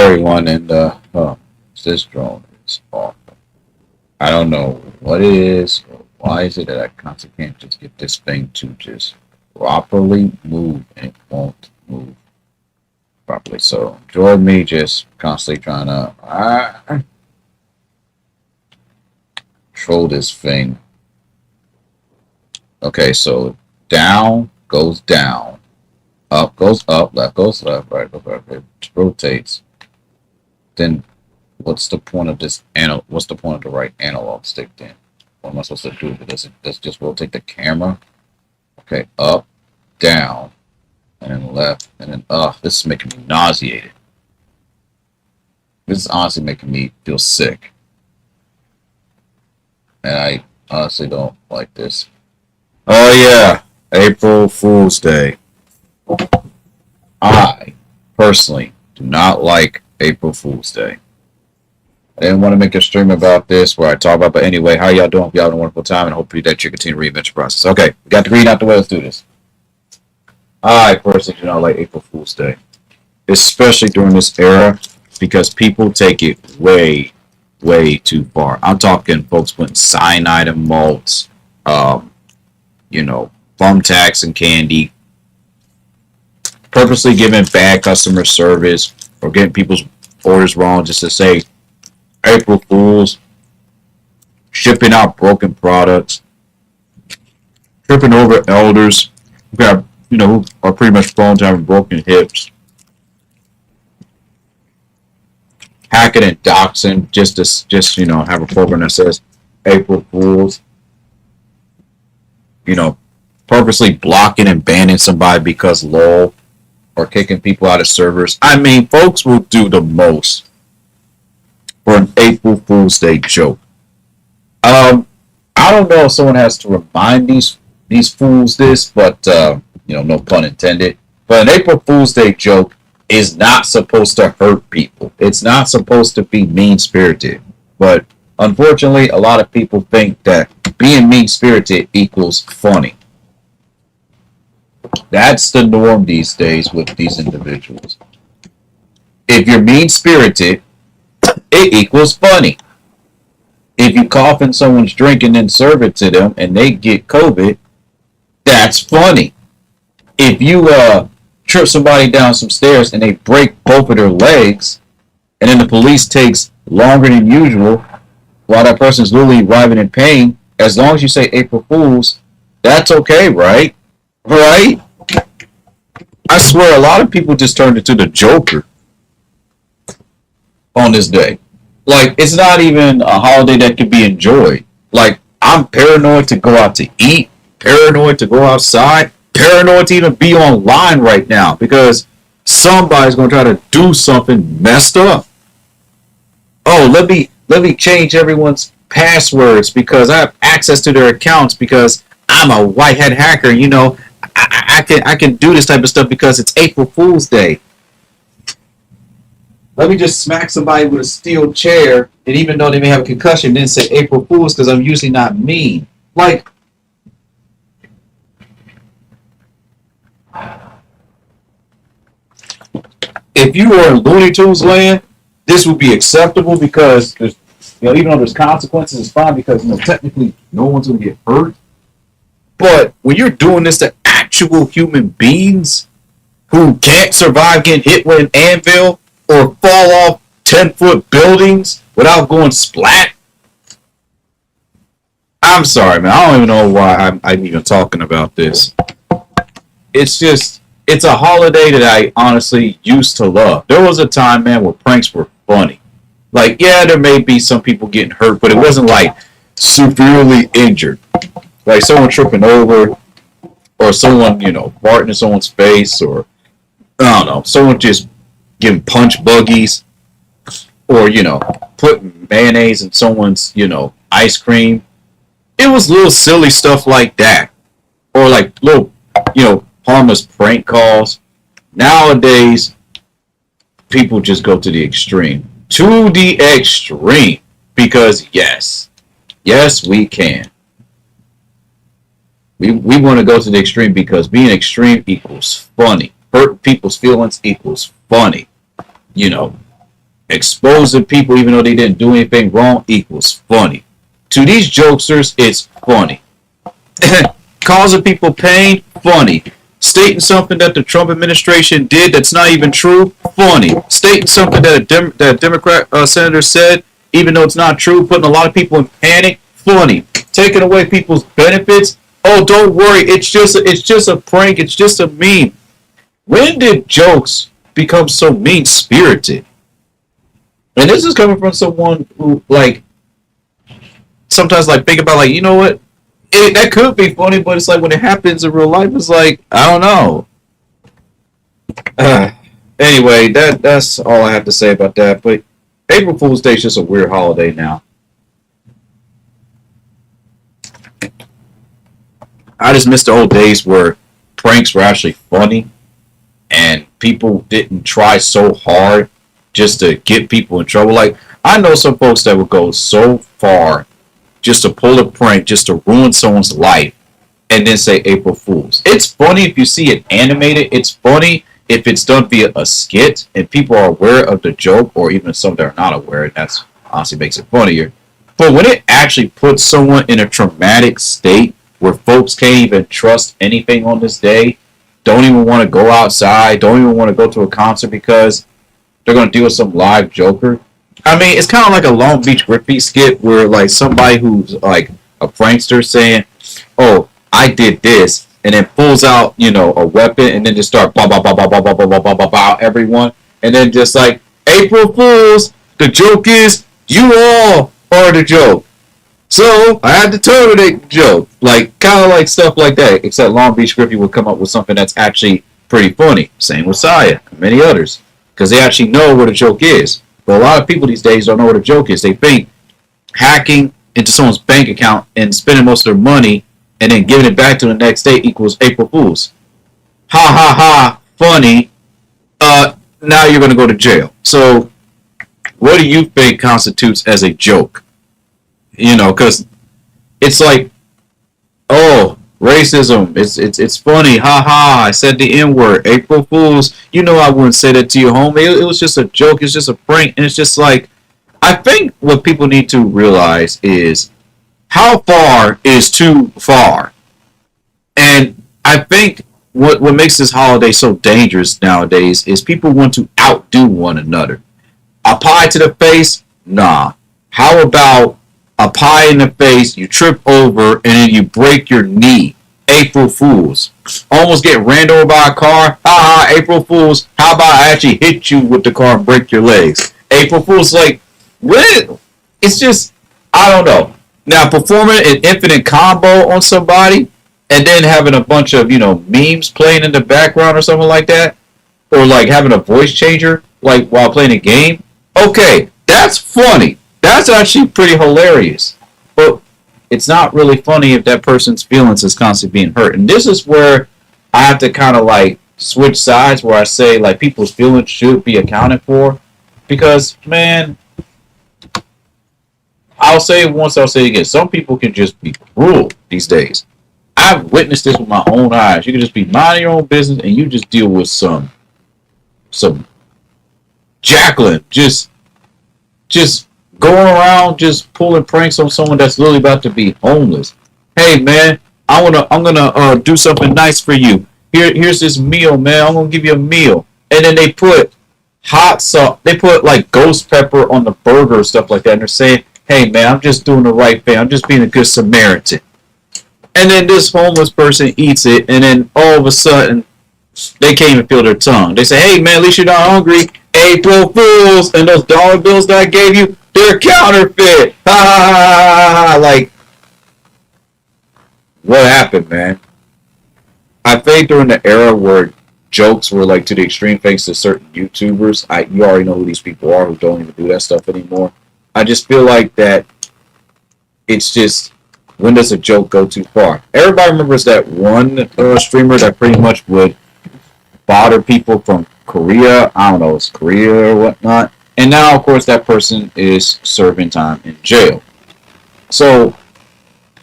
everyone, and this drone is awful. I don't know what it is, or why is it that I constantly can't just get this thing to just properly move, and it won't move properly. So join me just constantly trying to control this thing. Okay, so down goes down, up goes up, left goes left, right goes right. It rotates. Then what's the point of this analog? What's the point of the right analog stick then? What am I supposed to do? Does it just rotate the camera? Okay, up, down, and then left, and then this is making me nauseated. This is honestly making me feel sick. And I honestly don't like this. Oh yeah, April Fool's Day. I personally do not like April Fool's Day. I didn't want to make a stream about this where I talk about, but anyway, how y'all doing? Hope y'all having a wonderful time, and hopefully that you continue to reinvent your process. Okay, we got the green out the way. Let's do this. I personally do not like April Fool's Day, especially during this era, because people take it way, way too far. I'm talking folks putting cyanide in malts, thumbtacks and candy, purposely giving bad customer service or getting people's orders wrong just to say April Fools, shipping out broken products, tripping over elders who are pretty much prone to having broken hips, hacking and doxing just have a program that says April Fools, purposely blocking and banning somebody because lol, or kicking people out of servers. I mean, folks will do the most for an April Fool's Day joke. I don't know if someone has to remind these fools this, but no pun intended. But an April Fool's Day joke is not supposed to hurt people. It's not supposed to be mean-spirited. But unfortunately, a lot of people think that being mean-spirited equals funny. That's the norm these days with these individuals. If you're mean-spirited, it equals funny. If you cough in someone's drink and then serve it to them and they get COVID, that's funny. If you trip somebody down some stairs and they break both of their legs, and then the police takes longer than usual while that person's literally writhing in pain, as long as you say April Fools, that's okay, right? Right? I swear a lot of people just turned into the Joker on this day. Like, it's not even a holiday that can be enjoyed. Like, I'm paranoid to go out to eat, paranoid to go outside, paranoid to even be online right now because somebody's going to try to do something messed up. Oh, let me change everyone's passwords because I have access to their accounts because I'm a white hat hacker. I can do this type of stuff because it's April Fool's Day. Let me just smack somebody with a steel chair, and even though they may have a concussion, then say April Fools because I'm usually not mean. Like, if you were in Looney Tunes land, this would be acceptable because there's, even though there's consequences, it's fine because technically no one's gonna get hurt. But when you're doing this to actual human beings who can't survive getting hit with an anvil or fall off 10-foot buildings without going splat, I'm sorry, man. I don't even know why I'm even talking about this. It's a holiday that I honestly used to love. There was a time, man, where pranks were funny. Like, yeah, there may be some people getting hurt, but it wasn't like severely injured. Like someone tripping over, or someone, farting in someone's face, or, I don't know, someone just getting punch buggies, or, putting mayonnaise in someone's, ice cream. It was little silly stuff like that. Or like little, harmless prank calls. Nowadays, people just go to the extreme. To the extreme. Because yes, we can. We want to go to the extreme because being extreme equals funny. Hurt people's feelings equals funny. Exposing people even though they didn't do anything wrong equals funny. To these jokesters, it's funny. Causing people pain, funny. Stating something that the Trump administration did that's not even true, funny. Stating something that a Democrat senator said, even though it's not true, putting a lot of people in panic, funny. Taking away people's benefits, oh, don't worry, it's just a prank, it's just a meme. When did jokes become so mean spirited? And this is coming from someone who, like, sometimes, like, think about, like, you know what? That could be funny, but it's like when it happens in real life, it's like, I don't know. Anyway, that's all I have to say about that. But April Fool's Day is just a weird holiday now. I just miss the old days where pranks were actually funny and people didn't try so hard just to get people in trouble. Like, I know some folks that would go so far just to pull a prank, just to ruin someone's life, and then say April Fools. It's funny if you see it animated. It's funny if it's done via a skit and people are aware of the joke, or even some that are not aware, and that's honestly makes it funnier. But when it actually puts someone in a traumatic state where folks can't even trust anything on this day, don't even want to go outside, don't even want to go to a concert because they're going to deal with some live joker. I mean, it's kind of like a Long Beach Graffiti skit where, like, somebody who's, like, a prankster saying, oh, I did this, and then pulls out, you know, a weapon, and then just start bah, bah, bah, bah, bah, bah, bah, bah, bah, bah, bah, everyone, and then just like, April Fools, the joke is, you all are the joke. So, I had to terminate the joke. Like, kind of like stuff like that, except Long Beach Graffiti would come up with something that's actually pretty funny. Same with Saya, and many others, because they actually know what a joke is. But a lot of people these days don't know what a joke is. They think hacking into someone's bank account and spending most of their money and then giving it back to the next day equals April Fools. Ha ha ha, funny. Now you're going to go to jail. So what do you think constitutes as a joke? You know, because it's like, oh, racism, it's funny, ha ha, I said the N-word, April Fools, you know I wouldn't say that to you, homie, it was just a joke, it's just a prank, and it's just like, I think what people need to realize is, how far is too far? And I think what makes this holiday so dangerous nowadays is people want to outdo one another. A pie to the face? Nah. How about a pie in the face, you trip over, and then you break your knee? April Fools. Almost get ran over by a car? Ha ha, April Fools. How about I actually hit you with the car and break your legs? April Fools, like, what? It's just, I don't know. Now, performing an infinite combo on somebody, and then having a bunch of, you know, memes playing in the background or something like that, or like having a voice changer, like while playing a game, okay, that's funny. That's actually pretty hilarious. But it's not really funny if that person's feelings is constantly being hurt. And this is where I have to kind of like switch sides, where I say like people's feelings should be accounted for. Because, man, I'll say it once, I'll say it again. Some people can just be cruel these days. I've witnessed this with my own eyes. You can just be minding your own business and you just deal with some Jacqueline just going around just pulling pranks on someone that's literally about to be homeless. Hey man, I'm gonna do something nice for you. Here's this meal, man. I'm gonna give you a meal. And then they put hot sauce, they put like ghost pepper on the burger and stuff like that, and they're saying, hey man, I'm just doing the right thing. I'm just being a good Samaritan. And then this homeless person eats it, and then all of a sudden they can't even feel their tongue. They say, hey man, at least you're not hungry. April Fools, and those dollar bills that I gave you, they're counterfeit. Ha ha ha ha. Like, what happened, man? I think during the era where jokes were like to the extreme thanks to certain YouTubers, you already know who these people are who don't even do that stuff anymore. I just feel like that it's just, when does a joke go too far? Everybody remembers that one streamer that pretty much would bother people from Korea. I don't know, it's Korea or whatnot. And now, of course, that person is serving time in jail. So,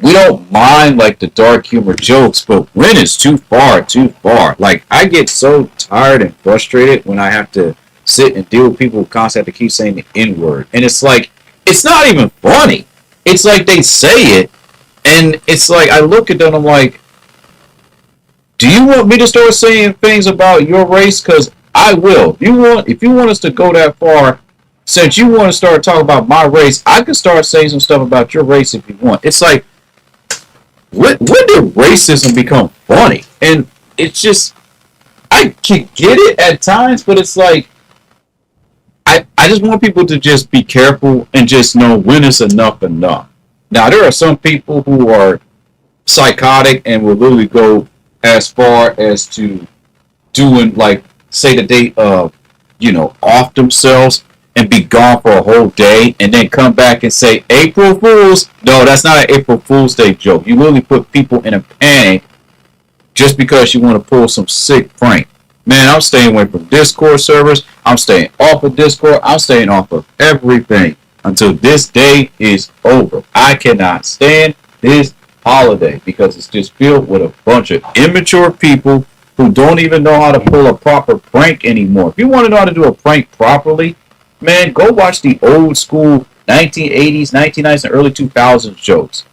we don't mind, like, the dark humor jokes, but when it's too far, too far. Like, I get so tired and frustrated when I have to sit and deal with people who constantly keep saying the N word, and it's like it's not even funny. It's like they say it, and it's like I look at them, I'm like, do you want me to start saying things about your race? Because I will. If you want us to go that far, since you want to start talking about my race, I can start saying some stuff about your race if you want. It's like, when did racism become funny? And it's just, I can get it at times, but it's like, I just want people to just be careful and just know when is enough enough. Now, there are some people who are psychotic and will literally go as far as to doing, like, say that they, off themselves and be gone for a whole day and then come back and say, April Fools. No, that's not an April Fool's Day joke. You literally put people in a panic just because you want to pull some sick prank. Man, I'm staying away from Discord servers. I'm staying off of Discord. I'm staying off of everything until this day is over. I cannot stand this holiday because it's just filled with a bunch of immature people who don't even know how to pull a proper prank anymore. If you want to know how to do a prank properly, man, go watch the old school 1980s, 1990s, and early 2000s jokes.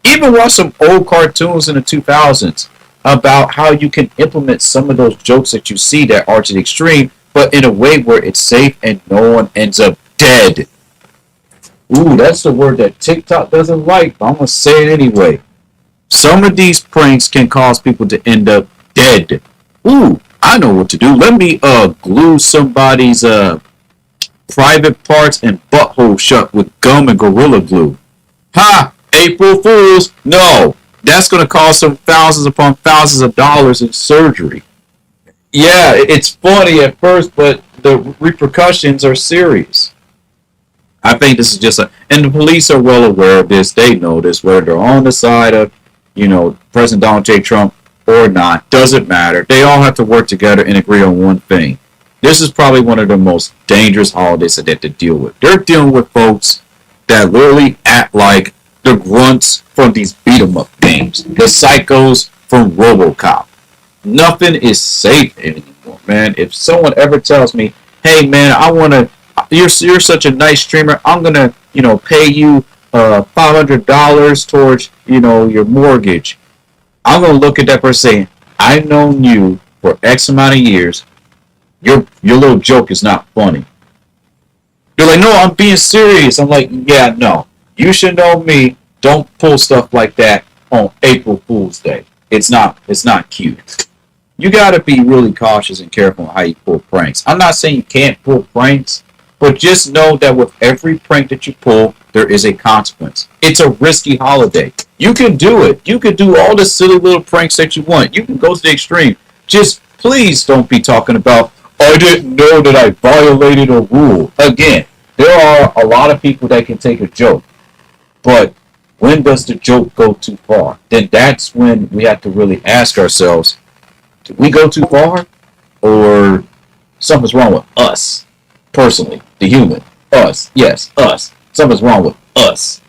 Even watch some old cartoons in the 2000s about how you can implement some of those jokes that you see that are to the extreme, but in a way where it's safe and no one ends up dead. Ooh, that's the word that TikTok doesn't like, but I'm going to say it anyway. Some of these pranks can cause people to end up dead. Ooh, I know what to do. Let me glue somebody's private parts and butthole shut with gum and Gorilla Glue. Ha! April Fools! No! That's going to cost them thousands upon thousands of dollars in surgery. Yeah, it's funny at first, but the repercussions are serious. I think this is just and the police are well aware of this. They know this, whether they're on the side of, President Donald J. Trump or not. Doesn't matter. They all have to work together and agree on one thing. This is probably one of the most dangerous holidays that they have to deal with. They're dealing with folks that literally act like the grunts from these beat-em-up games. The psychos from RoboCop. Nothing is safe anymore, man. If someone ever tells me, hey, man, you're such a nice streamer, I'm going to, pay you $500 towards, your mortgage. I'm going to look at that person saying, I've known you for X amount of years. Your little joke is not funny. They're like, no, I'm being serious. I'm like, yeah, no. You should know me. Don't pull stuff like that on April Fool's Day. It's not cute. You got to be really cautious and careful on how you pull pranks. I'm not saying you can't pull pranks, but just know that with every prank that you pull, there is a consequence. It's a risky holiday. You can do it. You can do all the silly little pranks that you want. You can go to the extreme. Just please don't be talking about, I didn't know that I violated a rule. Again, there are a lot of people that can take a joke. But when does the joke go too far? Then that's when we have to really ask ourselves, did we go too far? Or something's wrong with us, personally, the human. Us. Yes, us. Something's wrong with us.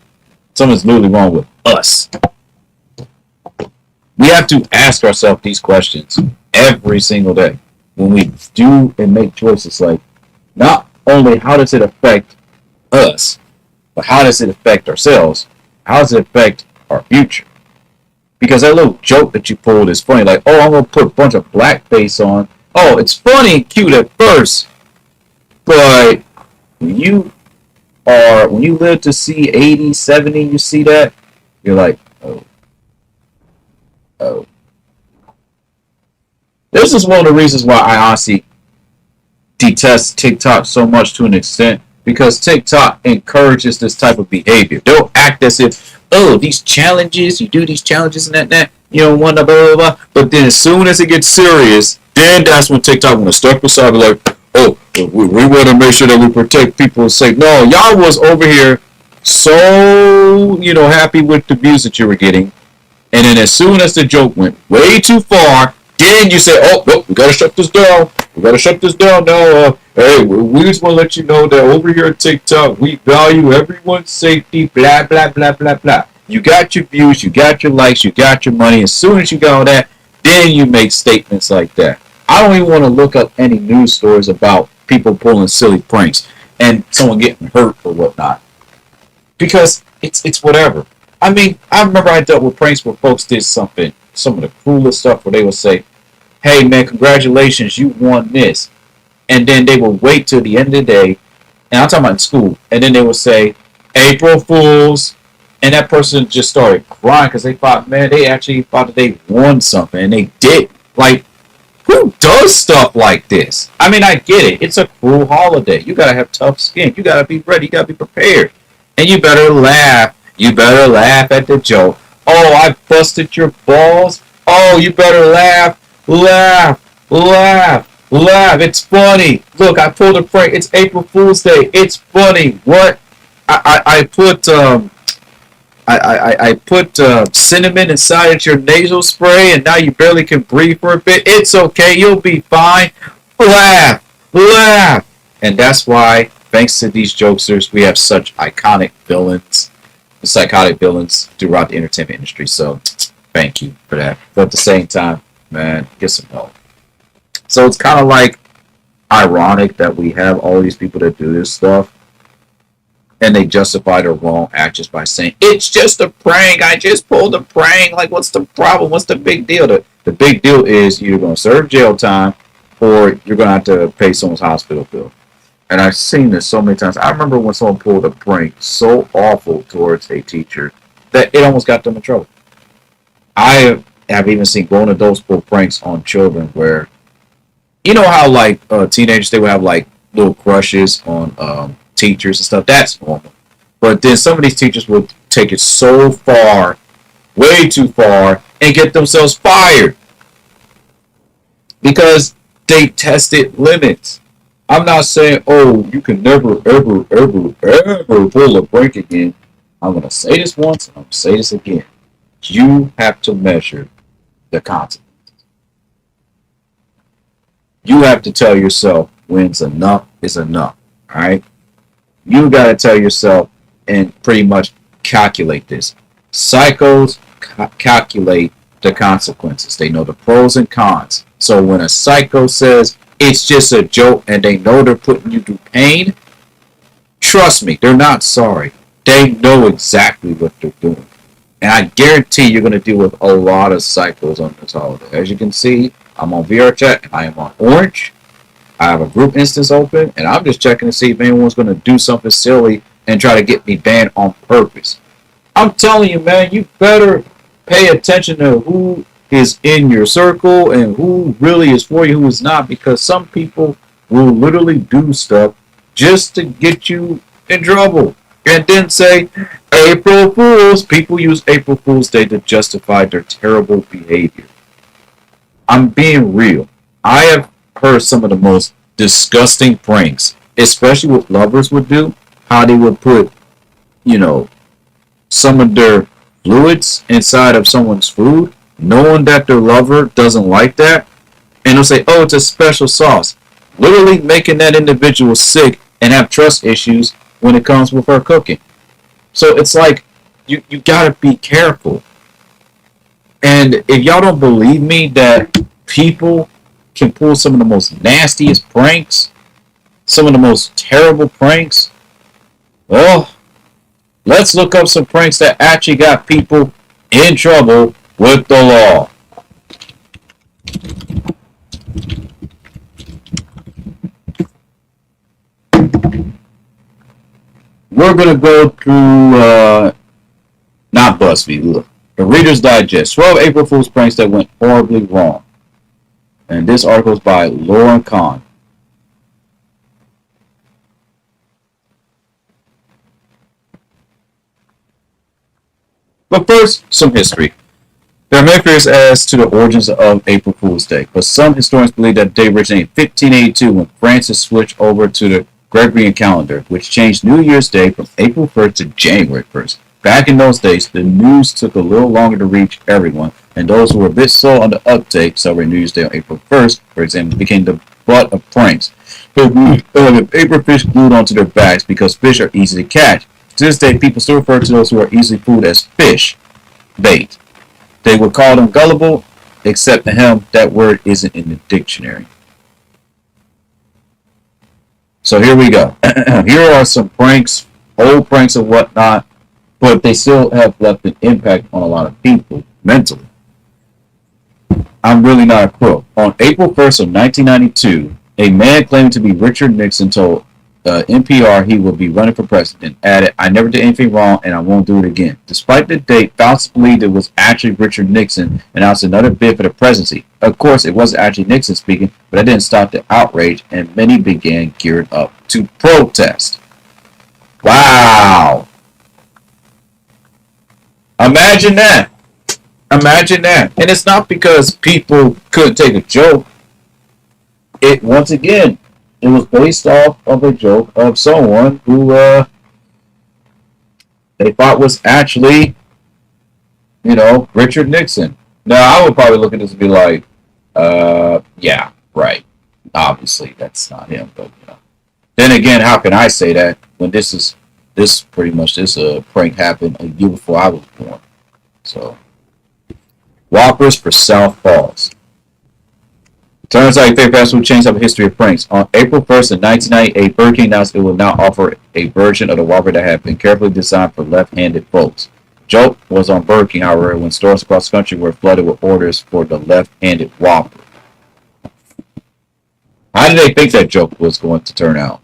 Something's literally wrong with us. We have to ask ourselves these questions every single day when we do and make choices, like, not only how does it affect us, but how does it affect ourselves? How does it affect our future? Because that little joke that you pulled is funny, like, oh, I'm going to put a bunch of blackface on. Oh, it's funny and cute at first, but when you live to see 80, 70, you see that, you're like, oh. This is one of the reasons why I honestly detest TikTok so much to an extent, because TikTok encourages this type of behavior. They'll act as if, oh, these challenges, you do these challenges and that, one blah, blah, blah. But then as soon as it gets serious, then that's when TikTok going to step aside and be like, oh, we want to make sure that we protect people and say, no, y'all was over here so, happy with the views that you were getting. And then as soon as the joke went way too far, then you say, oh, no, we got to shut this down. We got to shut this down now. Hey, we just want to let you know that over here at TikTok, we value everyone's safety, blah, blah, blah, blah, blah. You got your views, you got your likes, you got your money. As soon as you got all that, then you make statements like that. I don't even want to look up any news stories about people pulling silly pranks and someone getting hurt or whatnot, because it's whatever. I mean, I remember I dealt with pranks where folks did something, some of the coolest stuff, where they would say, "Hey man, congratulations, you won this," and then they would wait till the end of the day, and I'm talking about in school, and then they would say, "April Fools," and that person just started crying because they thought, man, they actually thought that they won something, and they did. Like, who does stuff like this? I mean, I get it. It's a cruel holiday. You gotta have tough skin. You gotta be ready. You gotta be prepared. And you better laugh. You better laugh at the joke. Oh, I busted your balls. Oh, you better laugh. Laugh. Laugh. Laugh. It's funny. Look, I pulled a prank. It's April Fool's Day. It's funny. What? I put I put cinnamon inside your nasal spray, and now you barely can breathe for a bit. It's okay. You'll be fine. Laugh. Laugh. And that's why, thanks to these jokesters, we have such iconic villains, psychotic villains throughout the entertainment industry. So, thank you for that. But at the same time, man, get some help. So it's kind of like ironic that we have all these people that do this stuff, and they justify their wrong actions by saying, "It's just a prank. I just pulled a prank. Like, what's the problem? What's the big deal?" The big deal is you're going to serve jail time, or you're going to have to pay someone's hospital bill. And I've seen this so many times. I remember when someone pulled a prank so awful towards a teacher that it almost got them in trouble. I have even seen grown adults pull pranks on children where, you know how like teenagers, they would have like little crushes on teachers and stuff. That's normal. But then some of these teachers would take it so far, way too far, and get themselves fired because they tested limits. I'm not saying, oh, you can never, ever, ever, ever pull a prank again. I'm going to say this once, and I'm going to say this again. You have to measure the consequences. You have to tell yourself when's enough is enough. All right? You got to tell yourself and pretty much calculate this. Psychos calculate the consequences. They know the pros and cons. So when a psycho says it's just a joke and they know they're putting you through pain, trust me, they're not sorry. They know exactly what they're doing. And I guarantee you're going to deal with a lot of psychos on this holiday. As you can see, I'm on VRChat and I am on Orange. I have a group instance open, and I'm just checking to see if anyone's going to do something silly and try to get me banned on purpose. I'm telling you, man, you better pay attention to who is in your circle and who really is for you, who is not, because some people will literally do stuff just to get you in trouble and then say, April Fools. People use April Fool's Day to justify their terrible behavior. I'm being real. I have heard some of the most disgusting pranks, especially what lovers would do, how they would put, some of their fluids inside of someone's food, knowing that their lover doesn't like that, and they'll say, oh, it's a special sauce, literally making that individual sick and have trust issues when it comes with her cooking. So it's like, you gotta be careful. And if y'all don't believe me that people can pull some of the most nastiest pranks, some of the most terrible pranks, well, let's look up some pranks that actually got people in trouble with the law. We're going to go through, not BuzzFeed, the Reader's Digest, 12 April Fool's pranks that went horribly wrong. And this article is by Lauren Kahn. But first, some history. There are many theories as to the origins of April Fool's Day, but some historians believe that the day originated in 1582 when Francis switched over to the Gregorian calendar, which changed New Year's Day from April 1st to January 1st. Back in those days, the news took a little longer to reach everyone, and those who were a bit slow on the uptake, celebrating New Year's Day on April 1st, for example, became the butt of pranks. The paper fish glued onto their backs because fish are easy to catch. To this day, people still refer to those who are easily fooled as fish bait. They would call them gullible except to him, that word isn't in the dictionary. So here we go. Here are some pranks, old pranks and whatnot, but they still have left an impact on a lot of people mentally. I'm really not a crook. On April 1st of 1992, a man claiming to be Richard Nixon told NPR he would be running for president, added, "I never did anything wrong and I won't do it again." Despite the date, thousands believed it was actually Richard Nixon announced another bid for the presidency. Of course, it wasn't actually Nixon speaking, but that didn't stop the outrage, and many began gearing up to protest. Wow. Imagine that. Imagine that. And it's not because people couldn't take a joke. It, once again, it was based off of a joke of someone who they thought was actually, Richard Nixon. Now, I would probably look at this and be like, yeah, right. Obviously, that's not him. But, Then again, how can I say that when this prank happened a year before I was born? So, Whoppers for South Falls. Turns out your favorite fast food chain have a history of pranks. On April 1st of 1998, Burger King announced it will now offer a version of the Whopper that had been carefully designed for left-handed folks. Joke was on Burger King, however, when stores across the country were flooded with orders for the left-handed Whopper. How did they think that joke was going to turn out?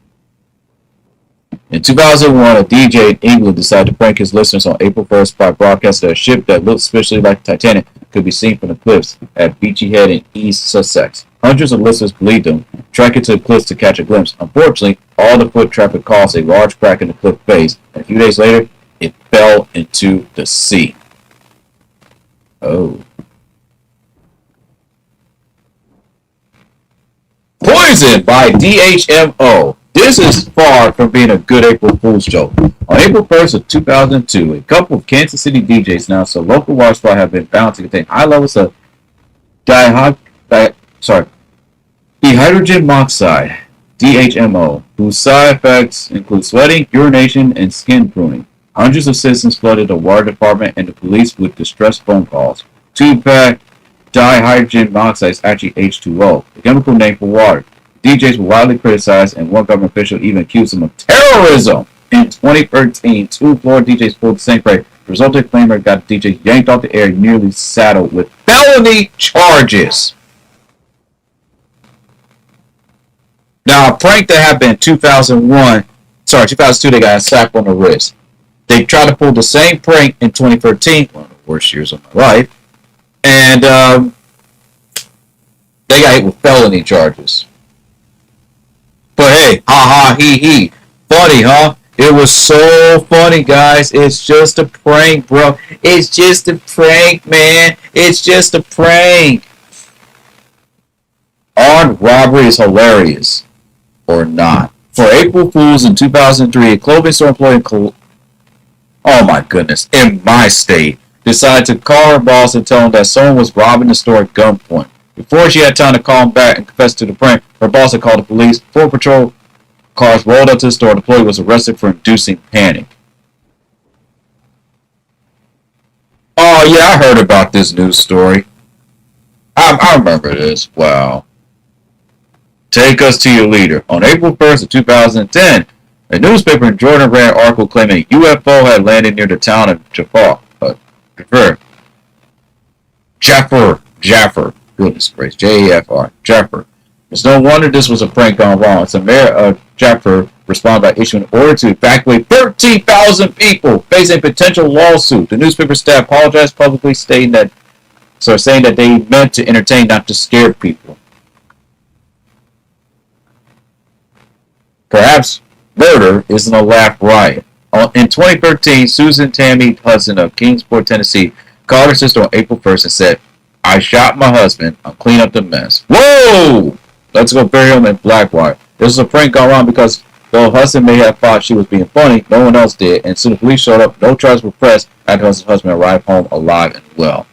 In 2001, a DJ in England decided to prank his listeners on April 1st by broadcasting a ship that looked suspiciously like the Titanic could be seen from the cliffs at Beachy Head in East Sussex. Hundreds of listeners believed him, tracking to the cliffs to catch a glimpse. Unfortunately, all the foot traffic caused a large crack in the cliff face, and a few days later, it fell into the sea. Oh. Poison by DHMO. This is far from being a good April Fool's joke. On April 1st of 2002, a couple of Kansas City DJs announced a local water supply have been found to contain high levels of dihydrogen monoxide, DHMO, whose side effects include sweating, urination, and skin pruning. Hundreds of citizens flooded the water department and the police with distress phone calls. To fact, dihydrogen monoxide is actually H2O, the chemical name for water. DJs were widely criticized, and one government official even accused them of terrorism. In 2013, two Florida DJs pulled the same prank. The resulting flamer got the DJ yanked off the air, nearly saddled with felony charges. Now, a prank that happened in 2002, they got a slap on the wrist. They tried to pull the same prank in 2013, one of the worst years of my life, and they got hit with felony charges. But hey, ha ha, he. Funny, huh? It was so funny, guys. It's just a prank, bro. It's just a prank, man. It's just a prank. Armed robbery is hilarious. Or not. For April Fools in 2003, a clothing store employee in my state, decided to call her boss and tell him that someone was robbing the store at gunpoint. Before she had time to call him back and confess to the prank, her boss had called the police. 4 patrol cars rolled up to the store. The employee was arrested for inducing panic. Oh, yeah, I heard about this news story. I remember this. Wow. Take us to your leader. On April 1st of 2010, a newspaper in Jordan ran an article claiming a UFO had landed near the town of Jaffer. Goodness gracious. Jaffer. Jaffer. It's no wonder this was a prank gone wrong. So Mayor of Jaffer responded by issuing an order to evacuate 13,000 people facing a potential lawsuit. The newspaper staff apologized publicly, saying that they meant to entertain, not to scare people. Perhaps murder isn't a laugh riot. In 2013, Susan Tammy Hudson of Kingsport, Tennessee, called her sister on April 1st and said, "I shot my husband. I'll clean up the mess." Whoa! Let's go bury him in Blackwater. This was a prank gone wrong because though Hudson may have thought she was being funny, no one else did. And soon the police showed up. No charges were pressed after Hudson's husband arrived home alive and well.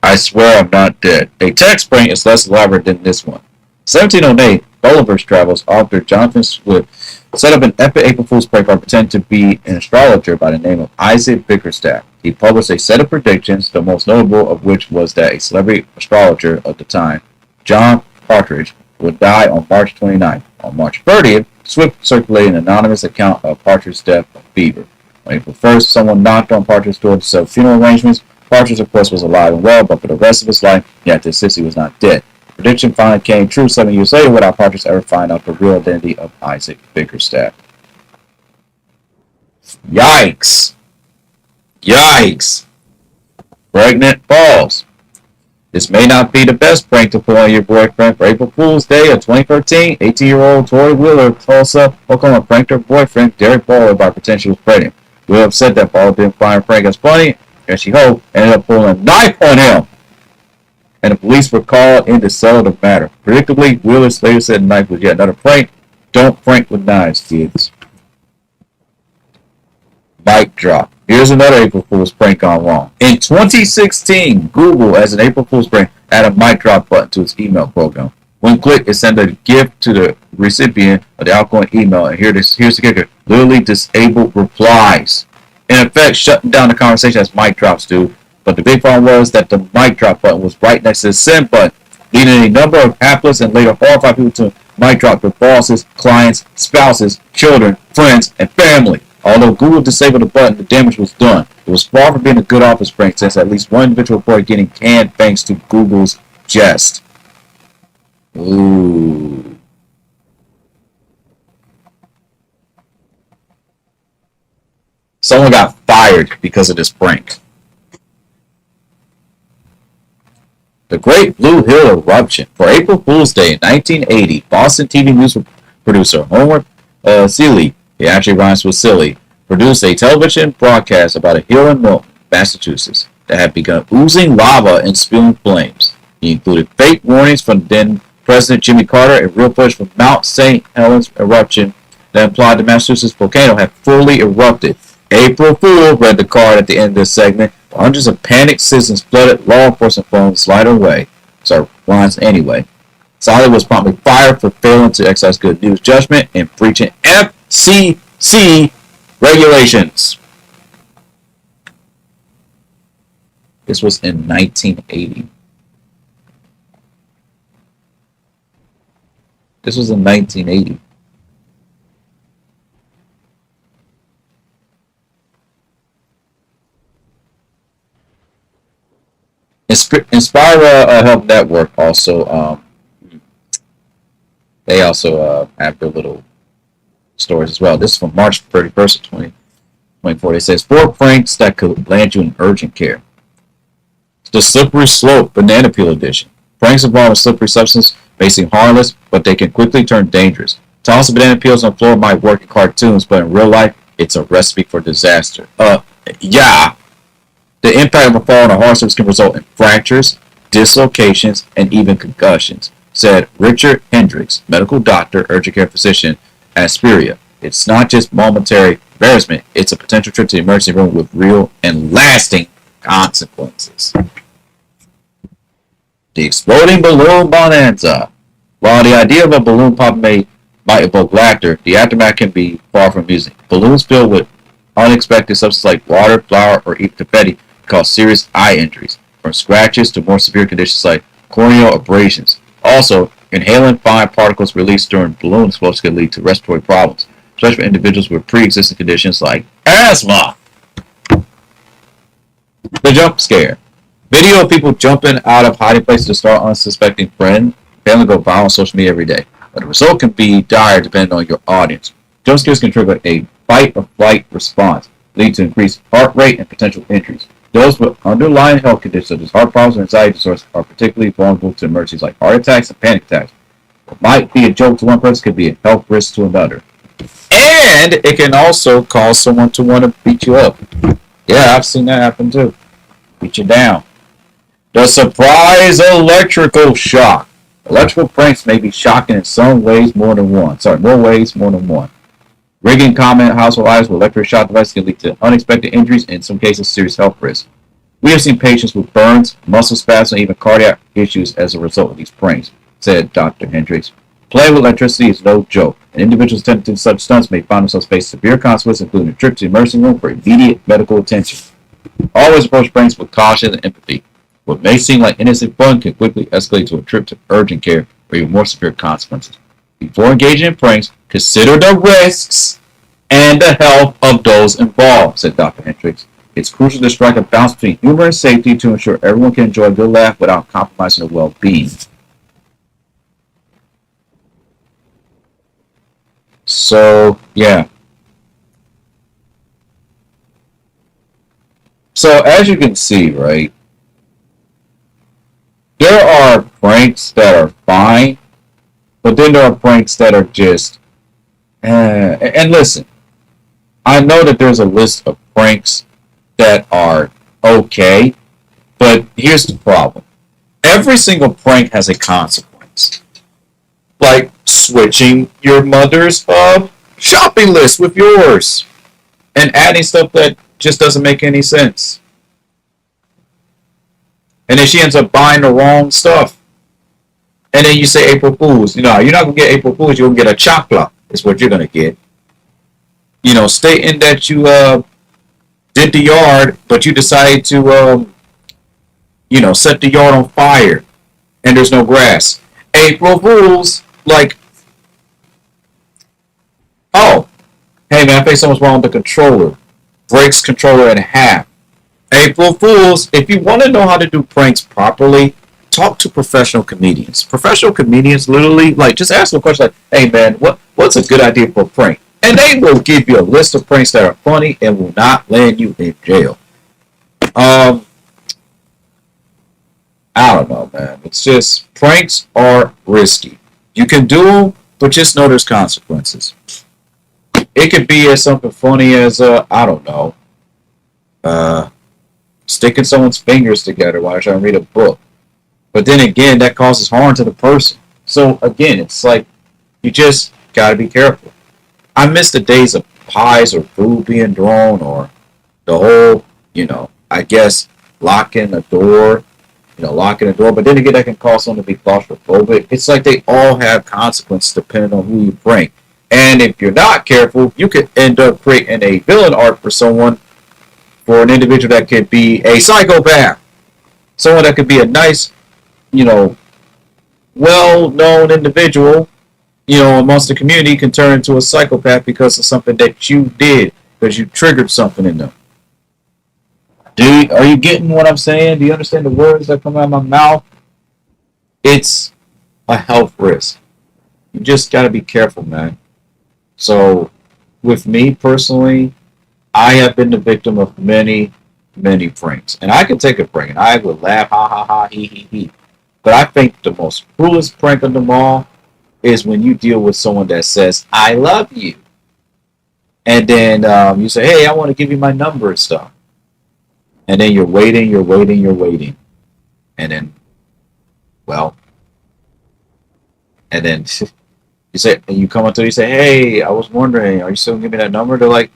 I swear I'm not dead. A text prank is less elaborate than this one. 1708, Gulliver's Travels author Jonathan Swift set up an epic April Fool's prank by pretending to be an astrologer by the name of Isaac Bickerstaff. He published a set of predictions, the most notable of which was that a celebrity astrologer of the time, John Partridge, would die on March 29th. On March 30th, Swift circulated an anonymous account of Partridge's death of fever. On April 1st, someone knocked on Partridge's door to set up funeral arrangements. Partridge, of course, was alive and well, but for the rest of his life, he had to insist he was not dead. The prediction finally came true 7 years later without Partridge ever finding out the real identity of Isaac Bickerstaff. Yikes! Yikes! Pregnant pause. This may not be the best prank to pull on your boyfriend. For April Fool's Day of 2013, 18-year-old Tori Wheeler of Tulsa, Oklahoma, pranked her boyfriend, Derek Baller, by pretending she was pregnant. Wheeler upset that Baller didn't find her prank as funny, and she hoped, ended up pulling a knife on him. And the police were called in to settle the matter. Predictably, Wheeler later said the knife was yet another prank. Don't prank with knives, kids. Mic drop. Here's another April Fool's prank gone wrong. In 2016, Google, as an April Fool's prank, added a mic drop button to its email program. When clicked, it sent a gift to the recipient of the outgoing email, and here's the kicker: literally disabled replies. In effect, shutting down the conversation as mic drops do. But the big problem was that the mic drop button was right next to the send button, leading a number of hapless and later horrified people to mic drop their bosses, clients, spouses, children, friends, and family. Although Google disabled the button, the damage was done. It was far from being a good office prank, since at least one individual reported getting canned thanks to Google's jest. Ooh. Someone got fired because of this prank. The Great Blue Hill Eruption. For April Fool's Day in 1980, Boston TV news producer Homer Seeley, he actually rhymes with silly, produced a television broadcast about a hill in Milton, Massachusetts, that had begun oozing lava and spewing flames. He included fake warnings from then President Jimmy Carter and real footage from Mount St. Helens eruption that implied the Massachusetts volcano had fully erupted. April Fool, read the card at the end of this segment. Hundreds of panicked citizens flooded law enforcement phones slide away. So, lines anyway. Solly was promptly fired for failing to exercise good news judgment and breaching FCC regulations. This was in 1980. This was in 1980. Inspire Health Network also, they also have their little stories as well. This is from March 31st of 2024. It says 4 pranks that could land you in urgent care. The Slippery Slope Banana Peel Edition. Pranks involving slippery substance may seem harmless, but they can quickly turn dangerous. Tossing banana peels on the floor might work in cartoons, but in real life, it's a recipe for disaster. Yeah. The impact of a fall on a hard surface can result in fractures, dislocations, and even concussions, said Richard Hendricks, medical doctor, urgent care physician at Aspiria. It's not just momentary embarrassment, it's a potential trip to the emergency room with real and lasting consequences. The Exploding Balloon Bonanza. While the idea of a balloon pop might evoke laughter, the aftermath can be far from amusing. Balloons filled with unexpected substances like water, flour, or even confetti cause serious eye injuries, from scratches to more severe conditions like corneal abrasions. Also, inhaling fine particles released during balloon explosions can lead to respiratory problems, especially for individuals with pre-existing conditions like asthma. The jump scare. Video of people jumping out of hiding places to start unsuspecting friends failing to go viral on social media every day, but the result can be dire depending on your audience. Jump scares can trigger a fight or flight response, leading to increased heart rate and potential injuries. Those with underlying health conditions such as heart problems and anxiety disorders are particularly vulnerable to emergencies like heart attacks and panic attacks. What might be a joke to one person could be a health risk to another. And it can also cause someone to want to beat you up. Yeah, I've seen that happen too. Beat you down. The surprise electrical shock. Electrical pranks may be shocking in some ways more than one. More ways more than one. Rigging common household items with electric shock devices can lead to unexpected injuries and in some cases serious health risks. We have seen patients with burns, muscle spasms, and even cardiac issues as a result of these pranks, said Dr. Hendricks. Playing with electricity is no joke. and individuals attempting such stunts may find themselves facing severe consequences, including a trip to the emergency room for immediate medical attention. Always approach pranks with caution and empathy. What may seem like innocent fun can quickly escalate to a trip to urgent care or even more severe consequences. Before engaging in pranks, consider the risks and the health of those involved, said Dr. Hendricks. It's crucial to strike a balance between humor and safety to ensure everyone can enjoy a good laugh without compromising their well-being. So, yeah. So, as you can see, right, there are pranks that are fine, but then there are pranks that are just, and listen, I know that there's a list of pranks that are okay, but here's the problem. Every single prank has a consequence. Like switching your mother's shopping list with yours and adding stuff that just doesn't make any sense. And then she ends up buying the wrong stuff. And then you say April Fools. You know, you're not going to get April Fools. You're going to get a chocolate is what you're going to get. You know, stating that you did the yard, but you decided to, set the yard on fire and there's no grass. April Fools, like, oh, hey man, I think something's wrong with the controller. Breaks controller in half. April Fools, if you want to know how to do pranks properly, talk to professional comedians. Professional comedians literally, like, just ask them a question like, hey man, what's a good idea for a prank? And they will give you a list of pranks that are funny and will not land you in jail. I don't know, man. It's just, pranks are risky. You can do them, but just know there's consequences. It could be as something funny as, I don't know, sticking someone's fingers together while they're trying to read a book. But then again, that causes harm to the person. So again, it's like, you just gotta be careful. I miss the days of pies or food being thrown or the whole, I guess, locking the door. But then again, that can cause someone to be claustrophobic. It's like they all have consequences depending on who you prank. And if you're not careful, you could end up creating a villain arc for someone, for an individual that could be a psychopath. Someone that could be a nice, well-known individual, amongst the community can turn into a psychopath because of something that you did, because you triggered something in them. Are you getting what I'm saying? Do you understand the words that come out of my mouth? It's a health risk. You just got to be careful, man. So, with me personally, I have been the victim of many, many pranks. And I can take a prank and I would laugh, ha ha ha, he he he. But I think the most cruelest prank of them all is when you deal with someone that says, I love you. And then you say, hey, I want to give you my number and stuff. And then you're waiting. And then, and then you come up to, you say, hey, I was wondering, are you still going to give me that number? They're like,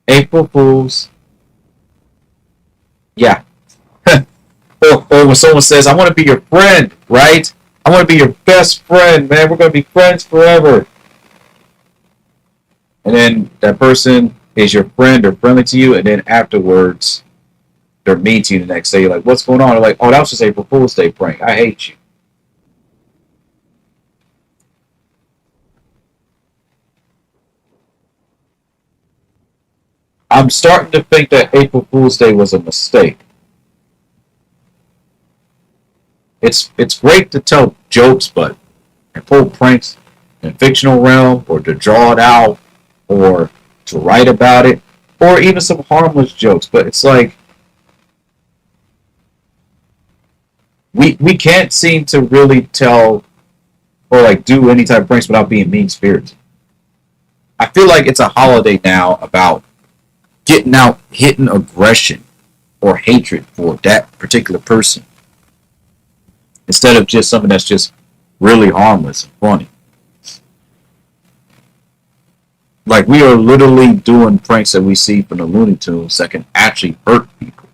April Fools. Yeah. or when someone says, I want to be your friend, right? I want to be your best friend, man. We're going to be friends forever. And then that person is your friend or friendly to you, and then afterwards, they're mean to you the next day. You're like, what's going on? They're like, oh, that was just April Fool's Day prank. I hate you. I'm starting to think that April Fool's Day was a mistake. It's great to tell jokes, but to pull pranks in fictional realm, or to draw it out, or to write about it, or even some harmless jokes. But it's like, we can't seem to really tell or like do any type of pranks without being mean-spirited. I feel like it's a holiday now about getting out, hitting aggression or hatred for that particular person, instead of just something that's just really harmless and funny. Like, we are literally doing pranks that we see from the Looney Tunes that can actually hurt people.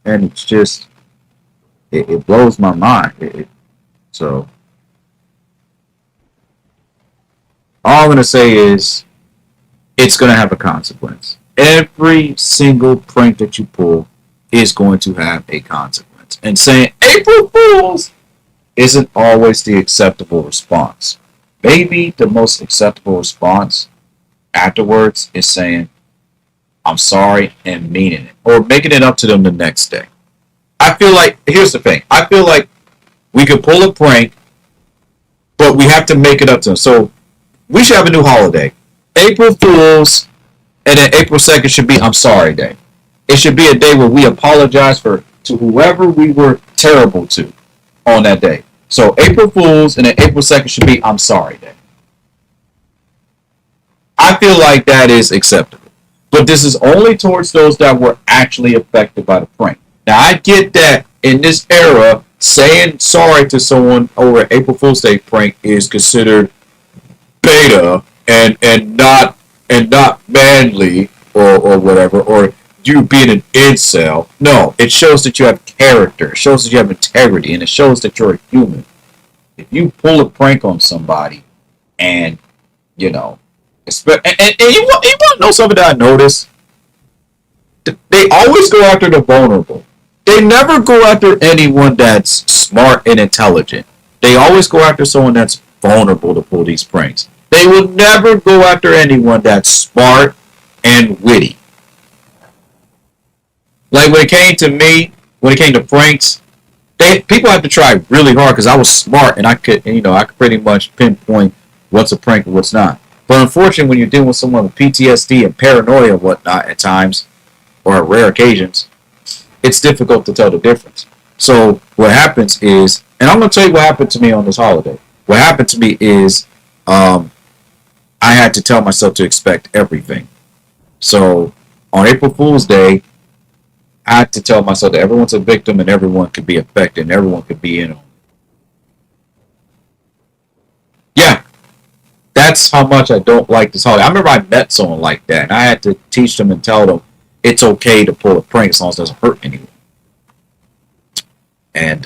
And it's just, it blows my mind. So, All I'm going to say is it's going to have a consequence. Every single prank that you pull is going to have a consequence. And saying April Fools isn't always the acceptable response. Maybe the most acceptable response afterwards is saying, I'm sorry, and meaning it. Or making it up to them the next day. I feel like, here's the thing. I feel like we could pull a prank, but we have to make it up to them. So we should have a new holiday. April Fools, and then April 2nd should be I'm sorry day. It should be a day where we apologize to whoever we were terrible to on that day. So April Fools and then April 2nd should be I'm sorry day. I feel like that is acceptable. But this is only towards those that were actually affected by the prank. Now I get that in this era, saying sorry to someone over an April Fool's Day prank is considered beta and not manly or whatever, or you being an incel. No, it shows that you have character. It shows that you have integrity, and it shows that you're a human. If you pull a prank on somebody, and you know, and you want to know something that I noticed? They always go after the vulnerable. They never go after anyone that's smart and intelligent. They always go after someone that's vulnerable to pull these pranks. They will never go after anyone that's smart and witty. Like when it came to me, when it came to pranks, people have to try really hard because I was smart and I could pretty much pinpoint what's a prank and what's not. But unfortunately, when you're dealing with someone with PTSD and paranoia and whatnot at times, or at rare occasions, it's difficult to tell the difference. So what happens is, and I'm going to tell you what happened to me on this holiday. What happened to me is I had to tell myself to expect everything. So on April Fool's Day, I had to tell myself that everyone's a victim and everyone could be affected and everyone could be in on it. Yeah, that's how much I don't like this holiday. I remember I met someone like that, and I had to teach them and tell them it's okay to pull a prank as long as it doesn't hurt anyone. And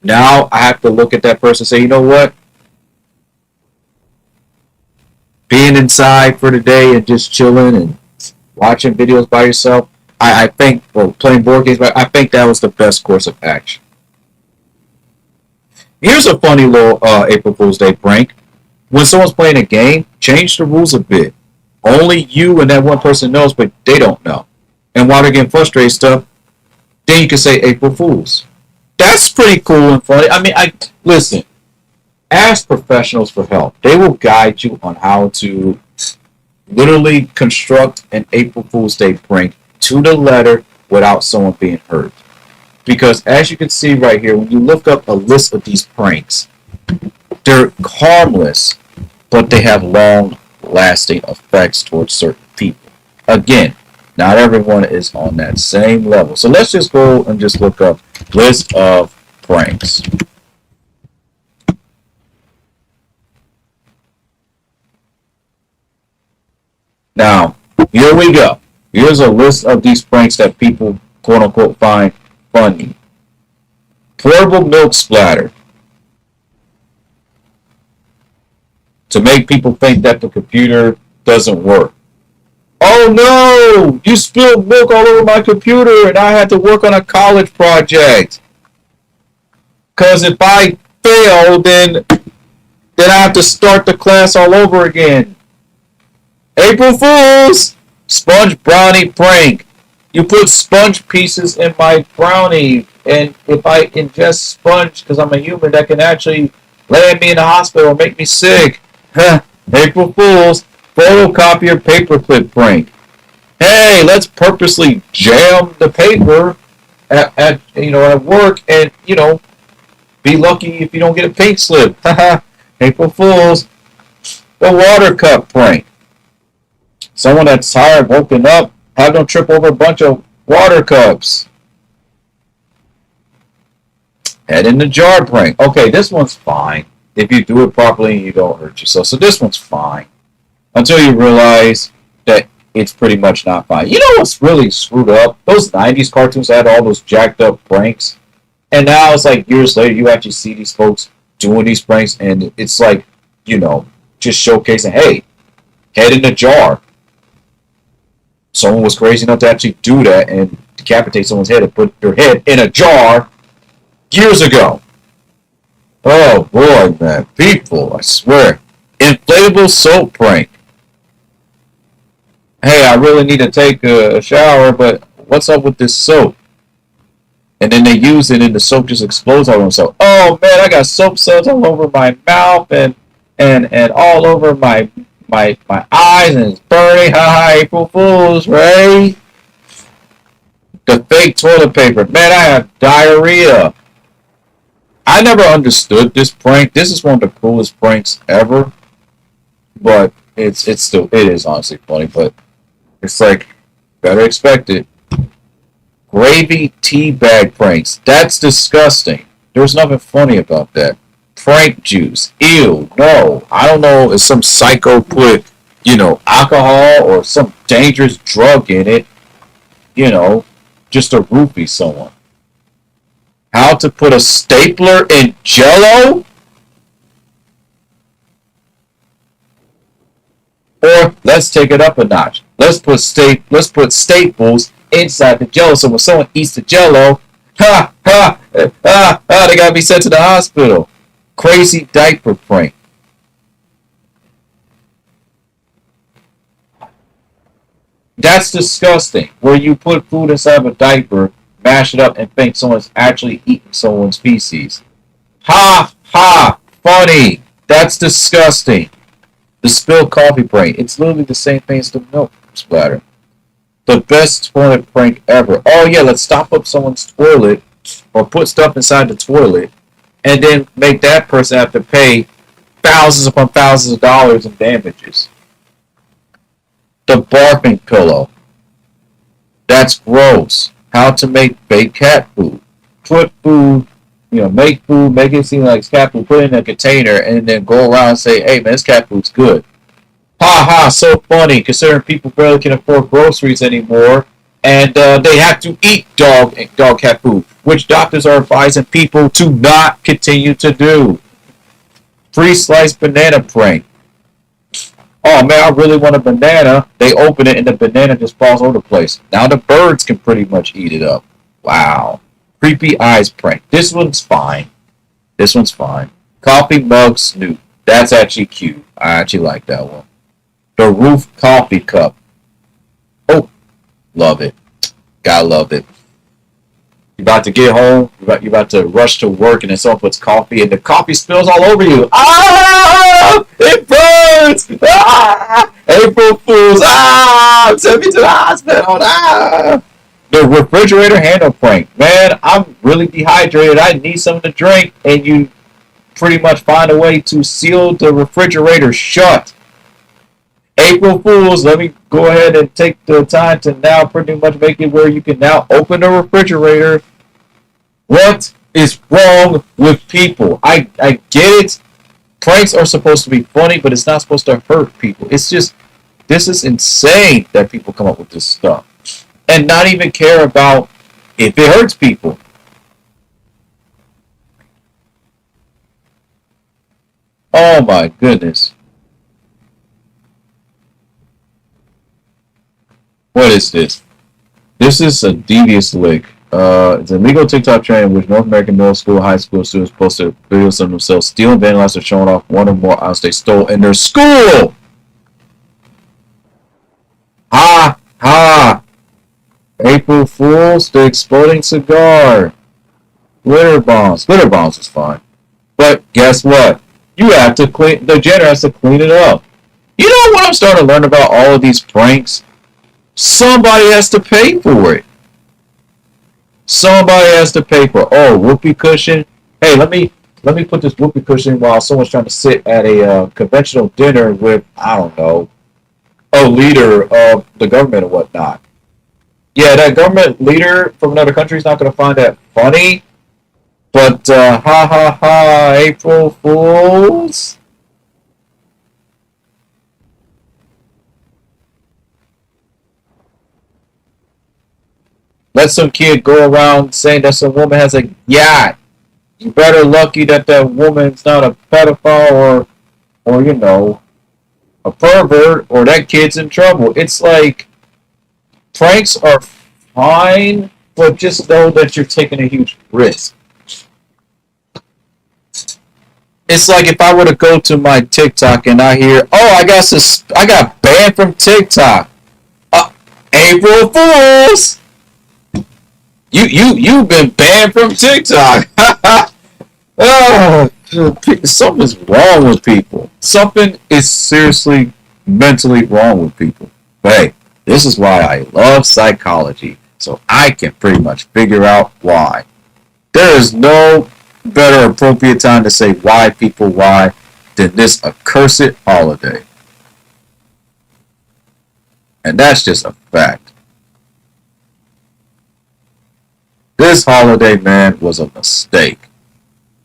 now I have to look at that person and say, you know what? Being inside for the day and just chilling and watching videos by yourself, I think, or playing board games, I think that was the best course of action. Here's a funny little April Fool's Day prank. When someone's playing a game, change the rules a bit. Only you and that one person knows, but they don't know. And while they're getting frustrated stuff, then you can say April Fools. That's pretty cool and funny. I mean, listen. Ask professionals for help. They will guide you on how to literally construct an April Fool's Day prank to the letter without someone being hurt. Because as you can see right here, when you look up a list of these pranks, they're harmless, but they have long-lasting effects towards certain people. Again, not everyone is on that same level. So let's just go and just look up list of pranks. Now, here we go. Here's a list of these pranks that people, quote unquote, find funny. Portable milk splatter. To make people think that the computer doesn't work. Oh no! You spilled milk all over my computer and I had to work on a college project. Because if I fail, then I have to start the class all over again. April Fools! Sponge brownie prank. You put sponge pieces in my brownie, and if I ingest sponge, because I'm a human, that can actually land me in the hospital or make me sick. April Fools. Photocopier paperclip prank. Hey, let's purposely jam the paper at work, and be lucky if you don't get a pink slip. April Fools. The water cup prank. Someone that's tired, woken up, have them trip over a bunch of water cups. Head in the jar prank. Okay, this one's fine. If you do it properly, you don't hurt yourself. So this one's fine. Until you realize that it's pretty much not fine. You know what's really screwed up? Those 90s cartoons had all those jacked up pranks. And now it's like years later, you actually see these folks doing these pranks. And it's like, just showcasing, hey, head in a jar. Someone was crazy enough to actually do that and decapitate someone's head and put their head in a jar years ago. Oh boy, man. People, I swear. Inflatable soap prank. Hey, I really need to take a shower, but what's up with this soap? And then they use it and the soap just explodes all over themselves. Oh man, I got soap suds all over my mouth and all over my eyes and it's burning. Ha April Fools, right? The fake toilet paper. Man, I have diarrhea. I never understood this prank. This is one of the coolest pranks ever. But it is honestly funny, but it's like better expect it. Gravy tea bag pranks. That's disgusting. There's nothing funny about that. Prank juice. Ew. No. I don't know if some psycho put, alcohol or some dangerous drug in it, just to roofie someone. How to put a stapler in Jello? Or let's take it up a notch. Let's put staples inside the Jello, so when someone eats the Jello, they gotta be sent to the hospital. Crazy diaper prank. That's disgusting. Where you put food inside of a diaper, mash it up, and think someone's actually eating someone's feces. Ha ha! Funny. That's disgusting. The spilled coffee prank. It's literally the same thing as the milk splatter. The best toilet prank ever. Oh yeah, let's stop up someone's toilet or put stuff inside the toilet and then make that person have to pay thousands upon thousands of dollars in damages. The barfing pillow. That's gross. How to make fake cat food. Put food, make food, make it seem like it's cat food, put it in a container, and then go around and say, hey man, this cat food's good. Ha ha, so funny, considering people barely can afford groceries anymore, and they have to eat dog cat food, which doctors are advising people to not continue to do. Free sliced banana prank. Oh man, I really want a banana. They open it and the banana just falls over the place. Now the birds can pretty much eat it up. Wow. Creepy eyes prank. This one's fine. Coffee mug snoop. That's actually cute. I actually like that one. The roof coffee cup. Oh, love it. Gotta love it. You're about to get home. You're about to rush to work, and then someone puts coffee, and the coffee spills all over you. Ah! It burns! Ah! April Fools! Ah! Send me to the hospital! Ah! The refrigerator handle prank. Man, I'm really dehydrated. I need something to drink, and you pretty much find a way to seal the refrigerator shut. April Fools, let me go ahead and take the time to now pretty much make it where you can now open the refrigerator. What is wrong with people? I get it. Pranks are supposed to be funny, but it's not supposed to hurt people. It's just, this is insane that people come up with this stuff. And not even care about if it hurts people. Oh my goodness. What is this? This is a devious lick. It's a legal TikTok trend in which North American middle school, high school students posted videos of themselves stealing, vandalizing, or showing off one or more items they stole in their school. Ha ha! April Fools, the exploding cigar. Glitter bombs. Glitter bombs is fine. But guess what? You have to clean, the janitor has to clean it up. You know what I'm starting to learn about all of these pranks? Somebody has to pay for it. Somebody has to pay for it. Oh, whoopee cushion. Hey, let me put this whoopee cushion while someone's trying to sit at a conventional dinner with, I don't know, a leader of the government or whatnot. Yeah, that government leader from another country is not going to find that funny. But, ha ha ha, April Fools. Let some kid go around saying that some woman has a yacht. You better lucky that that woman's not a pedophile or a pervert or that kid's in trouble. It's like pranks are fine, but just know that you're taking a huge risk. It's like if I were to go to my TikTok and I hear, "Oh, I got banned from TikTok." Uh, April Fools! You've been banned from TikTok. Oh, something's wrong with people. Something is seriously mentally wrong with people. But hey, this is why I love psychology, so I can pretty much figure out why. There is no better appropriate time to say why people why than this accursed holiday. And that's just a fact. This holiday, man, was a mistake.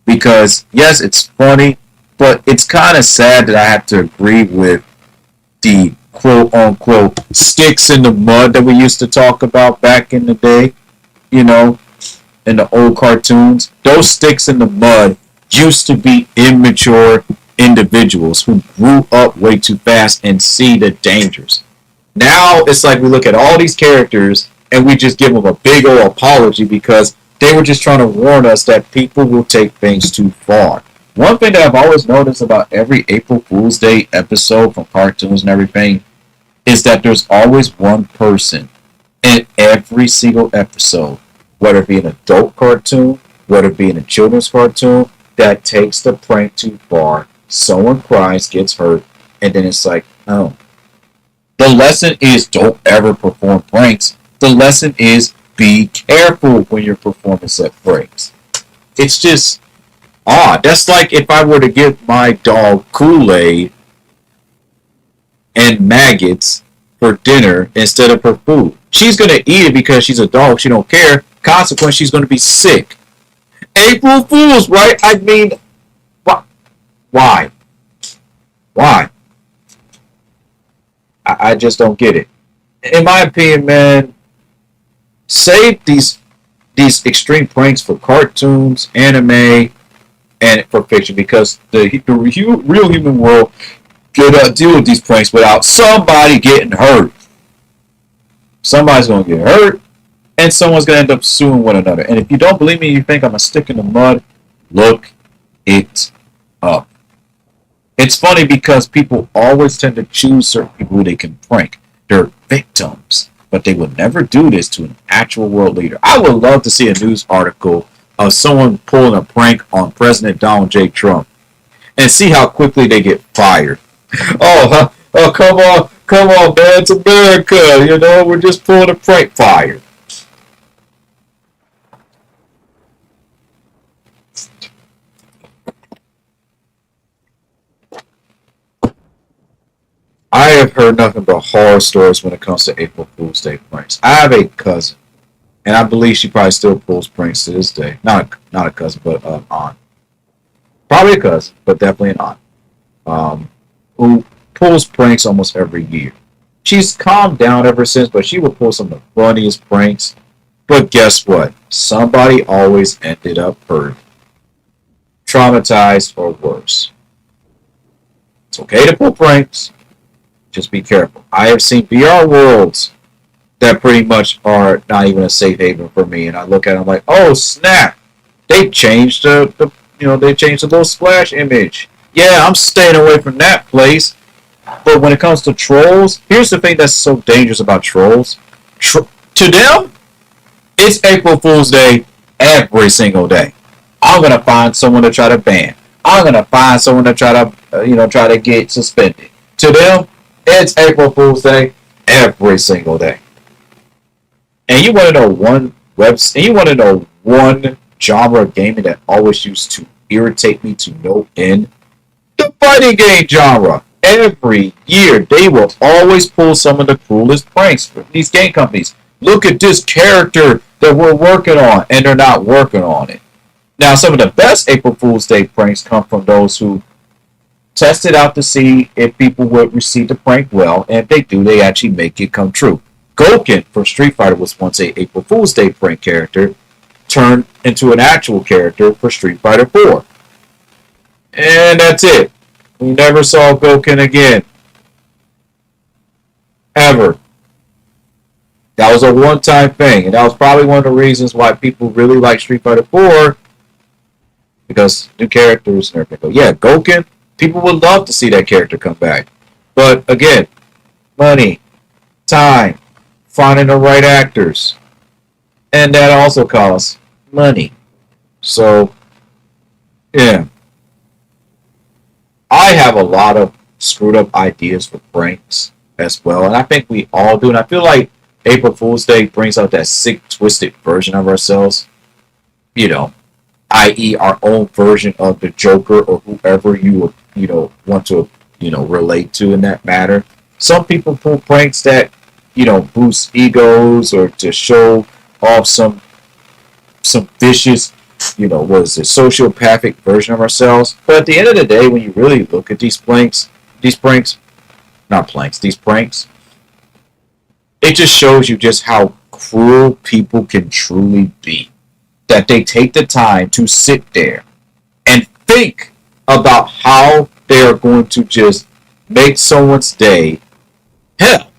Because, yes, it's funny, but it's kind of sad that I have to agree with the quote unquote sticks in the mud that we used to talk about back in the day, you know, in the old cartoons. Those sticks in the mud used to be immature individuals who grew up way too fast and see the dangers. Now it's like we look at all these characters and we just give them a big old apology because they were just trying to warn us that people will take things too far. One thing that I've always noticed about every April Fool's Day episode from cartoons and everything is that there's always one person in every single episode, whether it be an adult cartoon, whether it be in a children's cartoon, that takes the prank too far. Someone cries, gets hurt, and then it's like, oh. The lesson is don't ever perform pranks. The lesson is be careful when you're performing set pranks. It's just odd. That's like if I were to give my dog Kool-Aid and maggots for dinner instead of her food. She's going to eat it because she's a dog. She don't care. Consequently, she's going to be sick. April Fools, right? I mean, why? Why? I just don't get it. In my opinion, man, save these extreme pranks for cartoons, anime, and for fiction because the real human world can deal with these pranks without somebody getting hurt. Somebody's going to get hurt, and someone's going to end up suing one another. And if you don't believe me, you think I'm a stick in the mud, look it up. It's funny because people always tend to choose certain people who they can prank. They're victims, but they would never do this to an actual world leader. I would love to see a news article of someone pulling a prank on President Donald J. Trump and see how quickly they get fired. Oh, come on, man, it's America, you know, we're just pulling a prank. Fired. I have heard nothing but horror stories when it comes to April Fool's Day pranks. I have a cousin, and I believe she probably still pulls pranks to this day. Not a cousin, but an aunt. Probably a cousin, but definitely an aunt. Who pulls pranks almost every year. She's calmed down ever since, but she would pull some of the funniest pranks. But guess what? Somebody always ended up hurt, traumatized, or worse. It's okay to pull pranks. Just be careful. I have seen VR worlds that pretty much are not even a safe haven for me, and I look at them like, oh snap! They changed the little splash image. Yeah, I'm staying away from that place. But when it comes to trolls, here's the thing that's so dangerous about trolls. To them, it's April Fool's Day every single day. I'm gonna find someone to try to ban. I'm gonna find someone to try to get suspended. To them, it's April Fool's Day every single day. And you want to know one genre of gaming that always used to irritate me to no end? The fighting game genre. Every year, they will always pull some of the coolest pranks from these game companies. Look at this character that we're working on, and they're not working on it. Now, some of the best April Fool's Day pranks come from those who test it out to see if people would receive the prank well, and if they do, they actually make it come true. Goken from Street Fighter was once a April Fool's Day prank character, turned into an actual character for Street Fighter 4. And that's it. We never saw Goken again. ever. That was a one-time thing, and that was probably one of the reasons why people really like Street Fighter 4, because new characters and everything. But yeah, Goken, people would love to see that character come back. But again, money, time, finding the right actors, and that also costs money. So, yeah, I have a lot of screwed up ideas for pranks as well, and I think we all do. And I feel like April Fool's Day brings out that sick, twisted version of ourselves. You know, i.e., our own version of the Joker or whoever want to relate to in that matter. Some people pull pranks that boost egos or to show off some vicious what is it, sociopathic version of ourselves. But at the end of the day, when you really look at these pranks, it just shows you just how cruel people can truly be. That they take the time to sit there and think about how they are going to just make someone's day. Hell,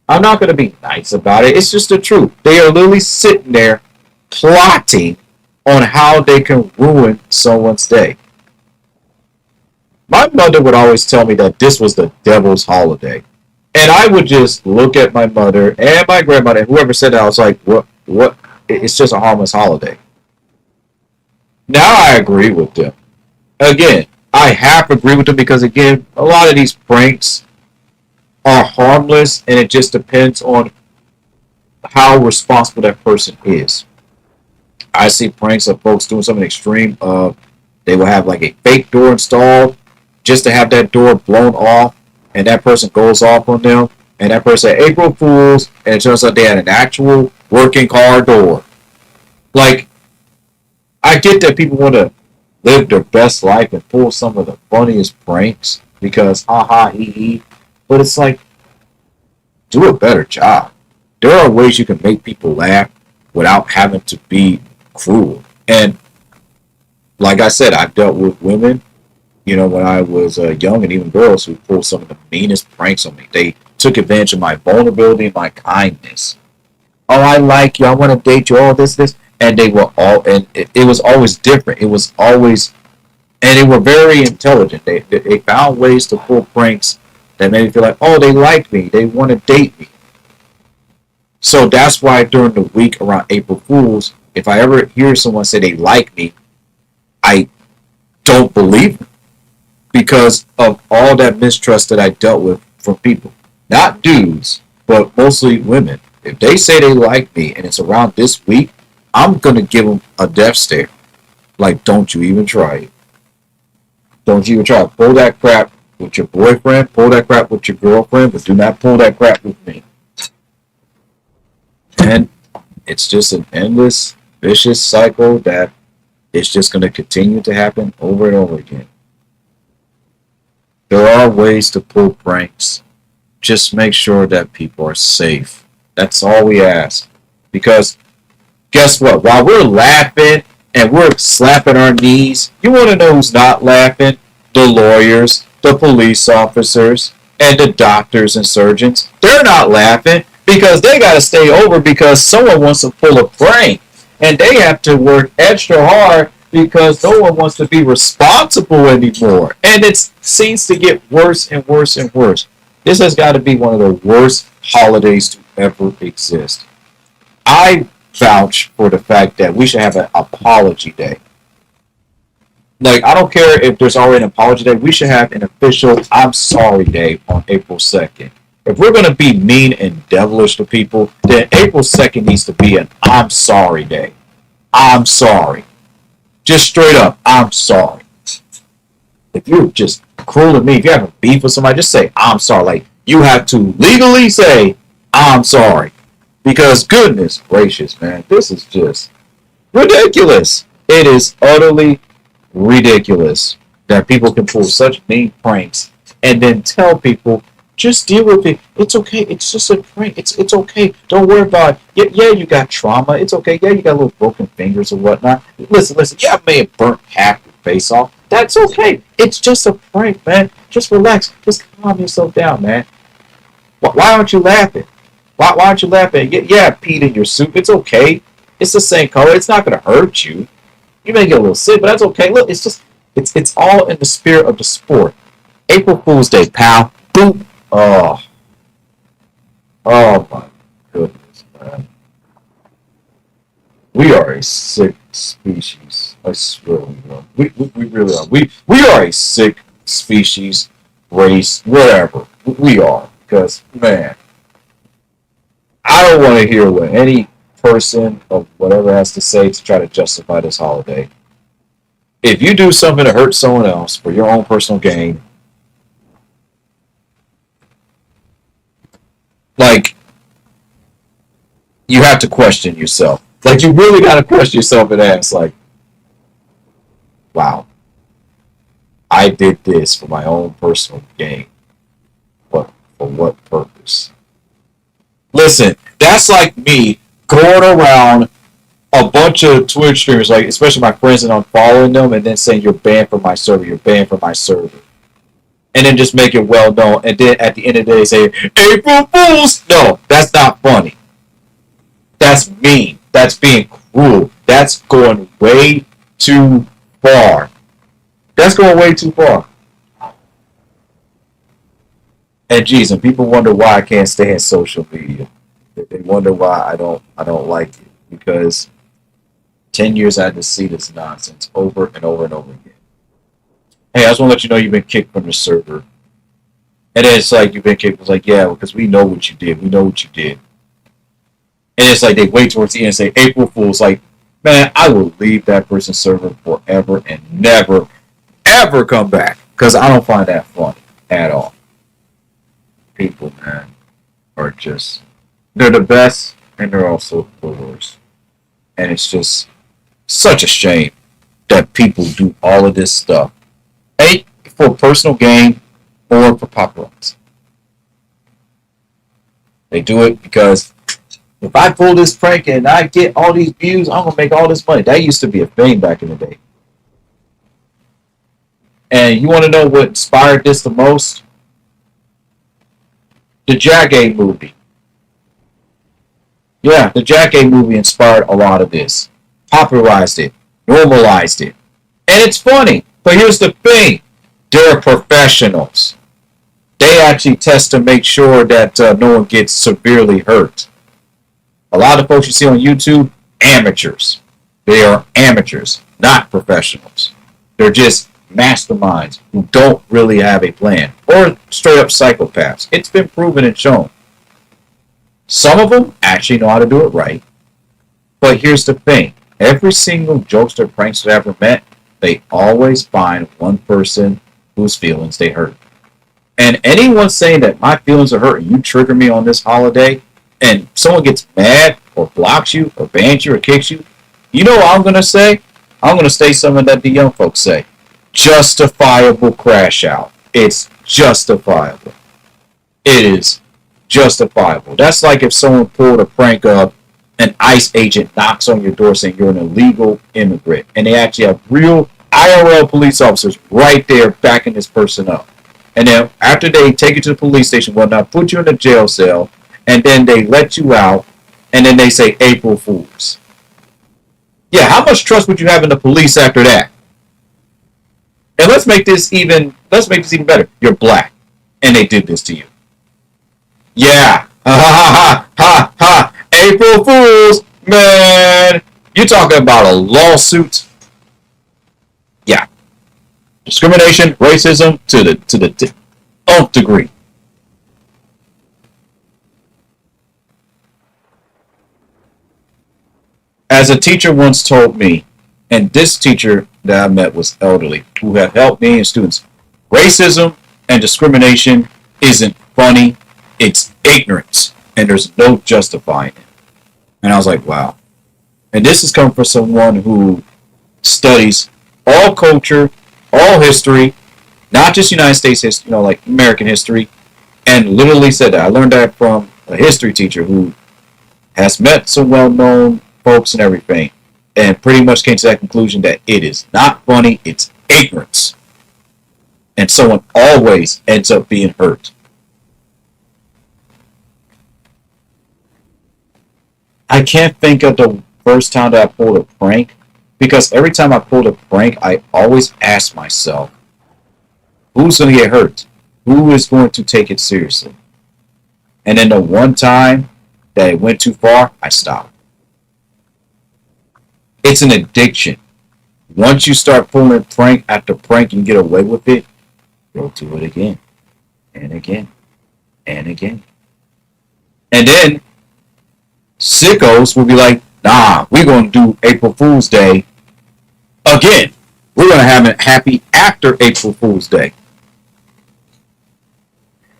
I'm not going to be nice about it. It's just the truth. They are literally sitting there plotting on how they can ruin someone's day. My mother would always tell me that this was the devil's holiday. And I would just look at my mother and my grandmother, and whoever said that, I was like, what? It's just a harmless holiday. Now I agree with them. Again, I half agree with them because, again, a lot of these pranks are harmless, and it just depends on how responsible that person is. I see pranks of folks doing something extreme. They will have like a fake door installed just to have that door blown off, and that person goes off on them, and that person said April Fools, and it turns out they had an actual working car door. Like, I get that people want to live their best life and pull some of the funniest pranks because ha ha hee hee, but it's like, do a better job. There are ways you can make people laugh without having to be cruel. And like I said, I've dealt with women, when I was young, and even girls who pulled some of the meanest pranks on me. They took advantage of my vulnerability and my kindness. Oh, I like you. I want to date you. All this. And they were all, and it was always different. It was always, and they were very intelligent. They found ways to pull pranks that made me feel like, oh, they like me. They want to date me. So that's why during the week around April Fools, if I ever hear someone say they like me, I don't believe them because of all that mistrust that I dealt with from people. Not dudes, but mostly women. If they say they like me and it's around this week, I'm going to give them a death stare. Like, don't you even try it. Don't you even try it. Pull that crap with your boyfriend, pull that crap with your girlfriend, but do not pull that crap with me. And it's just an endless, vicious cycle that is just going to continue to happen over and over again. There are ways to pull pranks. Just make sure that people are safe. That's all we ask. Because guess what? While we're laughing and we're slapping our knees, you want to know who's not laughing? The lawyers, the police officers, and the doctors and surgeons. They're not laughing because they got to stay over because someone wants to pull a prank. And they have to work extra hard because no one wants to be responsible anymore. And it seems to get worse and worse and worse. This has got to be one of the worst holidays to ever exist. I vouch for the fact that we should have an apology day. Like, I don't care if there's already an apology day. We should have an official I'm sorry day on April 2nd. If we're going to be mean and devilish to people, then April 2nd needs to be an I'm sorry day. I'm sorry. Just straight up, I'm sorry. If you're just cruel to me, if you have a beef with somebody, just say, I'm sorry. Like, you have to legally say, I'm sorry. Because goodness gracious, man, this is just ridiculous. It is utterly ridiculous that people can pull such mean pranks and then tell people, just deal with it. It's okay. It's just a prank. It's okay. Don't worry about it. Yeah, you got trauma. It's okay. Yeah, you got little broken fingers or whatnot. Listen. Yeah, I may have burnt half your face off. That's okay. It's just a prank, man. Just relax. Just calm yourself down, man. Why aren't you laughing? Why aren't you laughing? Yeah, Pete in your soup. It's okay. It's the same color. It's not going to hurt you. You may get a little sick, but that's okay. Look, it's all in the spirit of the sport. April Fool's Day, pal. Boom. Oh, oh my goodness, man. We are a sick species. I swear we are. We really are. We are a sick species, race, whatever. We are. Because, man, I don't want to hear what any person of whatever has to say to try to justify this holiday. If you do something to hurt someone else for your own personal gain, like, you have to question yourself. Like, you really got to question yourself and ask, like, wow, I did this for my own personal gain. But for what purpose? Listen, that's like me going around a bunch of Twitch streamers, like especially my friends, and unfollowing them, and then saying you're banned from my server, you're banned from my server, and then just make it well known, and then at the end of the day say April Fools. No, that's not funny. That's mean. That's being cruel. That's going way too far. That's going way too far. And geez, and people wonder why I can't stand social media. They wonder why I don't like it, because 10 years I had to see this nonsense over and over and over again. Hey, I just want to let you know you've been kicked from the server. And then it's like you've been kicked. It's like, yeah, because we know what you did. We know what you did. And it's like they wait towards the end and say April Fool's. Like, man, I will leave that person's server forever and never, ever come back, because I don't find that funny at all. People, man, are just, they're the best and they're also the worst. And it's just such a shame that people do all of this stuff, A, for personal gain or for paparazzi. They do it because if I pull this prank and I get all these views, I'm going to make all this money. That used to be a thing back in the day. And you want to know what inspired this the most? The Jack-A movie. Yeah, the Jack-A movie inspired a lot of this. Popularized it. Normalized it. And it's funny. But here's the thing. They're professionals. They actually test to make sure that no one gets severely hurt. A lot of folks you see on YouTube, amateurs. They are amateurs, not professionals. They're just masterminds who don't really have a plan, or straight up psychopaths. It's been proven and shown. Some of them actually know how to do it right. But here's the thing. Every single jokester, prankster I ever met, they always find one person whose feelings they hurt. And anyone saying that my feelings are hurt and you trigger me on this holiday, and someone gets mad or blocks you or bans you or kicks you, you know what I'm going to say? I'm going to say something that the young folks say. Justifiable crash out. It's justifiable. It is justifiable. That's like if someone pulled a prank of an ICE agent knocks on your door saying you're an illegal immigrant, and they actually have real IRL police officers right there backing this person up. And then after they take you to the police station, whatnot, put you in a jail cell, and then they let you out, and then they say April Fools. Yeah, how much trust would you have in the police after that? And let's make this even better. You're black, and they did this to you. Yeah, ha ha ha ha ha. April Fools, man. You're talking about a lawsuit. Yeah, discrimination, racism to the nth degree. As a teacher once told me, and this teacher that I met was elderly, who have helped me and students, racism and discrimination isn't funny, it's ignorance, and there's no justifying it. And I was like, wow. And this is coming from someone who studies all culture, all history, not just United States history, like American history, and literally said that. I learned that from a history teacher who has met some well-known folks and everything, and pretty much came to that conclusion that it is not funny, it's ignorance. And someone always ends up being hurt. I can't think of the first time that I pulled a prank because every time I pulled a prank, I always ask myself, who's going to get hurt? Who is going to take it seriously? And then the one time that it went too far, I stopped. It's an addiction. Once you start pulling prank after prank and get away with it, you'll do it again and again and again. And then sickos will be like, nah, we're going to do April Fool's Day again. We're going to have it happy after April Fool's Day.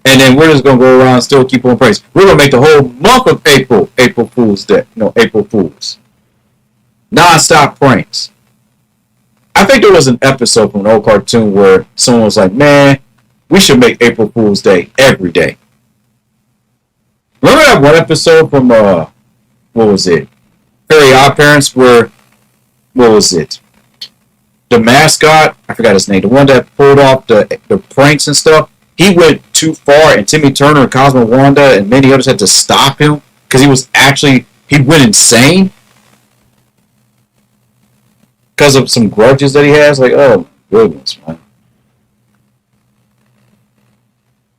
And then we're just going to go around and still keep on praising. We're going to make the whole month of April Fool's Day. No, April Fools. Non-stop pranks. I think there was an episode from an old cartoon where someone was like, man, we should make April Fool's Day every day. Remember that one episode from, what was it? Very Odd Parents where, what was it? The mascot, I forgot his name, the one that pulled off the pranks and stuff, he went too far and Timmy Turner and Cosmo Wanda and many others had to stop him because he went insane because of some grudges that he has. Like, oh, goodness, man.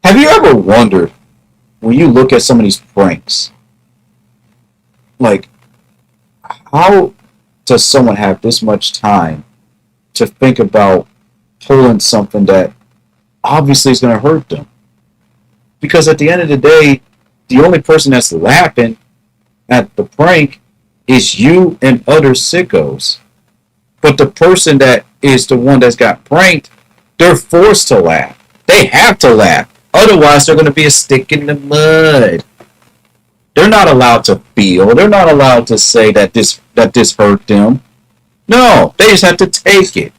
Have you ever wondered, when you look at some of these pranks, like, how does someone have this much time to think about pulling something that obviously is going to hurt them? Because at the end of the day, the only person that's laughing at the prank is you and other sickos. But the person that is the one that's got pranked, they're forced to laugh. They have to laugh. Otherwise, they're going to be a stick in the mud. They're not allowed to feel. They're not allowed to say that this hurt them. No, they just have to take it.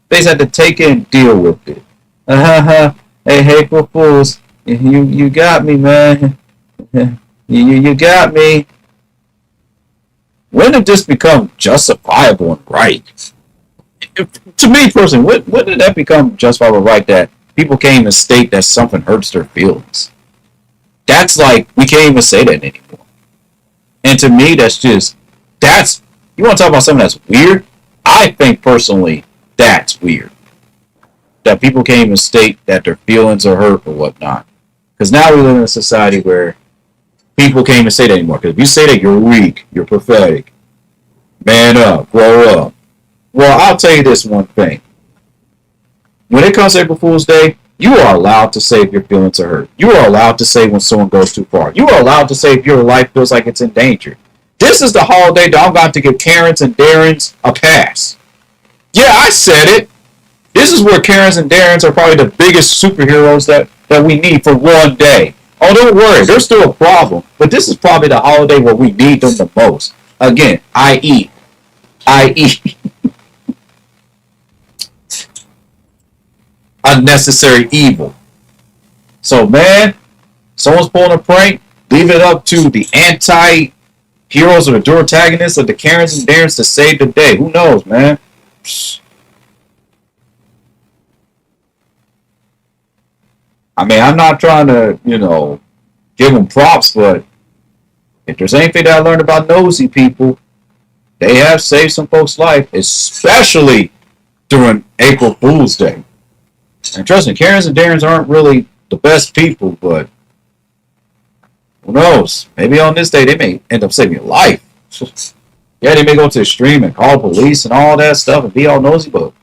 They just have to take it and deal with it. Hey, April Fools, you got me, man. You got me. When did this become justifiable and right? To me personally, when did that become justifiable and right that people can't even state that something hurts their feelings? That's like, we can't even say that anymore. And to me, you want to talk about something that's weird? I think personally, that's weird. That people can't even state that their feelings are hurt or whatnot. Because now we live in a society where people can't even say that anymore. Because if you say that, you're weak, you're pathetic. Man up, grow up. Well, I'll tell you this one thing. When it comes to April Fool's Day, you are allowed to say if your feelings are hurt. You are allowed to say when someone goes too far. You are allowed to say if your life feels like it's in danger. This is the holiday that I'm about to give Karens and Darrens a pass. Yeah, I said it. This is where Karens and Darrens are probably the biggest superheroes that we need for one day. Oh, don't worry, there's still a problem. But this is probably the holiday where we need them the most. Again, i.e. unnecessary evil. So, man, someone's pulling a prank, leave it up to the anti-heroes or the protagonists of the Karens and Darrens to save the day. Who knows, man? I mean, I'm not trying to, give them props, but if there's anything that I learned about nosy people, they have saved some folks' life, especially during April Fool's Day. And trust me, Karens and Darrens aren't really the best people, but who knows? Maybe on this day they may end up saving your life. Yeah, they may go to the extreme and call police and all that stuff and be all nosy, but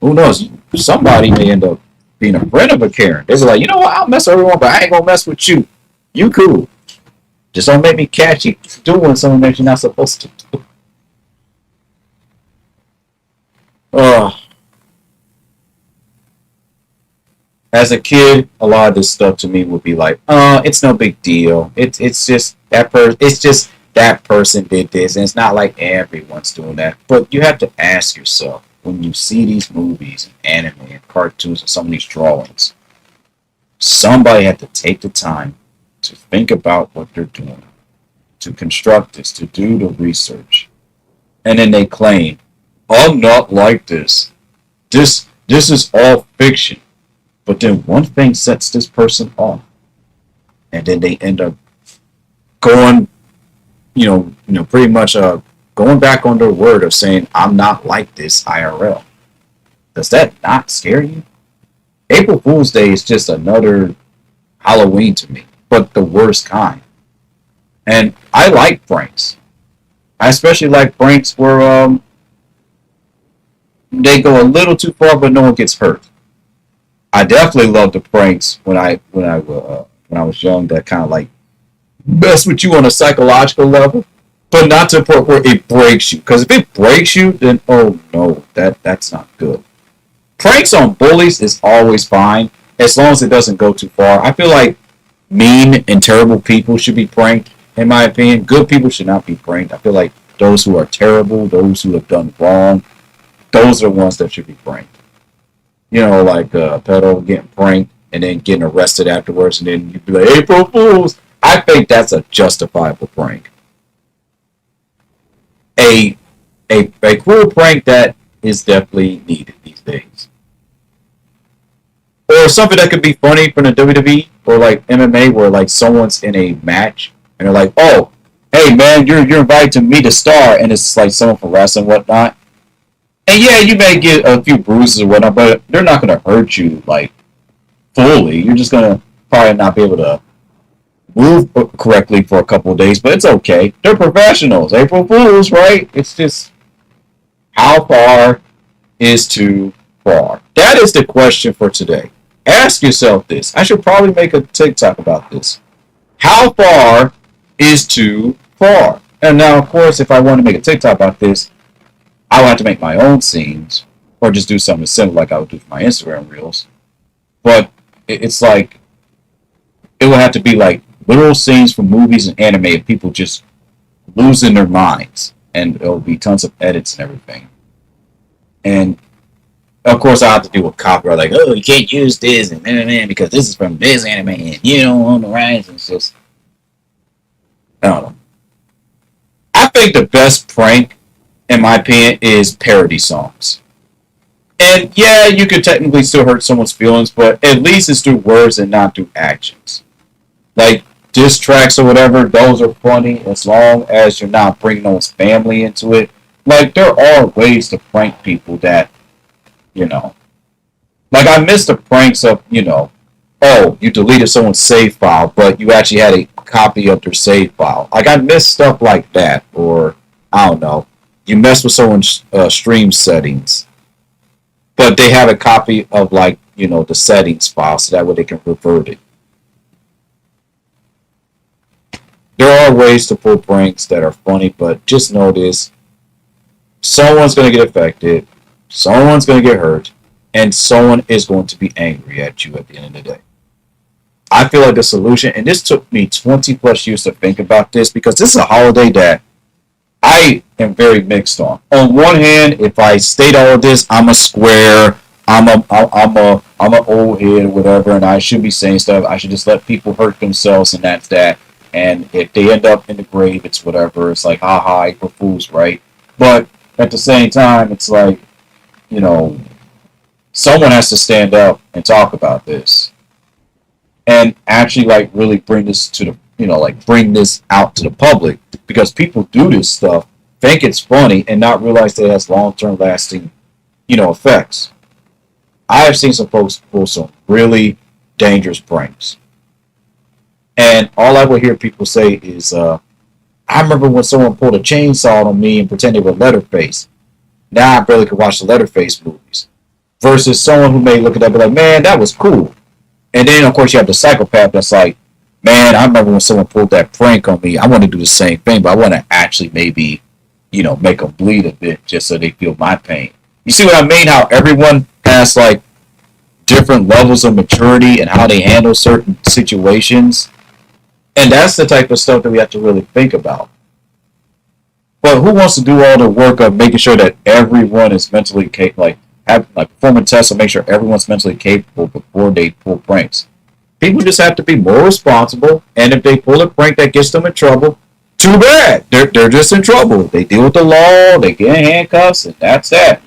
who knows? Somebody may end up being a friend of a Karen. They were like, you know what? I'll mess with everyone, but I ain't gonna mess with you. You cool. Just don't make me catch you doing something that you're not supposed to do. As a kid, a lot of this stuff to me would be like, it's no big deal. It's just that person did this, and it's not like everyone's doing that. But you have to ask yourself, when you see these movies and anime and cartoons and some of these drawings, somebody had to take the time to think about what they're doing, to construct this, to do the research. And then they claim, I'm not like this. This is all fiction. But then one thing sets this person off. And then they end up going pretty much going back on their word of saying, I'm not like this IRL. Does that not scare you? April Fool's Day is just another Halloween to me, but the worst kind. And I like pranks. I especially like pranks where they go a little too far, but no one gets hurt. I definitely love the pranks when I was young that kind of like mess with you on a psychological level, but not to the point where it breaks you. Because if it breaks you, then oh no, that's not good. Pranks on bullies is always fine as long as it doesn't go too far. I feel like mean and terrible people should be pranked. In my opinion, good people should not be pranked. I feel like those who are terrible, those who have done wrong, those are the ones that should be pranked. Like a pedo getting pranked and then getting arrested afterwards, and then you'd be like, April Fools. I think that's a justifiable prank. A cruel prank that is definitely needed these days. Or something that could be funny from the WWE or like MMA where like someone's in a match and they're like, oh, hey man, you're invited to meet a star, and it's like someone from wrestling and whatnot. And yeah, you may get a few bruises or whatnot, but they're not gonna hurt you like fully. You're just gonna probably not be able to move correctly for a couple of days, but it's okay. They're professionals. April Fools, right? It's just how far is too far? That is the question for today. Ask yourself this. I should probably make a TikTok about this. How far is too far? And now, of course, if I want to make a TikTok about this, I would have to make my own scenes or just do something similar like I would do for my Instagram reels. But it's like, it would have to be like literal scenes from movies and anime of people just losing their minds. And it'll be tons of edits and everything. And of course, I have to deal with copyright, like, oh, you can't use this and because this is from this anime and you don't own the rights. And it's just, I don't know. I think the best prank, in my opinion, is parody songs. And yeah, you could technically still hurt someone's feelings, but at least it's through words and not through actions. Like diss tracks or whatever, those are funny as long as you're not bringing no one's family into it. Like there are ways to prank people that, like I miss the pranks of, oh, you deleted someone's save file, but you actually had a copy of their save file. Like I miss stuff like that, or I don't know, you mess with someone's stream settings, but they have a copy of like, the settings file so that way they can revert it. There are ways to pull pranks that are funny, but just know this. Someone's going to get affected, someone's going to get hurt, and someone is going to be angry at you at the end of the day. I feel like the solution, and this took me 20 plus years to think about this because this is a holiday that I am very mixed on. On one hand, if I state all of this, I'm a square, I'm a old head or whatever, and I should be saying stuff. I should just let people hurt themselves, and that's that. And if they end up in the grave, it's whatever. It's like, haha, April Fools, right? But at the same time, it's like, someone has to stand up and talk about this. And actually, like, really bring this to the, bring this out to the public. Because people do this stuff, think it's funny, and not realize that it has long-term lasting, effects. I have seen some folks pull some really dangerous pranks. And all I would hear people say is, I remember when someone pulled a chainsaw on me and pretended they were Leatherface. Now I barely could watch the Leatherface movies. Versus someone who may look at that and be like, man, that was cool. And then, of course, you have the psychopath that's like, man, I remember when someone pulled that prank on me. I want to do the same thing, but I want to actually maybe, make them bleed a bit just so they feel my pain. You see what I mean? How everyone has, like, different levels of maturity and how they handle certain situations. And that's the type of stuff that we have to really think about. But who wants to do all the work of making sure that everyone is mentally capable, perform a test and make sure everyone's mentally capable before they pull pranks? People just have to be more responsible, and if they pull a prank that gets them in trouble, too bad. They're just in trouble. They deal with the law, they get in handcuffs, and that's that,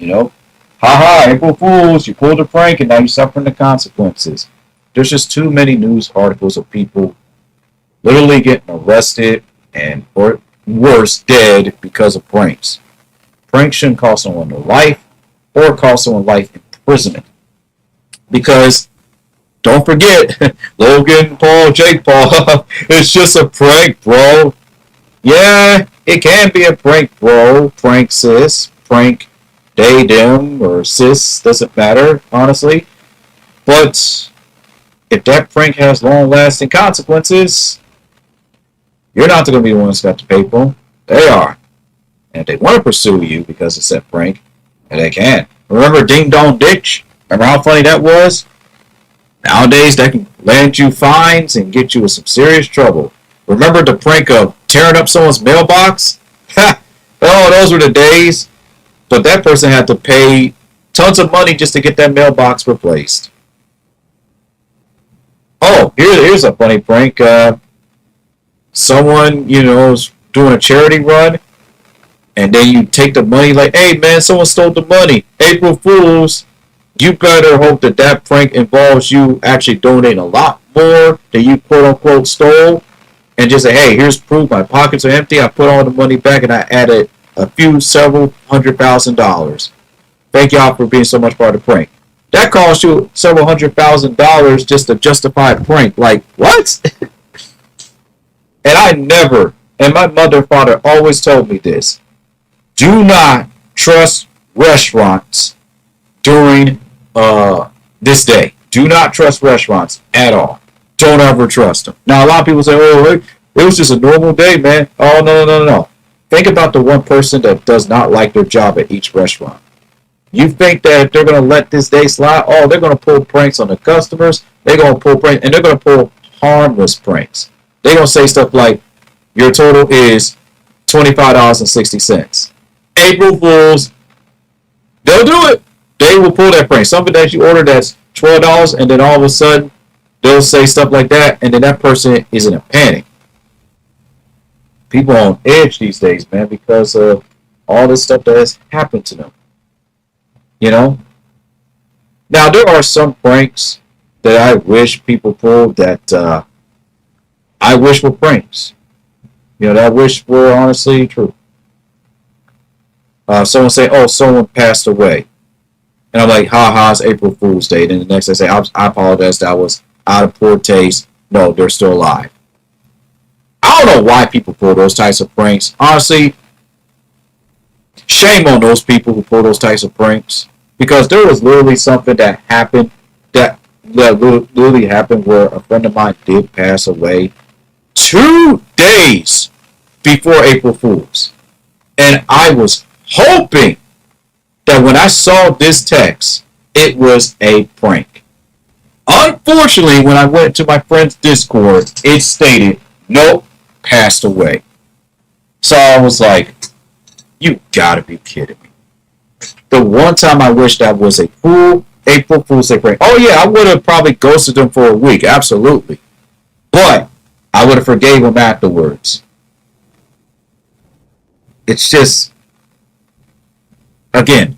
Ha April Fools, you pulled a prank and now you're suffering the consequences. There's just too many news articles of people literally getting arrested or worse dead because of pranks. Pranks shouldn't cost someone their life or cost someone life imprisonment. Because don't forget, Logan Paul, Jake Paul, it's just a prank, bro. Yeah, it can be a prank, bro. Prank sis, prank they, them, or sis, doesn't matter, honestly. But if that prank has long lasting consequences, you're not going to be the one that's got to pay for them. They are. And if they want to pursue you because it's that prank, and they can. Remember Ding Dong Ditch? Remember how funny that was? Nowadays, that can land you fines and get you in some serious trouble. Remember the prank of tearing up someone's mailbox? Oh, those were the days. But that person had to pay tons of money just to get that mailbox replaced. Oh, here's a funny prank. Someone, is doing a charity run, and then you take the money like, hey, man, someone stole the money. April Fools. You better hope that that prank involves you actually donating a lot more than you quote-unquote stole, and just say, hey, here's proof. My pockets are empty. I put all the money back, and I added several $100,000. Thank y'all for being so much part of the prank. That cost you several $100,000 just to justify a prank. Like, what? And I never, and my mother and father always told me this, do not trust restaurants during this day. Do not trust restaurants at all. Don't ever trust them. Now, a lot of people say, oh, it was just a normal day, man. Oh, no. Think about the one person that does not like their job at each restaurant. You think that if they're going to let this day slide, oh, they're going to pull pranks on the customers. They're going to pull pranks, and they're going to pull harmless pranks. They're going to say stuff like, your total is $25.60. April Fools, they'll do it. They will pull that prank. Something that you order that's $12, and then all of a sudden, they'll say stuff like that, and then that person is in a panic. People are on edge these days, man, because of all this stuff that has happened to them. Now, there are some pranks that I wish people pulled that I wish were pranks. That I wish were honestly true. Someone say, oh, someone passed away. And I'm like, ha, it's April Fool's Day. And the next day I say, I apologize, that was out of poor taste. No, they're still alive. I don't know why people pull those types of pranks. Honestly, shame on those people who pull those types of pranks. Because there was literally something that happened that literally happened where a friend of mine did pass away 2 days before April Fool's. And I was hoping that when I saw this text, it was a prank. Unfortunately, when I went to my friend's Discord, it stated, nope, passed away. So I was like, you gotta be kidding me. The one time I wish that was a full April Fool's Day prank. Oh yeah, I would have probably ghosted them for a week, absolutely. But I would have forgave them afterwards. It's just, again,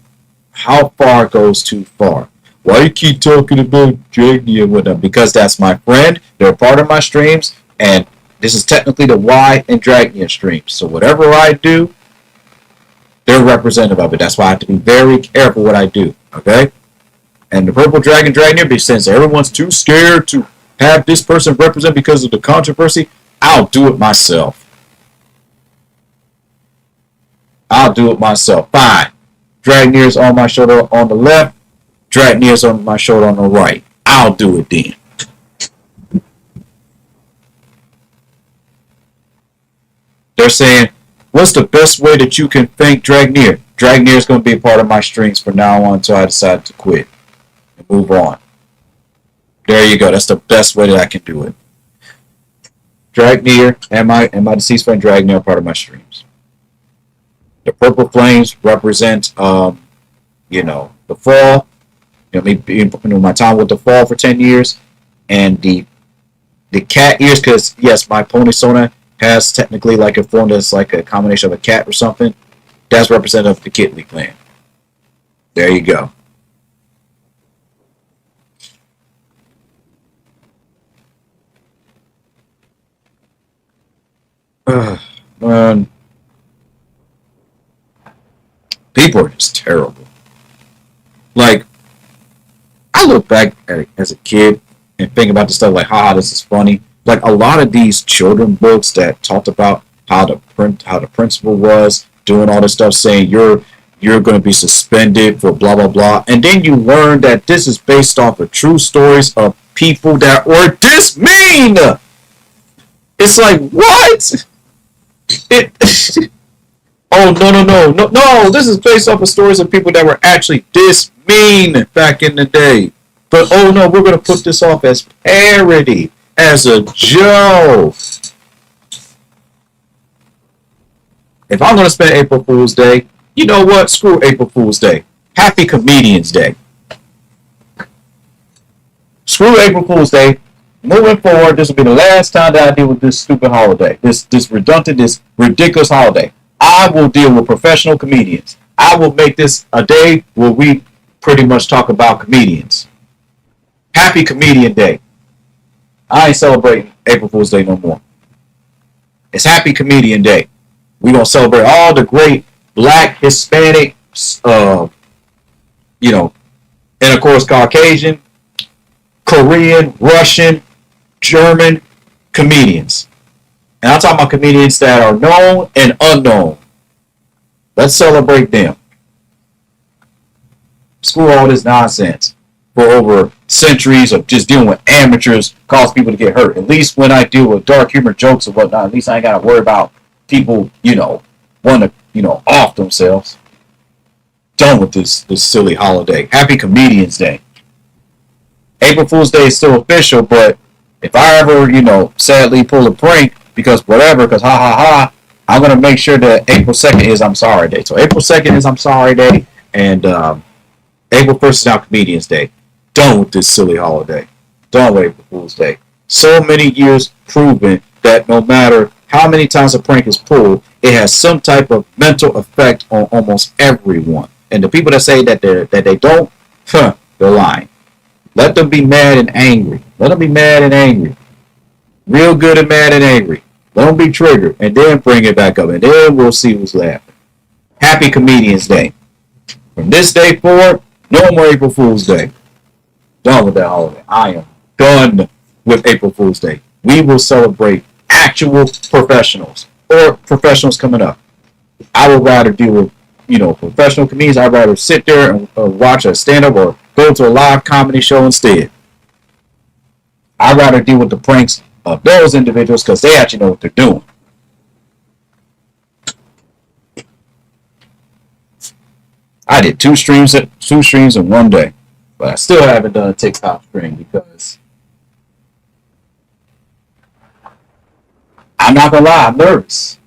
how far goes too far? Why you keep talking about Dragny and whatnot? Because that's my friend. They're a part of my streams, and this is technically the Y and Dragny streams. So whatever I do, they're representative of it. That's why I have to be very careful what I do. Okay? And the Purple Dragon Dragny, since everyone's too scared to have this person represent because of the controversy, I'll do it myself. Fine. Dragnier's on my shoulder on the left. Dragnier's on my shoulder on the right. I'll do it then. They're saying, what's the best way that you can thank Dragnier? Dragnier's going to be a part of my streams from now on until I decide to quit and move on. There you go. That's the best way that I can do it. Dragnier and my deceased friend Dragnier are part of my streams. The purple flames represent, the fall. My time with the fall for 10 years, and the cat ears, because yes, my pony Sona has technically like a form that's like a combination of a cat or something. That's representative of the Kitley clan. There you go. was terrible. Like, I look back at it as a kid and think about the stuff like, haha, this is funny. Like a lot of these children books that talked about how the principal was doing all this stuff, saying you're going to be suspended for blah blah blah, and then you learn that this is based off of true stories of people that were this mean. It's like, what? It. Oh no! This is based off of stories of people that were actually this mean back in the day. But oh no, we're gonna put this off as parody, as a joke. If I'm gonna spend April Fool's Day, you know what? Screw April Fool's Day. Happy Comedians Day. Screw April Fool's Day. Moving forward, this will be the last time that I deal with this stupid holiday. This redundant, this ridiculous holiday. I will deal with professional comedians. I will make this a day where we pretty much talk about comedians. Happy Comedian Day. I ain't celebrating April Fool's Day no more. It's Happy Comedian Day. We're going to celebrate all the great Black, Hispanic, and of course Caucasian, Korean, Russian, German comedians. And I'm talking about comedians that are known and unknown. Let's celebrate them. Screw all this nonsense for over centuries of just dealing with amateurs cause people to get hurt. At least when I deal with dark humor jokes and whatnot, at least I ain't got to worry about people, want to, off themselves. Done with this silly holiday. Happy Comedians Day. April Fool's Day is still official, but if I ever, sadly pull a prank, because ha ha ha, I'm going to make sure that April 2nd is I'm Sorry Day. So April 2nd is I'm Sorry Day, and April 1st is now Comedians Day. Done with this silly holiday. Done with April Fool's Day. So many years proven that no matter how many times a prank is pulled, it has some type of mental effect on almost everyone. And the people that say that they don't, they're lying. Let them be mad and angry. Let them be mad and angry. Real good and mad and angry. Let them be triggered. And then bring it back up. And then we'll see who's laughing. Happy Comedians Day. From this day forward, no more April Fool's Day. Done with that holiday. I am done with April Fool's Day. We will celebrate actual professionals or professionals coming up. I would rather deal with, professional comedians. I'd rather sit there and watch a stand-up or go to a live comedy show instead. I'd rather deal with the pranks of those individuals because they actually know what they're doing. I did two streams in one day, but I still haven't done a TikTok stream because I'm not gonna lie, I'm nervous.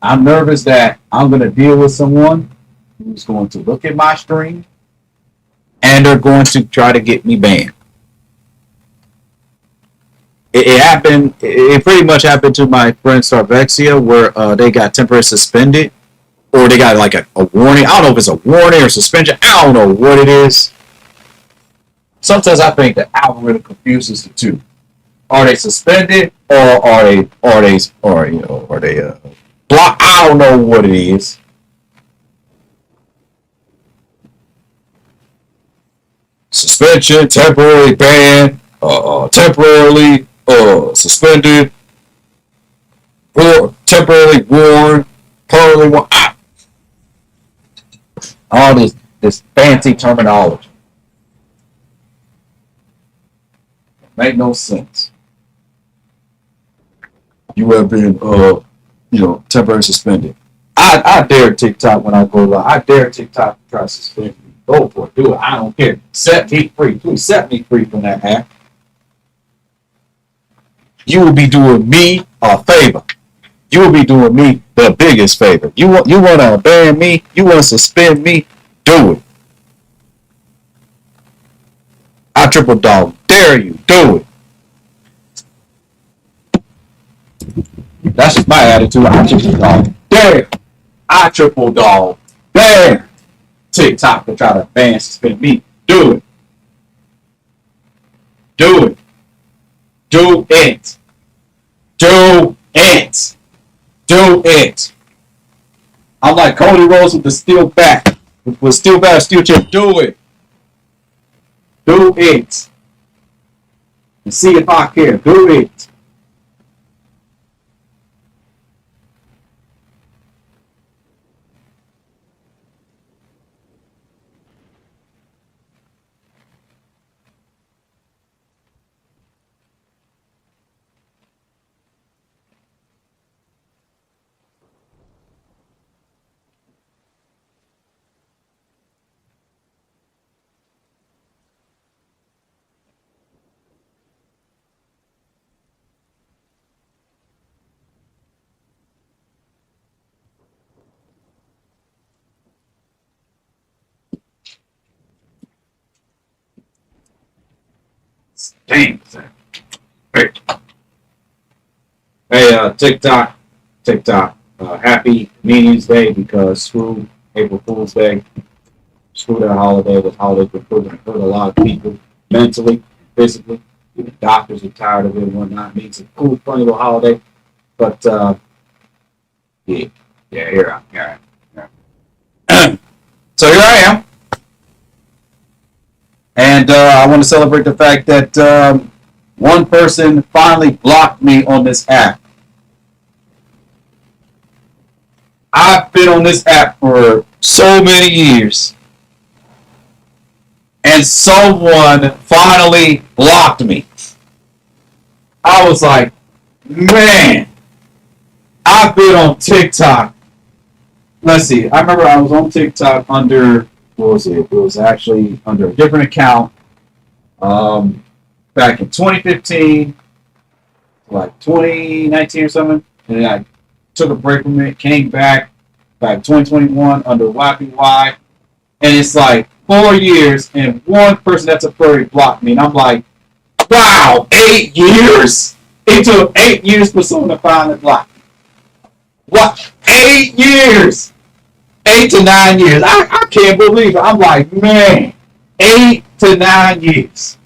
I'm nervous that I'm gonna deal with someone who's going to look at my stream and they're going to try to get me banned. It happened. It pretty much happened to my friend Starvexia, where they got temporarily suspended, or they got like a warning. I don't know if it's a warning or suspension. I don't know what it is. Sometimes I think the algorithm confuses the two. Are they suspended or are they blocked? I don't know what it is. Suspension, temporarily banned, temporarily suspended, or temporarily warned, permanently warned. All this fancy terminology. Make no sense. You have been, temporarily suspended. I dare TikTok when I go live. I dare TikTok to try to suspend me. Go for it. Do it. I don't care. Set me free. Please set me free from that app. You will be doing me a favor. You will be doing me the biggest favor. You want to ban me? You want to suspend me? Do it. I triple dog dare you. Do it. That's just my attitude. I triple dog dare. I triple dog dare TikTok to try to ban, suspend me. Do it. Do it. Do it. Do it. Do it. I'm like Cody Rhodes with the steel bat. with steel bag, steel chip. Do it. Do it. And see if I care. Do it. Dang. Hey, TikTok. Happy Meetings Day because screw April Fool's Day. Screw that holiday. This holiday's been proven to hurt a lot of people mentally, physically. Even doctors are tired of it and whatnot. It means a cool, funny little holiday. But yeah, here I am. So here I am, and I want to celebrate the fact that one person finally blocked me on this app. I've been on this app for so many years, and someone finally blocked me. I was like, man, I've been on TikTok. Let's see. I remember I was on TikTok under, what was it? It was actually under a different account back in 2015, like 2019 or something. And then I took a break from it, came back 2021 under YPY. And it's like 4 years, and one person that's a furry blocked me. And I'm like, wow, 8 years? It took 8 years for someone to finally block me. What? 8 years? 8 to 9 years. I can't believe it. I'm like, man, 8 to 9 years.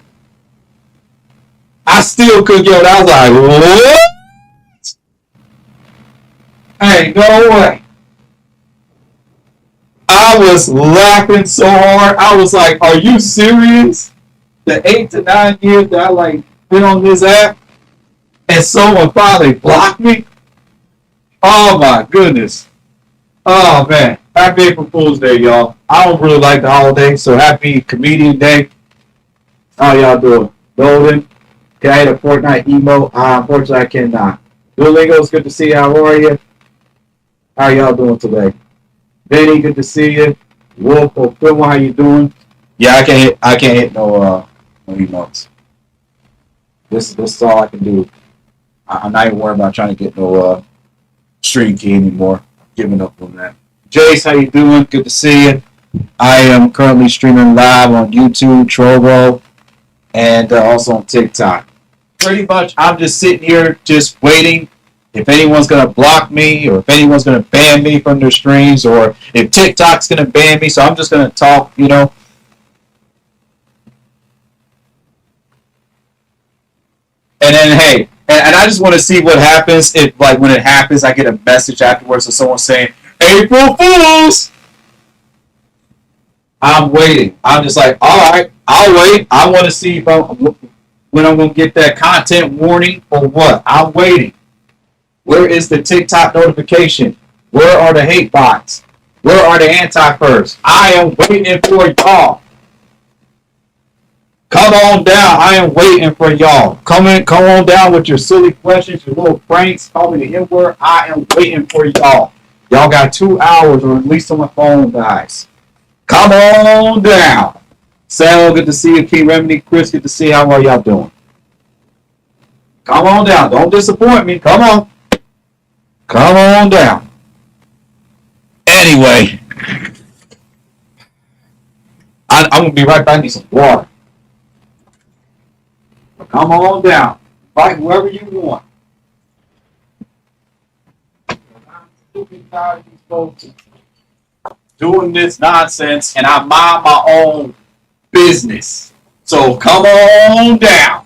I still couldn't get it. I was like, what? Hey, no way. I was laughing so hard. I was like, are you serious? The 8 to 9 years that I like been on this app and someone finally blocked me? Oh my goodness. Oh man. Happy April Fool's Day, y'all. I don't really like the holiday, so happy Comedian Day. How y'all doing? Golden? Can I hit a Fortnite emo? Unfortunately, I cannot. Duolingo, it's good to see you. How are you? How y'all doing today? Benny, good to see you. Wolf or Phil, how you doing? Yeah, I can't hit no emotes. This is all I can do. I'm not even worried about trying to get no stream key anymore. Giving up on that. Jace, how you doing? Good to see you. I am currently streaming live on YouTube, Trovo, and also on TikTok. Pretty much, I'm just sitting here just waiting if anyone's going to block me or if anyone's going to ban me from their streams or if TikTok's going to ban me. So I'm just going to talk, you know. And then, hey, and I just want to see what happens if, like, when it happens, I get a message afterwards of someone saying, April Fools! I'm waiting. I'm just like, all right, I'll wait. I want to see if when I'm going to get that content warning or what. I'm waiting. Where is the TikTok notification? Where are the hate bots? Where are the anti-furs? I am waiting for y'all. Come on down. I am waiting for y'all. Come on down with your silly questions, your little pranks. Call me the N-word. I am waiting for y'all. Y'all got 2 hours or at least on my phone, guys. Come on down. Sal, good to see you. Key Remedy, Chris, good to see you. How are y'all doing? Come on down. Don't disappoint me. Come on. Come on down. Anyway, I'm going to be right back. I need some water. Come on down. Fight whoever you want. I'm tired of these folks doing this nonsense, and I mind my own business. So come on down.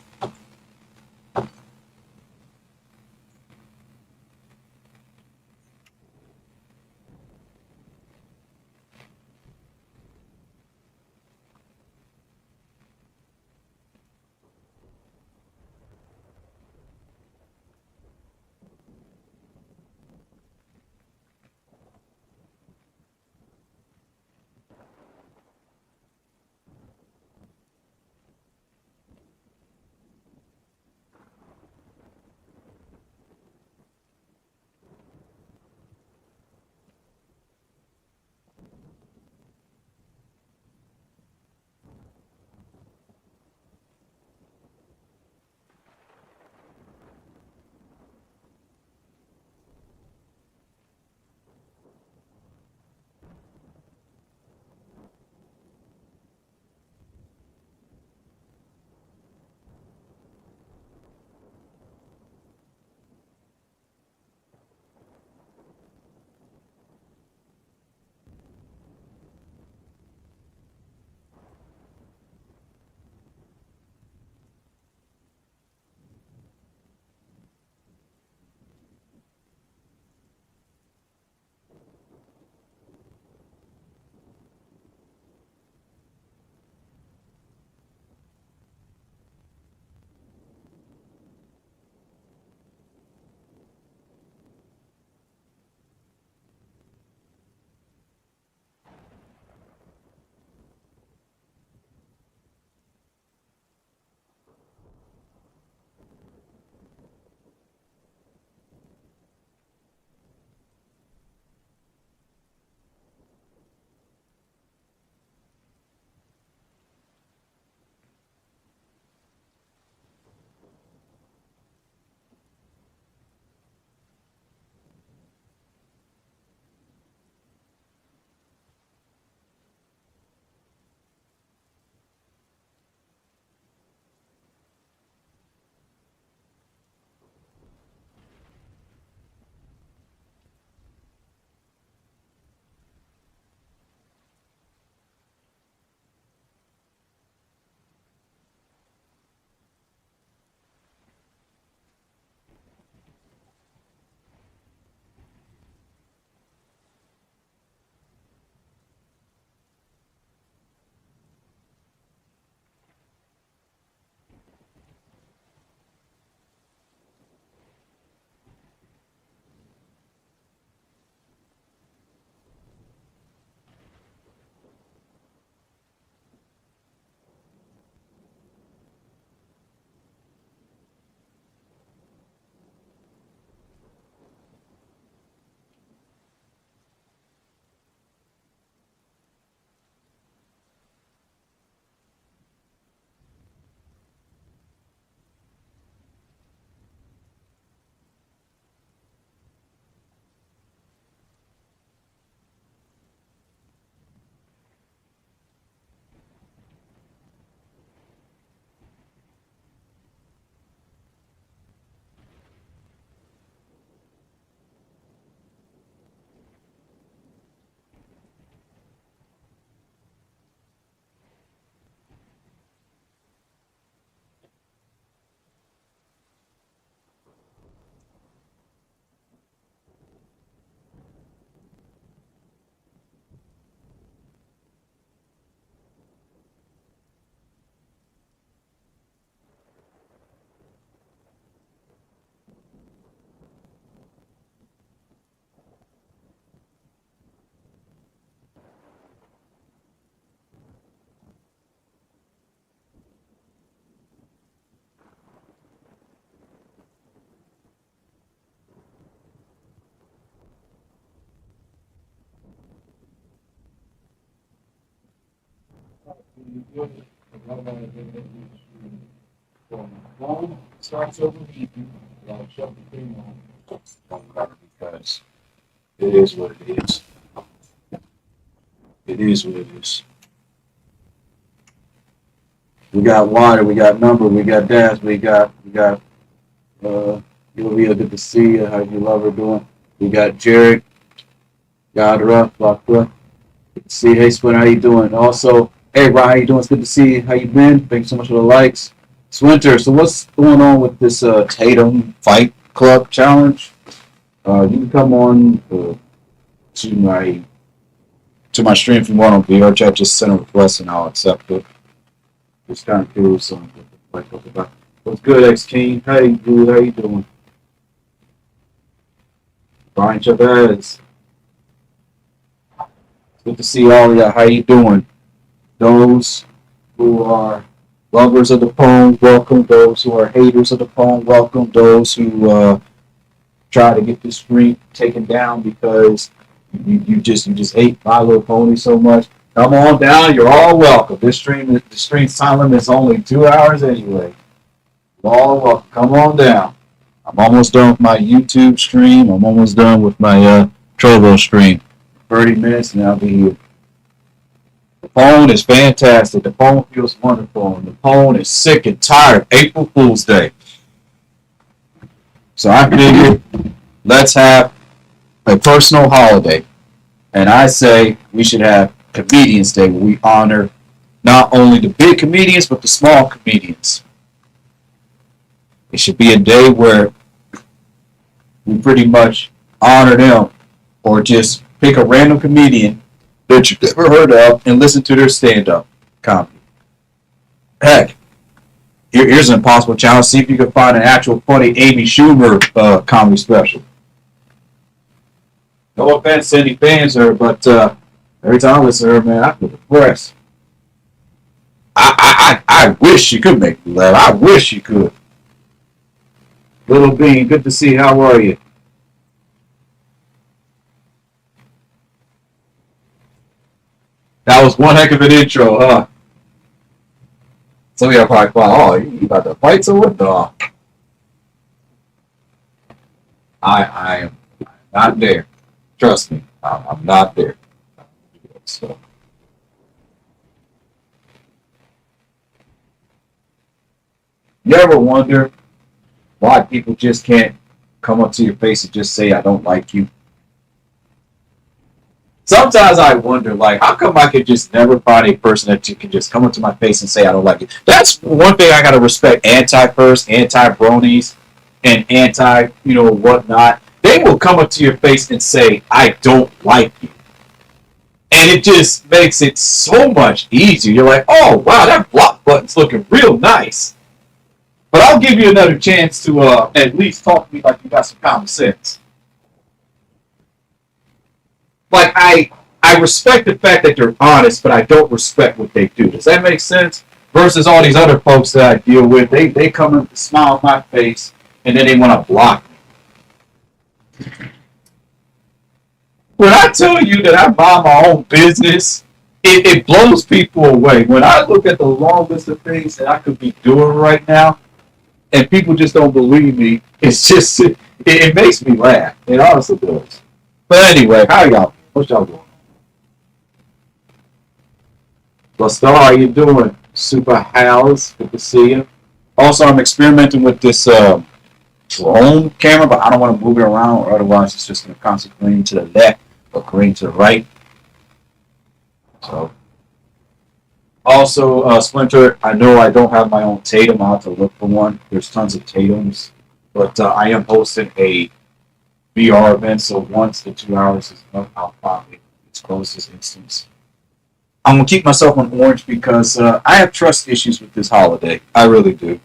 Starts overheating. Shut the thing on. Because it is what it is. It is what it is. We got water, we got number, we got dance, we got Olympia, good to see you. How you love her doing? We got Jared, Yadra, Bakra. Good to see you. Hey Splinter, how you doing? Also, hey Ryan, how you doing? It's good to see you. How you been? Thanks so much for the likes. Swinter, so what's going on with this Tatum Fight Club challenge? You can come on to my stream if you want on VR chat. Just send a request and I'll accept it. Just kind of curious on what the about. What's good, X King? Hey, dude, how you doing? Brian Chavez. Good to see all of y'all. How you doing? Those who are lovers of the poem, welcome. Those who are haters of the poem, welcome. Those who try to get this stream taken down because you just hate My Little Pony so much. Come on down. You're all welcome. The stream time limit is only 2 hours anyway. You're all welcome. Come on down. I'm almost done with my YouTube stream. I'm almost done with my Trovo stream. 30 minutes and I'll be here. The phone is fantastic. The phone feels wonderful. And the phone is sick and tired of April Fool's Day. So I figured let's have a personal holiday. And I say we should have Comedians Day where we honor not only the big comedians but the small comedians. It should be a day where we pretty much honor them or just pick a random comedian that you've never heard of and listen to their stand-up comedy. Heck, here's an impossible challenge. See if you can find an actual funny Amy Schumer comedy special. No offense to any fans of her, but every time I listen to her, man, I feel depressed. I wish she could make me laugh. I wish she could. Little Bean, good to see you. How are you? That was one heck of an intro, huh? Some of y'all probably thought, oh, you about to fight someone? No. I am not there. Trust me, I'm not there. So. You ever wonder why people just can't come up to your face and just say, I don't like you? Sometimes I wonder, like, how come I could just never find a person that you can just come up to my face and say, I don't like you? That's one thing I got to respect anti-first, anti-bronies, and anti, whatnot. They will come up to your face and say, I don't like you. And it just makes it so much easier. You're like, oh, wow, that block button's looking real nice. But I'll give you another chance to at least talk to me like you got some common sense. Like, I respect the fact that they're honest, but I don't respect what they do. Does that make sense? Versus all these other folks that I deal with, they come and smile on my face, and then they want to block me. When I tell you that I mind my own business, it blows people away. When I look at the long list of things that I could be doing right now, and people just don't believe me, it's just, it makes me laugh. It honestly does. But anyway, how y'all? What y'all doing? Lastar, how you doing? Super House, good to see you. Also, I'm experimenting with this drone camera, but I don't want to move it around, or otherwise it's just going to constantly lean to the left or lean to the right. So, also, Splinter, I know I don't have my own Tatum. I'll have to look for one. There's tons of Tatums, but I am hosting a VR event, so once the 2 hours is up, I'll probably expose this instance. I'm going to keep myself on orange because I have trust issues with this holiday. I really do.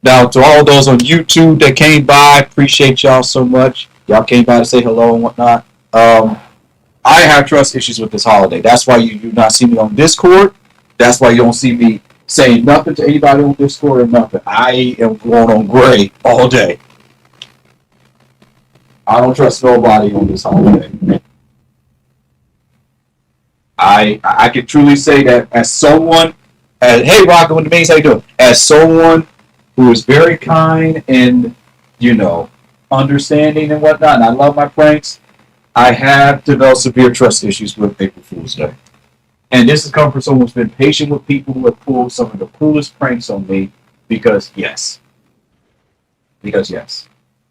Now, to all those on YouTube that came by, appreciate y'all so much. Y'all came by to say hello and whatnot. I have trust issues with this holiday. That's why you do not see me on Discord. That's why you don't see me saying nothing to anybody on Discord or nothing. I am going on gray all day. I don't trust nobody on this holiday. I can truly say that as someone, hey, Rocket with the Mains, how you doing? As someone who is very kind and, you know, understanding and whatnot, and I love my pranks, I have developed severe trust issues with April Fool's Day. And this has come from someone who's been patient with people who have pulled some of the coolest pranks on me because, yes. Because, yes.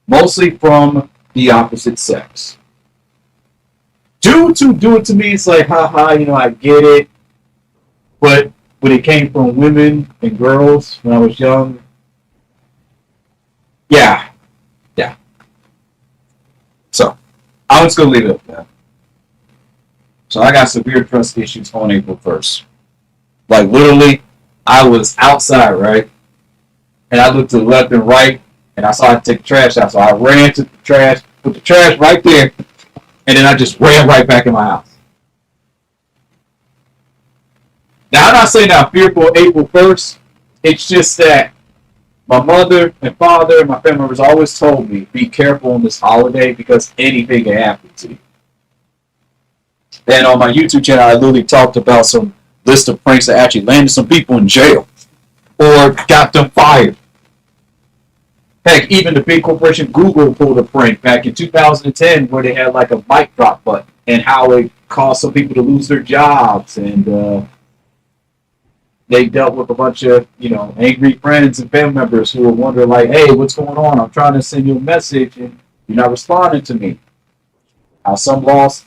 Mostly from the opposite sex. Dudes who do it to me, it's like, haha, you know, I get it. But when it came from women and girls when I was young, yeah. So, I'm just going to leave it at that. So, I got severe trust issues on April 1st. Like, literally, I was outside, right? And I looked to the left and right, and I saw I take the trash out. So, I ran to the trash, put the trash right there, and then I just ran right back in my house. Now, I'm not saying that I'm fearful of April 1st. It's just that my mother and father and my family members always told me, be careful on this holiday because anything can happen to you. And on my YouTube channel, I literally talked about some list of pranks that actually landed some people in jail or got them fired. Heck, even the big corporation Google pulled a prank back in 2010 where they had like a mic drop button and how it caused some people to lose their jobs. And they dealt with a bunch of, you know, angry friends and family members who were wondering like, hey, what's going on? I'm trying to send you a message and you're not responding to me. How some lost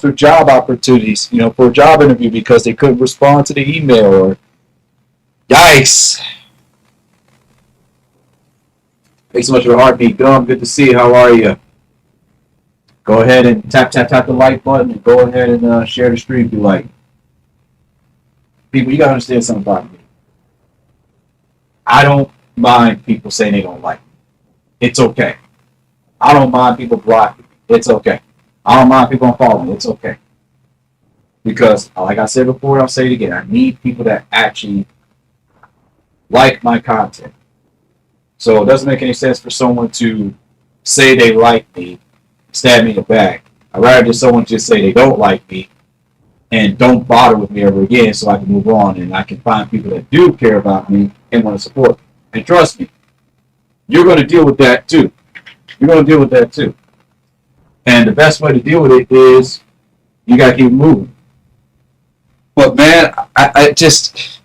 their job opportunities, you know, for a job interview because they couldn't respond to the email. Or yikes. Thanks so much for the heartbeat. Gum, good to see you. How are you? Go ahead and tap the like button and go ahead and share the stream if you like. People, you gotta understand something about me. I don't mind people saying they don't like me. It's okay. I don't mind people blocking me. It's okay. I don't mind people unfollowing me. It's okay. Because, like I said before, I'll say it again. I need people that actually like my content. So it doesn't make any sense for someone to say they like me, stab me in the back. I'd rather just someone just say they don't like me and don't bother with me ever again so I can move on and I can find people that do care about me and want to support me. And trust me, you're going to deal with that too. You're going to deal with that too. And the best way to deal with it is you got to keep moving. But man, I just,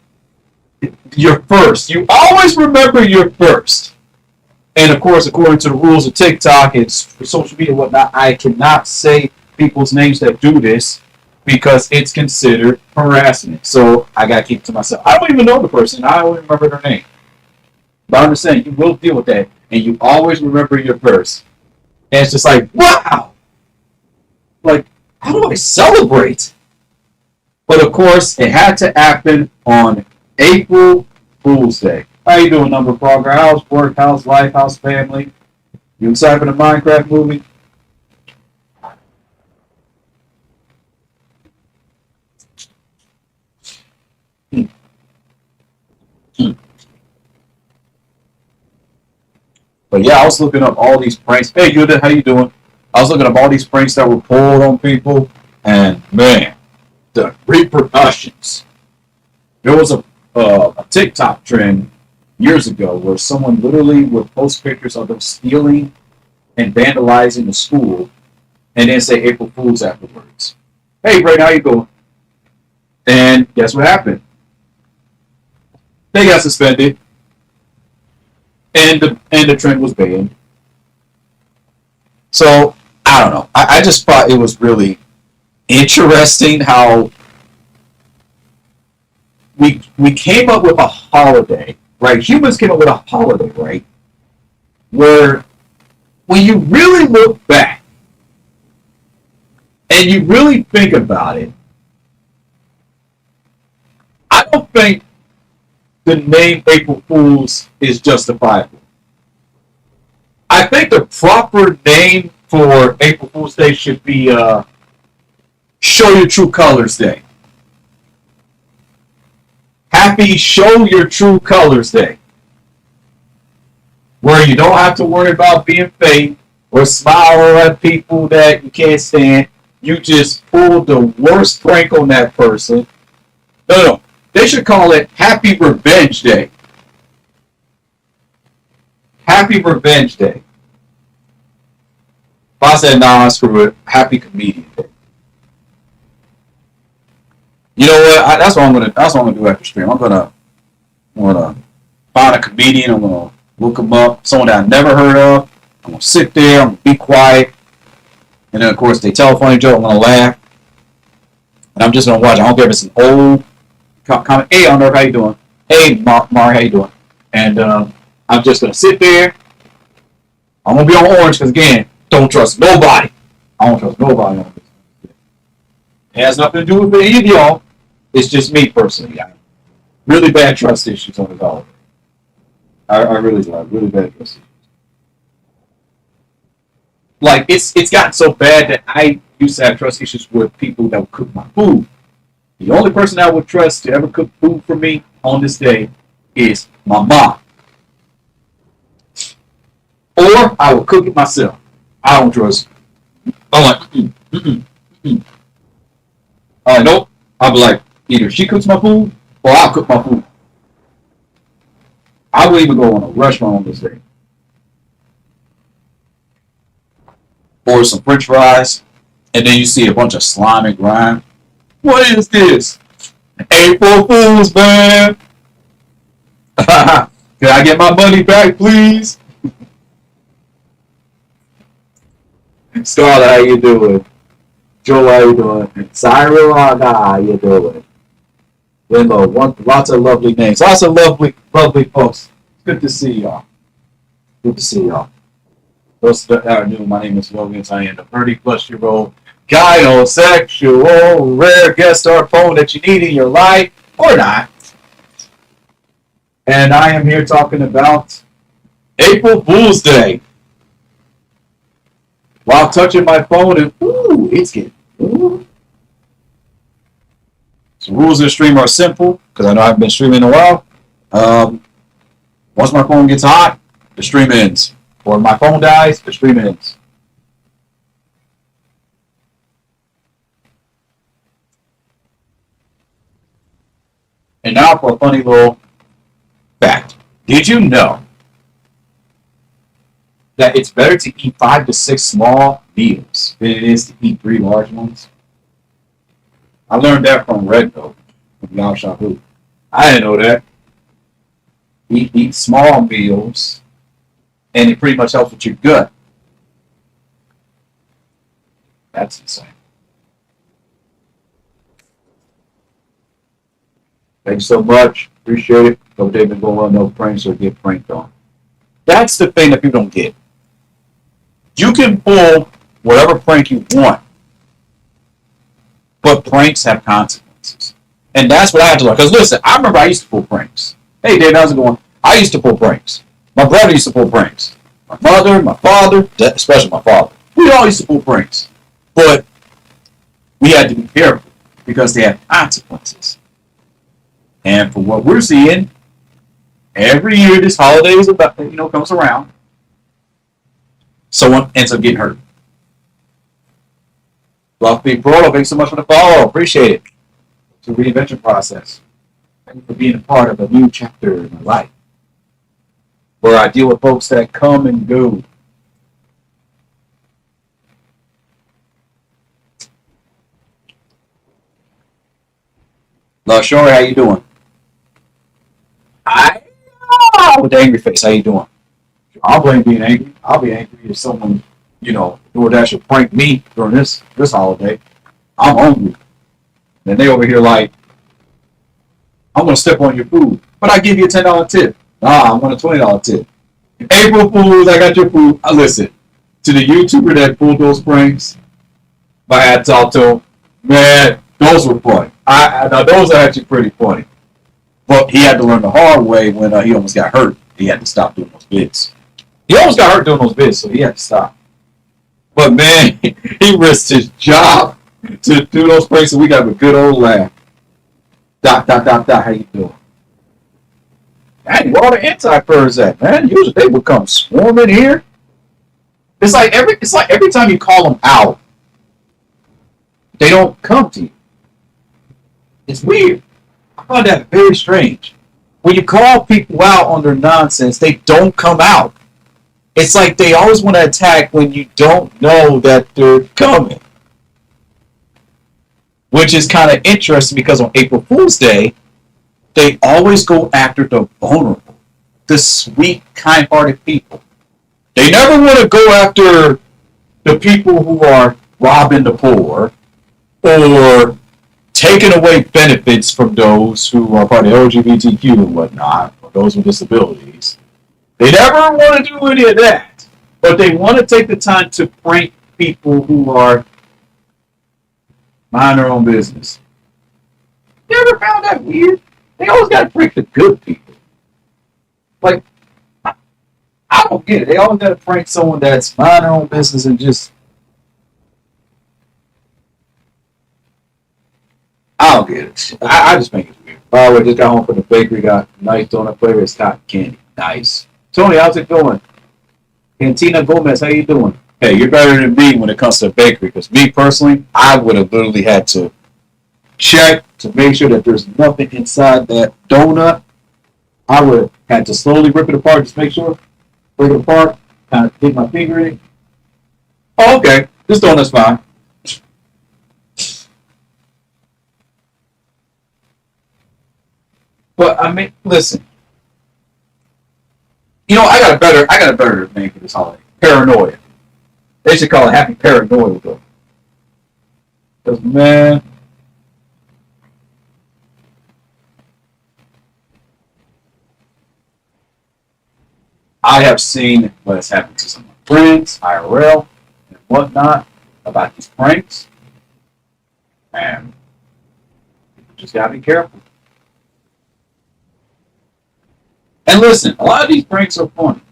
you're first. You always remember you're first. And of course, according to the rules of TikTok and social media and whatnot, I cannot say people's names that do this because it's considered harassment. So I got to keep it to myself. I don't even know the person. I don't remember their name. But I'm just saying, you will deal with that. And you always remember your first. And it's just like, wow! Like, how do I celebrate? But of course, it had to happen on April Fool's Day. How you doing, Number Progress? How's work? How's life? How's family? You excited for the Minecraft movie? But yeah, I was looking up all these pranks. Hey, Yuda, how you doing? I was looking up all these pranks that were pulled on people, and man, the repercussions. There was a TikTok trend years ago where someone literally would post pictures of them stealing and vandalizing the school, and then say April Fools afterwards. Hey, Brayden, how you doing? And guess what happened? They got suspended. And the trend was banned. So I don't know. I just thought it was really interesting how we came up with a holiday, right? Humans came up with a holiday, right? Where when you really look back and you really think about it, I don't think the name April Fools is justifiable. I think the proper name for April Fool's Day should be Show Your True Colors Day. Happy Show Your True Colors Day. Where you don't have to worry about being fake or smile at people that you can't stand. You just pulled the worst prank on that person. No. They should call it Happy Revenge Day. Happy Revenge Day. If I said, nah, screw it. Happy Comedian Day. You know what? That's what I'm gonna do after stream. I'm gonna find a comedian. I'm gonna look him up. Someone that I never heard of. I'm gonna sit there. I'm gonna be quiet. And then of course they tell a funny joke. I'm gonna laugh. And I'm just gonna watch. I don't care if it's an old comment. Hey, Honor, how you doing? Hey, Mar, how you doing? And I'm just gonna sit there. I'm gonna be on orange because again, don't trust nobody. I don't trust nobody on this. It has nothing to do with any of y'all. It's just me personally. I have really bad trust issues on the dog. I really do. I have really bad trust issues. Like it's gotten so bad that I used to have trust issues with people that would cook my food. The only person I would trust to ever cook food for me on this day is my mom. Or I would cook it myself. I don't trust. I'm like, nope. I'll be like, either she cooks my food or I'll cook my food. I would even go on a restaurant on this day. Or some French fries, and then you see a bunch of slime and grime. What is this? April Fools, man. Can I get my money back, please? Scarlett, how you doing? Joe, how you doing? Cyril, how you doing? Winlow, lots of lovely names. Lots of lovely folks. Good to see y'all. Good to see y'all. Those that are new, my name is Logan. I am a 30-plus-year-old gynosexual, rare guest star phone that you need in your life or not. And I am here talking about April Fool's Day. While touching my phone and ooh, it's getting ooh. So rules of the stream are simple because I know I haven't been streaming in a while. Once my phone gets hot, the stream ends. Or if my phone dies, the stream ends. And now for a funny little fact. Did you know that it's better to eat 5 to 6 small meals than it is to eat 3 large ones? I learned that from Red Note, from Yao Shahu. I didn't know that. Eat small meals, and it pretty much helps with your gut. That's insane. Thanks so much. Appreciate it. Hope they've been going on no pranks or get pranked on. That's the thing that people don't get. You can pull whatever prank you want, but pranks have consequences. And that's what I had to learn. Because listen, I remember I used to pull pranks. Hey, Dave, how's it going? I used to pull pranks. My brother used to pull pranks. My mother, my father, especially my father. We all used to pull pranks. But we had to be careful because they have consequences. And for what we're seeing, every year this holiday is about, comes around, someone ends up getting hurt. Love Big Pro, thanks so much for the follow. Appreciate it. It's a reinvention process. Thank you for being a part of a new chapter in my life, where I deal with folks that come and go. Love Shore, how you doing? With the angry face, how you doing? I'll blame being angry. I'll be angry if someone, DoorDash should prank me during this holiday. I'm hungry. And they over here like, I'm going to step on your food. But I give you a $10 tip. Nah, I want a $20 tip. April Fools, I got your food. Listen, to the YouTuber that pulled those pranks, my hats off to him. Man, those were funny. Those are actually pretty funny. But he had to learn the hard way when he almost got hurt. He had to stop doing those vids. He almost got hurt doing those vids, so he had to stop. But man, he risked his job to do those pranks, and we got a good old laugh. ... How you doing? Man, where all the anti-furs at, man? Usually they would come swarming here. It's like every time you call them out, They don't come to you. It's weird. I find that very strange. When you call people out on their nonsense, they don't come out. It's like they always want to attack when you don't know that they're coming. Which is kind of interesting because on April Fool's Day, they always go after the vulnerable, the sweet, kind hearted people. They never want to go after the people who are robbing the poor or taking away benefits from those who are part of LGBTQ and whatnot, or those with disabilities. They never want to do any of that. But they want to take the time to prank people who are mind their own business. You ever found that weird? They always got to prank the good people. Like, I don't get it. They always got to prank someone that's mind their own business and just. I don't get it. I just think it's weird. By the way, just got home from the bakery. Got a nice donut flavor. It's cotton candy. Nice. Tony, how's it going? Cantina Gomez, how you doing? Hey, you're better than me when it comes to bakery. Because me personally, I would have literally had to check to make sure that there's nothing inside that donut. I would have had to slowly rip it apart, just make sure, break it apart, kind of dig my finger in it. Oh, okay, this donut's fine. But I mean, listen, I got a better name for this holiday. Paranoia. They should call it Happy Paranoia though. Because man, I have seen what has happened to some of my friends, IRL, and whatnot about these pranks, and you just gotta be careful. And listen, a lot of these pranks are funny.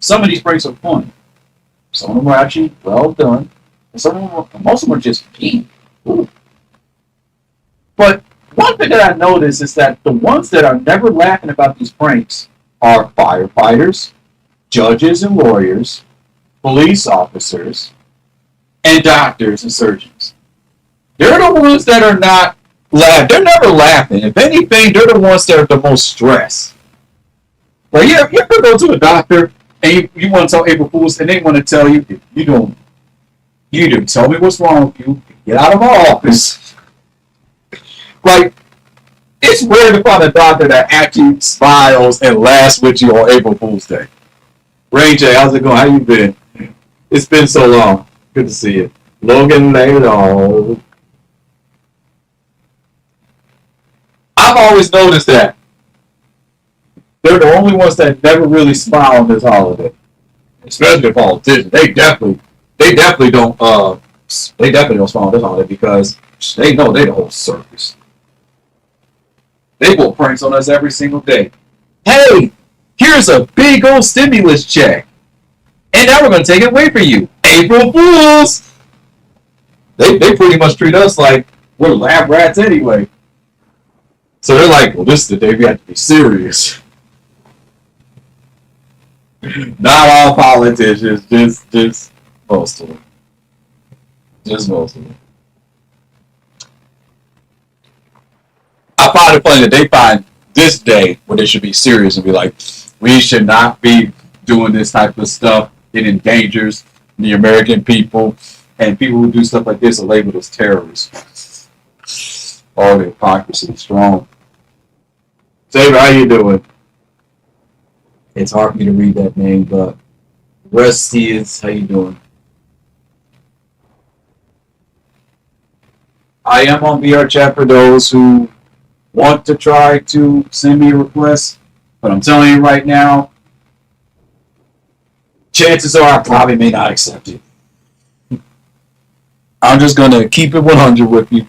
Some of these pranks are funny. Some of them are actually well done, and some of them, most of them are just mean. Ooh. But one thing that I noticed is that the ones that are never laughing about these pranks are firefighters, judges and lawyers, police officers, and doctors and surgeons. They're the ones that are not laugh. They're never laughing. If anything, they're the ones that are the most stressed. Like you ever go to a doctor and you want to tell April Fools and they want to tell you you don't tell me what's wrong with you. Get out of my office. Like it's rare to find a doctor that actually smiles and laughs with you on April Fool's Day. Ray J, how's it going? How you been? It's been so long. Good to see you. Logan Laidlaw. I've always noticed that. They're the only ones that never really smile on this holiday. Especially the politicians. They definitely don't smile on this holiday because they know they the whole circus. They pull pranks on us every single day. Hey, here's a big old stimulus check. And now we're going to take it away from you. April Fools! They pretty much treat us like we're lab rats anyway. So they're like, well, this is the day we have to be serious. Not all politicians, just most of them. Just most of them. I find it funny that they find this day when they should be serious and be like, we should not be doing this type of stuff. It endangers the American people, and people who do stuff like this are labeled as terrorists. All the hypocrisy is strong. Saber, how you doing? It's hard for me to read that name, but Rusty is how you doing? I am on VR chat for those who want to try to send me a request, but I'm telling you right now, chances are I probably may not accept it. I'm just gonna keep it 100 with you.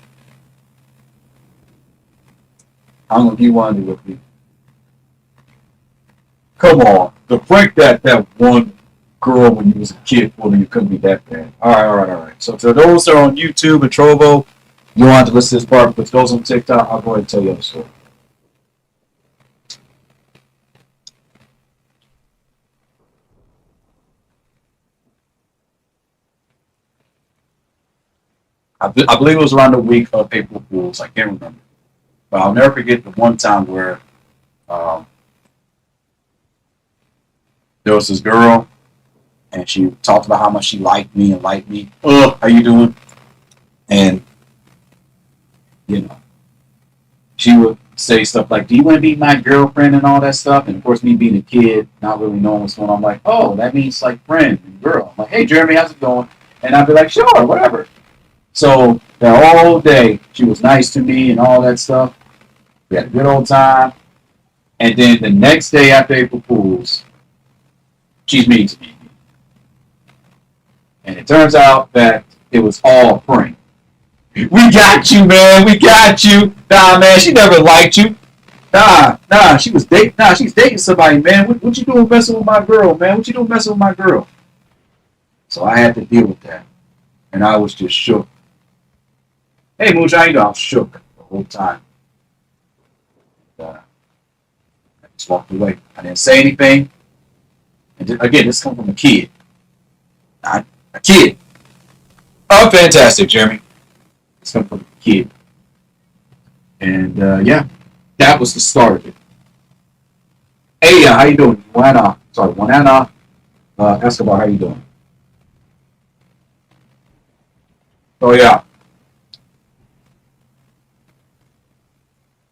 I'm gonna keep 100 with you. Come on, the prank that one girl when you was a kid for you couldn't be that bad. All right. So for those that are on YouTube and Trovo, you don't have to listen to this part, but for those on TikTok, I'll go ahead and tell you the story. I believe it was around the week of April Fools. I can't remember. But I'll never forget the one time where um, there was this girl and she talked about how much she liked me and liked me. Oh, how you doing? And, you know, she would say stuff like, do you want to be my girlfriend and all that stuff? And of course, me being a kid, not really knowing what's going on, I'm like, oh, that means like friend and girl. I'm like, hey, Jeremy, how's it going? And I'd be like, sure, whatever. So the whole day, she was nice to me and all that stuff. We had a good old time. And then the next day after April Fools, she's mean to me. And it turns out that it was all a prank. We got you, man. We got you. Nah, man, she never liked you. Nah, she was dating. Nah, she's dating somebody, man. What you doing messing with my girl, man? What you doing messing with my girl? So I had to deal with that, and I was just shook. Hey, Mooch, how you doing? I was shook the whole time. I just walked away. I didn't say anything. And again, this comes from a kid. Not a kid. Oh, fantastic, Jeremy. This comes from a kid. And yeah, that was the start of it. Hey, how you doing? Juana Escobar, how you doing? Oh yeah,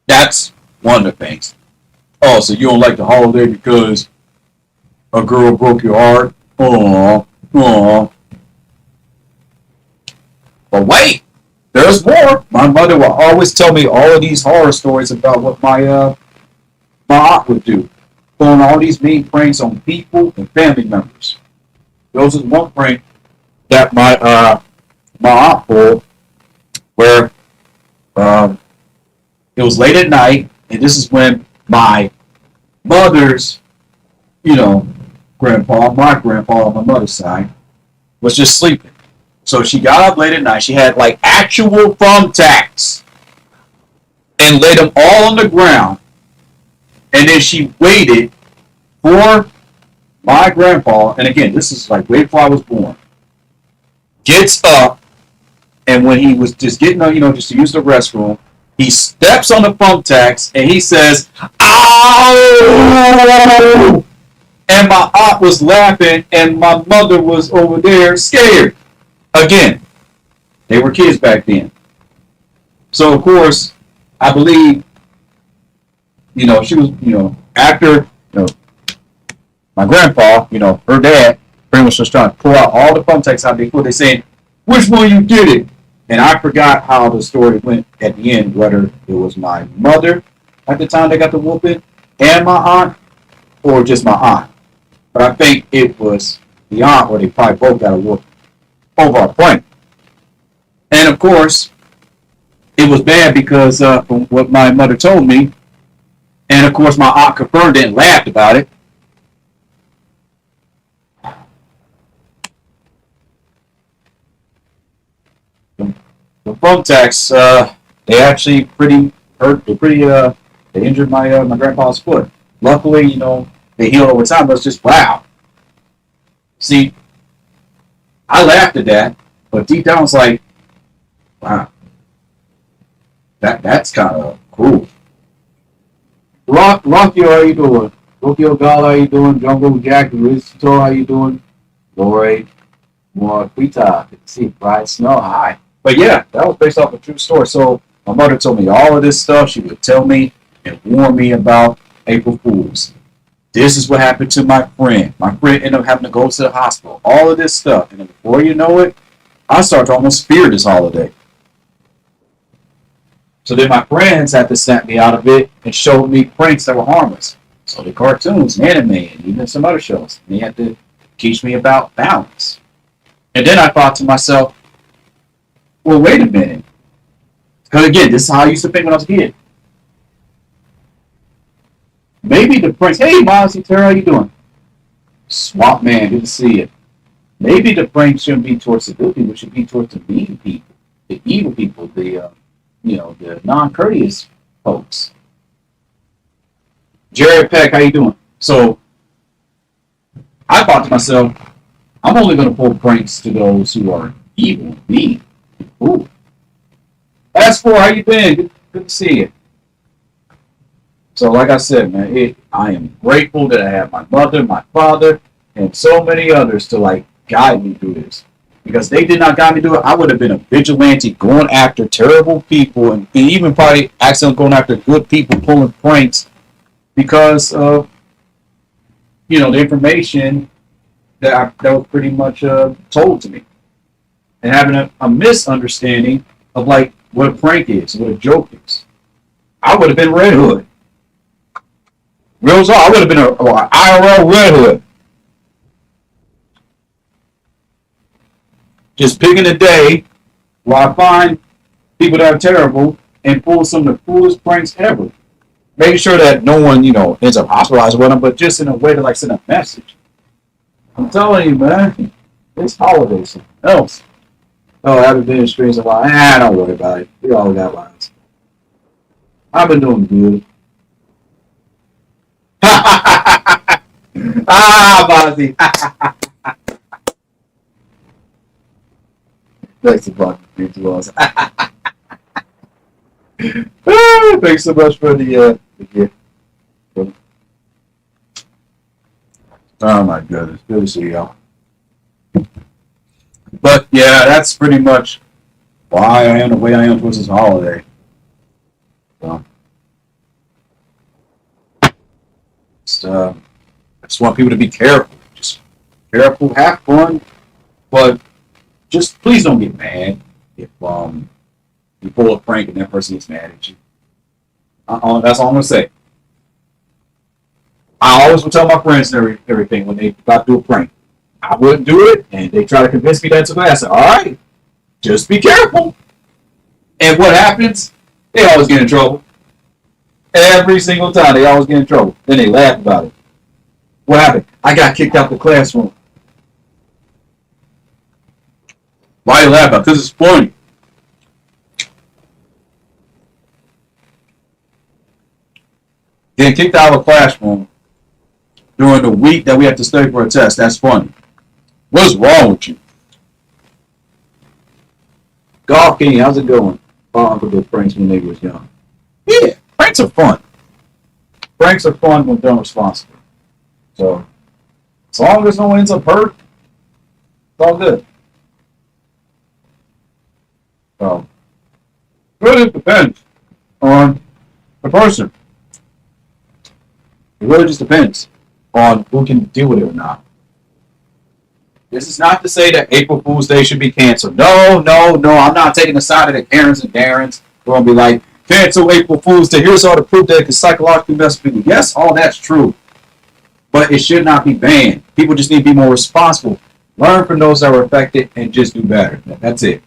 that's one of the things. Oh, so you don't like the holiday because a girl broke your heart? Aw. But wait, there's more. My mother will always tell me all of these horror stories about what my aunt would do, pulling all these mean pranks on people and family members. There was one prank that my aunt pulled where it was late at night, and this is when my mother's, grandpa, my grandpa on my mother's side, was just sleeping. So she got up late at night. She had like actual thumbtacks and laid them all on the ground. And then she waited for my grandpa. And again, this is like way before I was born. Gets up, and when he was just getting up, just to use the restroom, he steps on the thumbtacks and he says, "Ow!" And my aunt was laughing, and my mother was over there scared. Again, they were kids back then. So, of course, I believe, she was, after, my grandpa, her dad, pretty much was trying to pull out all the thumbtacks out before they saying, which one you did it? And I forgot how the story went at the end, whether it was my mother at the time that got the whooping and my aunt, or just my aunt. But I think it was the aunt, or they probably both got a whooping over a prank. And of course, it was bad because from what my mother told me, and of course my aunt confirmed it and laughed about it. The thumbtacks, they actually pretty hurt. They injured my grandpa's foot. Luckily, they healed over time. But it's just wow. See, I laughed at that, but deep down it's like, wow, that's kind of cool. Rocky, how you doing? Tokyo Gal, how you doing? Jungle Jack, Rizzo, how you doing? Lori, Moaquita, good to see Bright Snow, hi. But yeah, that was based off a true story. So my mother told me all of this stuff. She would tell me and warn me about April Fools. This is what happened to my friend. My friend ended up having to go to the hospital. All of this stuff. And then before you know it, I started to almost fear this holiday. So then my friends had to snap me out of it and show me pranks that were harmless. So the cartoons, anime, and even some other shows. And they had to teach me about balance. And then I thought to myself, well, wait a minute. Because again, this is how I used to think when I was a kid. Maybe the pranks, hey, Miles, Tara, how you doing? Swamp Man, good to see you. Maybe the pranks shouldn't be towards the good people, it should be towards the mean people, the evil people, the non-courteous folks. Jared Peck, how you doing? So I thought to myself, I'm only going to pull pranks to those who are evil, mean. Ooh, Fast forward, how you been? Good to see you. So, like I said, man, I am grateful that I have my mother, my father, and so many others to like guide me through this. Because they did not guide me through it, I would have been a vigilante going after terrible people and even probably accidentally going after good people pulling pranks because of the information that was pretty much told to me, and having a misunderstanding of like what a prank is, what a joke is. I would have been Red Hood. Real talk, I would have been an IRL Red Hood. Just picking a day where I find people that are terrible and pull some of the coolest pranks ever. Making sure that no one, ends up hospitalized with them, but just in a way to like send a message. I'm telling you, man, it's holidays. Something else. Oh, I haven't been experiencing a while. Don't worry about it. We all got lives. I've been doing good. Bozzy. Thanks a bunch. Thanks so much for the gift. Oh my goodness, good to see y'all. But yeah, that's pretty much why I am the way I am towards this holiday. So, I just want people to be careful. Just careful, have fun, but just please don't get mad if you pull a prank and that person gets mad at you. That's all I'm gonna say. I always will tell my friends and everything when they about to do a prank. I wouldn't do it, and they try to convince me that's okay. I say, all right, just be careful. And what happens? They always get in trouble. Every single time, they always get in trouble. Then they laugh about it. What happened? I got kicked out the classroom. Why you laugh about it? Because it's funny. Getting kicked out of a classroom during the week that we have to study for a test, that's funny. What's wrong with you? Golf King, how's it going? My uncle did pranks when they was young. Yeah, pranks are fun. Pranks are fun when done responsibly. So, as long as no one ends up hurt, it's all good. So, really depends on the person. It really just depends on who can deal with it or not. This is not to say that April Fool's Day should be canceled. No. I'm not taking the side of the Karens and Darrens. We're going to be like, cancel April Fool's Day. Here's all the proof that it can psychologically mess with people. Yes, all that's true. But it should not be banned. People just need to be more responsible. Learn from those that were affected and just do better. That's it.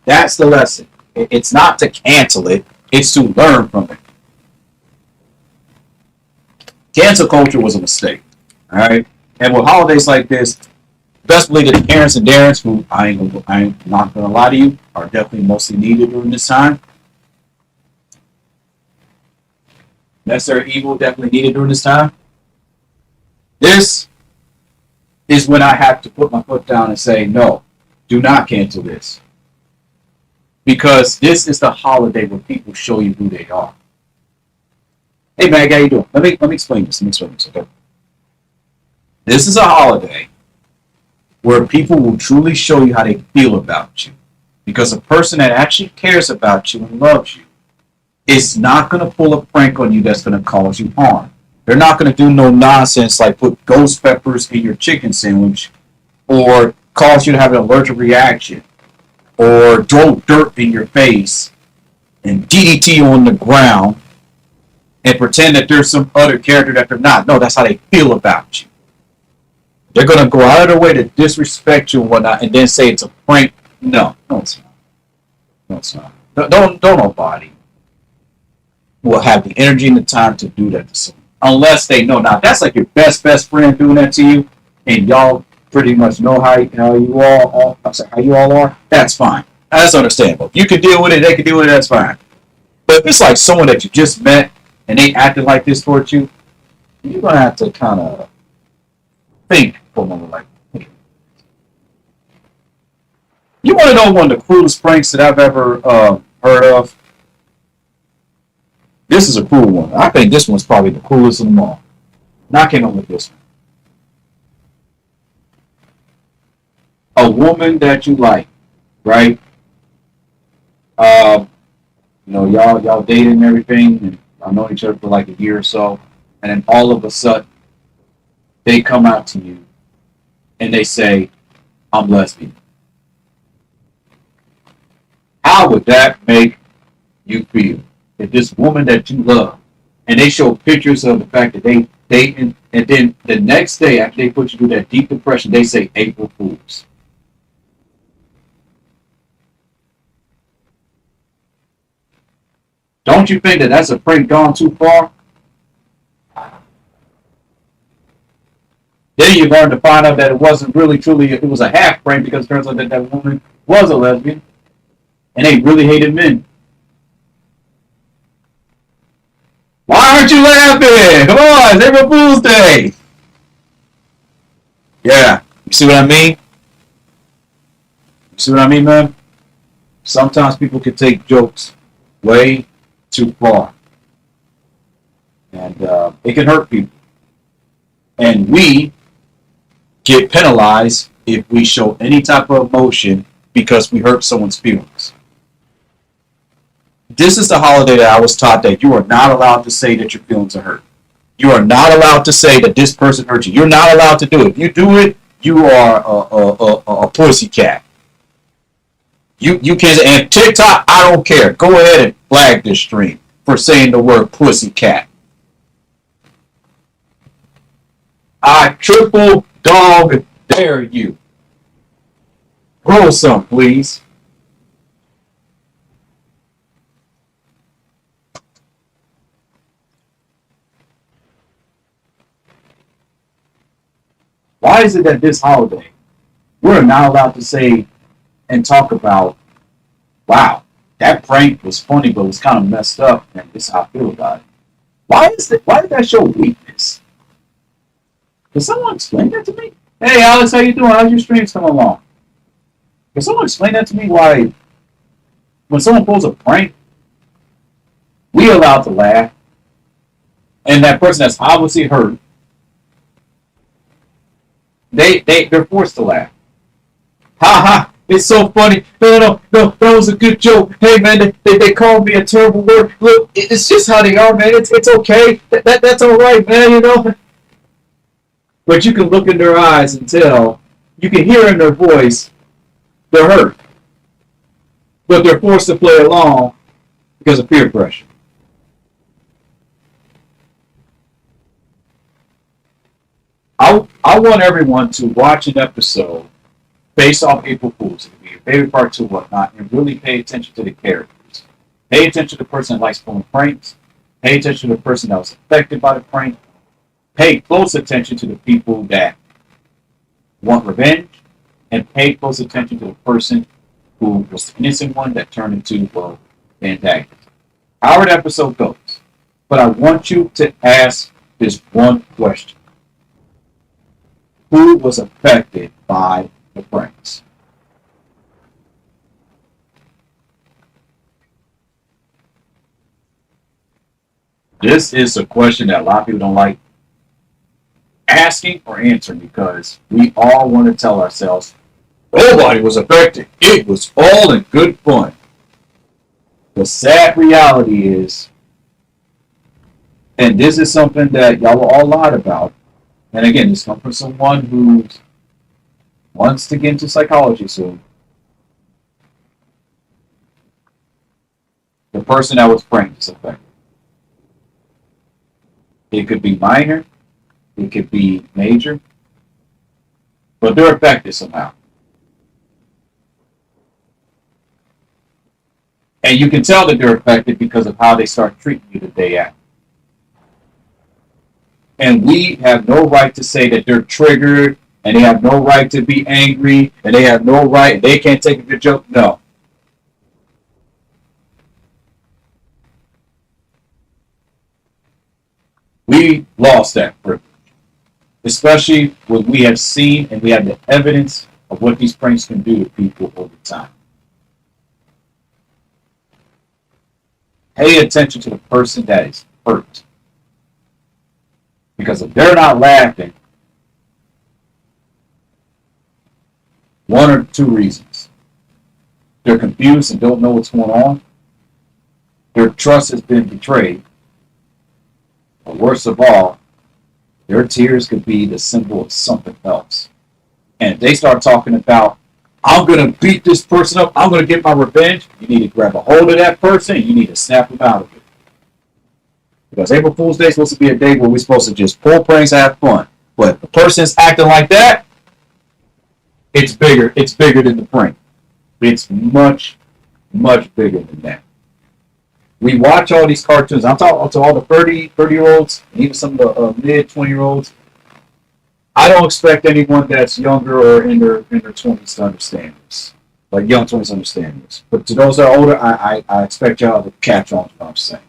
That's the lesson. It's not to cancel it. It's to learn from it. Cancel culture was a mistake. All right? And with holidays like this, best believe that the Karens and Darrens, who I ain't not going to lie to you, are definitely mostly needed during this time. Necessary evil definitely needed during this time. This is when I have to put my foot down and say, no, do not cancel this. Because this is the holiday where people show you who they are. Hey, Mag, how you doing? Let me explain this. Okay? This is a holiday where people will truly show you how they feel about you. Because a person that actually cares about you and loves you is not going to pull a prank on you that's going to cause you harm. They're not going to do no nonsense like put ghost peppers in your chicken sandwich or cause you to have an allergic reaction or throw dirt in your face and DDT on the ground and pretend that there's some other character that they're not. No, that's how they feel about you. They're going to go out of their way to disrespect you and whatnot and then say it's a prank. No, it's not. No, it's not. Don't nobody will have the energy and the time to do that to someone. Unless they know. Now, that's like your best friend doing that to you and y'all pretty much know how you all are, that's fine. That's understandable. If you can deal with it, they can deal with it, that's fine. But if it's like someone that you just met and they acted like this towards you, you're going to have to kind of think for a moment like, You want to know one of the cruelest pranks that I've ever heard of? This is a cruel one. I think this one's probably the coolest of them all. Now I came up with this one. A woman that you like, right? Y'all dating and everything, and y'all known each other for like a year or so, and then all of a sudden they come out to you and they say, "I'm lesbian." How would that make you feel if this woman that you love, and they show pictures of the fact that they dating, and then the next day after they put you through that deep depression, they say April Fools? Don't you think that that's a prank gone too far? Then you learn to find out that it wasn't really truly, it was a half prank, because it turns out that that woman was a lesbian and they really hated men. Why aren't you laughing? Come on, it's April Fool's Day. Yeah, you see what I mean? You see what I mean, man? Sometimes people can take jokes way too far, and it can hurt people. And we get penalized if we show any type of emotion because we hurt someone's feelings. This is the holiday that I was taught that you are not allowed to say that your feelings are hurt. You are not allowed to say that this person hurt you. You're not allowed to do it. If you do it, you are a pussy cat. You can't. And TikTok, I don't care. Go ahead and flag this stream for saying the word pussy cat. I triple dog dare you. Roll some, please. Why is it that this holiday we're not allowed to say and talk about, wow, that prank was funny, but it was kind of messed up, and this is how I feel about it? Why did that show weakness? Can someone explain that to me? Hey, Alex, how you doing? How's your streams coming along? Can someone explain that to me? Why, when someone pulls a prank, we allowed to laugh, and that person that's obviously hurt, they're forced to laugh. Ha ha! It's so funny. No, that was a good joke. Hey man, they called me a terrible word. Look, it's just how they are, man. It's okay. That's all right, man. You know. But you can look in their eyes and tell. You can hear in their voice they're hurt, but they're forced to play along because of peer pressure. I want everyone to watch an episode based off April Fools. It could be your favorite parts or whatnot, and really pay attention to the characters. Pay attention to the person that likes pulling pranks. Pay attention to the person that was affected by the prank. Pay close attention to the people that want revenge, and pay close attention to the person who was the innocent one that turned into, well, the antagonist. However the episode goes. But I want you to ask this one question. Who was affected by the pranks? This is a question that a lot of people don't like asking or answering, because we all want to tell ourselves nobody was affected. It was all in good fun. The sad reality is, and this is something that y'all will all lie about, and again, this comes from someone who wants to get into psychology soon. The person that was pranked is affected. It could be minor, it could be major, but they're affected somehow. And you can tell that they're affected because of how they start treating you the day after. And we have no right to say that they're triggered, and they have no right to be angry, and they have no right, they can't take a good joke. No. We lost that privilege, especially when we have seen and we have the evidence of what these pranks can do to people over time. Pay attention to the person that is hurt. Because if they're not laughing, one or two reasons. They're confused and don't know what's going on. Their trust has been betrayed. Or worst of all, their tears could be the symbol of something else. And if they start talking about, I'm going to beat this person up, I'm going to get my revenge, you need to grab a hold of that person and you need to snap them out of it. Because April Fool's Day is supposed to be a day where we're supposed to just pull pranks and have fun. But if the person's acting like that, it's bigger. It's bigger than the prank. It's much, much bigger than that. We watch all these cartoons. I'm talking to all the 30-year-olds, and even some of the mid-20-year-olds. I don't expect anyone that's younger or in their 20s to understand this. Like young 20s understand this. But to those that are older, I expect y'all to catch on to what I'm saying.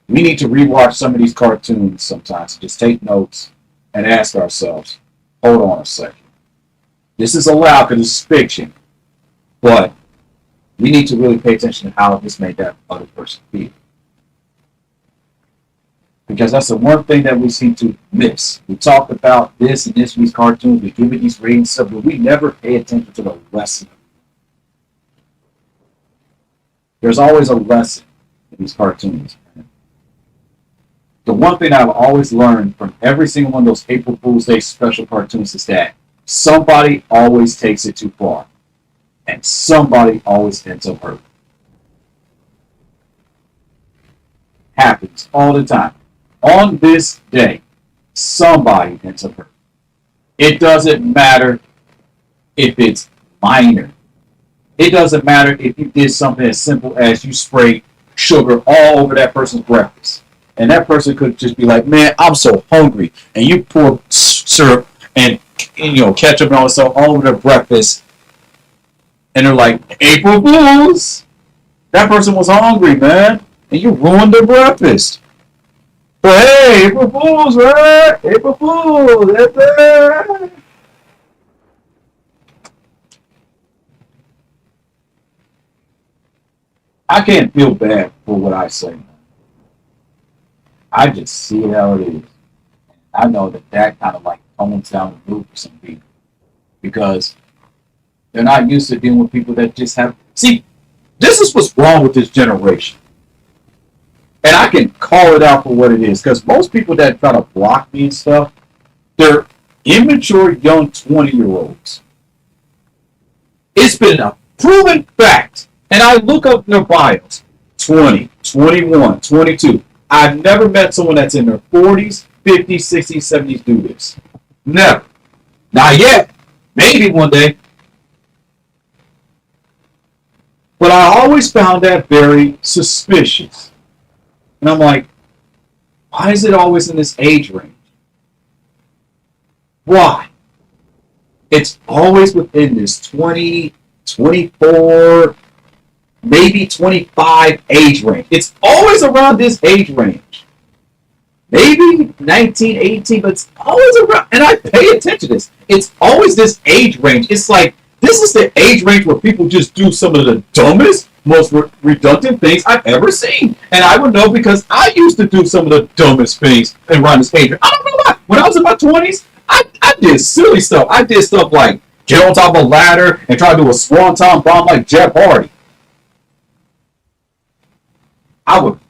We need to rewatch some of these cartoons sometimes. Just take notes and ask ourselves, hold on a second. This is allowed because it's fiction. But we need to really pay attention to how this made that other person feel. Because that's the one thing that we seem to miss. We talk about this and this in these cartoons, we give it these ratings stuff, but we never pay attention to the lesson. There's always a lesson in these cartoons. The one thing I've always learned from every single one of those April Fool's Day special cartoons is that somebody always takes it too far. And somebody always ends up hurt. Happens all the time. On this day, somebody ends up hurt. It doesn't matter if it's minor. It doesn't matter if you did something as simple as you sprayed sugar all over that person's breakfast. And that person could just be like, man, I'm so hungry. And you pour syrup and ketchup and all this stuff all over their breakfast. And they're like, April Fools. That person was hungry, man. And you ruined their breakfast. But hey, April Fools, right? April Fools. That's it. I can't feel bad for what I say. I just see it how it is. I know that kind of like tones down the mood for some people. Because they're not used to dealing with people that just have... See, this is what's wrong with this generation. And I can call it out for what it is. Because most people that try to block me and stuff, they're immature young 20-year-olds. It's been a proven fact. And I look up their bios. 20, 21, 22. I've never met someone that's in their 40s, 50s, 60s, 70s do this. Never. Not yet. Maybe one day. But I always found that very suspicious. And I'm like, why is it always in this age range? Why? It's always within this 20, 24, maybe 25 age range. It's always around this age range. Maybe 19, 18, but it's always around. And I pay attention to this. It's always this age range. It's like, this is the age range where people just do some of the dumbest, most redundant things I've ever seen. And I would know because I used to do some of the dumbest things around this age range. I don't know why. When I was in my 20s, I did silly stuff. I did stuff like get on top of a ladder and try to do a swanton bomb like Jeff Hardy. I don't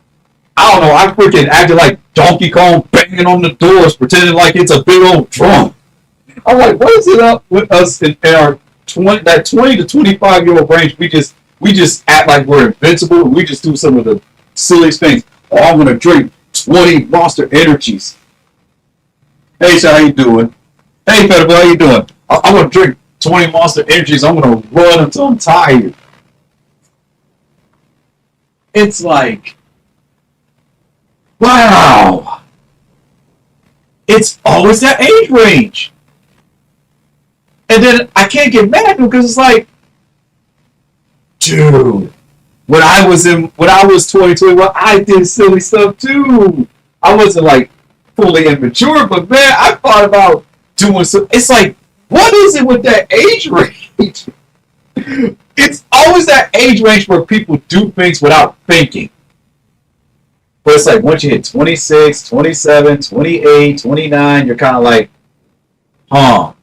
know, I freaking acted like Donkey Kong banging on the doors, pretending like it's a big old drum. I'm like, what is it up with us in our 20 to 25-year-old range? We just act like we're invincible, and we just do some of the silliest things. Oh, I'm gonna drink 20 Monster Energies. Hey, so how you doing? Hey, Fedible, how you doing? I'm gonna drink 20 Monster Energies. I'm gonna run until I'm tired. It's like, wow. It's always that age range. And then I can't get mad at them because it's like, dude, when I was 2021, I did silly stuff too. I wasn't like fully immature, but man, I thought about doing so. It's like What is it with that age range? It's always that age range where people do things without thinking. But it's like once you hit 26, 27, 28, 29, you're kind of like, huh.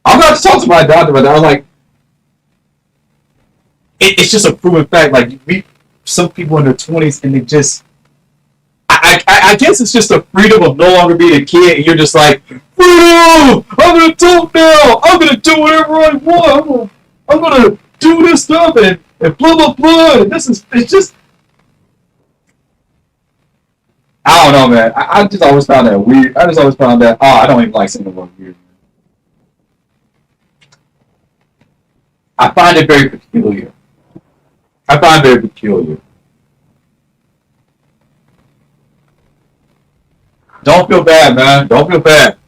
I'm about to talk to my doctor about that. I was like, it's just a proven fact. Like, you meet some people in their 20s and they just, I guess it's just the freedom of no longer being a kid, and you're just like, freedom! I'm an adult now! I'm gonna do whatever I want! I'm gonna do this stuff and blah blah blah! And it's just, I don't know, man. I just always found that weird. I just always found that, I don't even like saying the word weird. I find it very peculiar. Don't feel bad, man. Don't feel bad.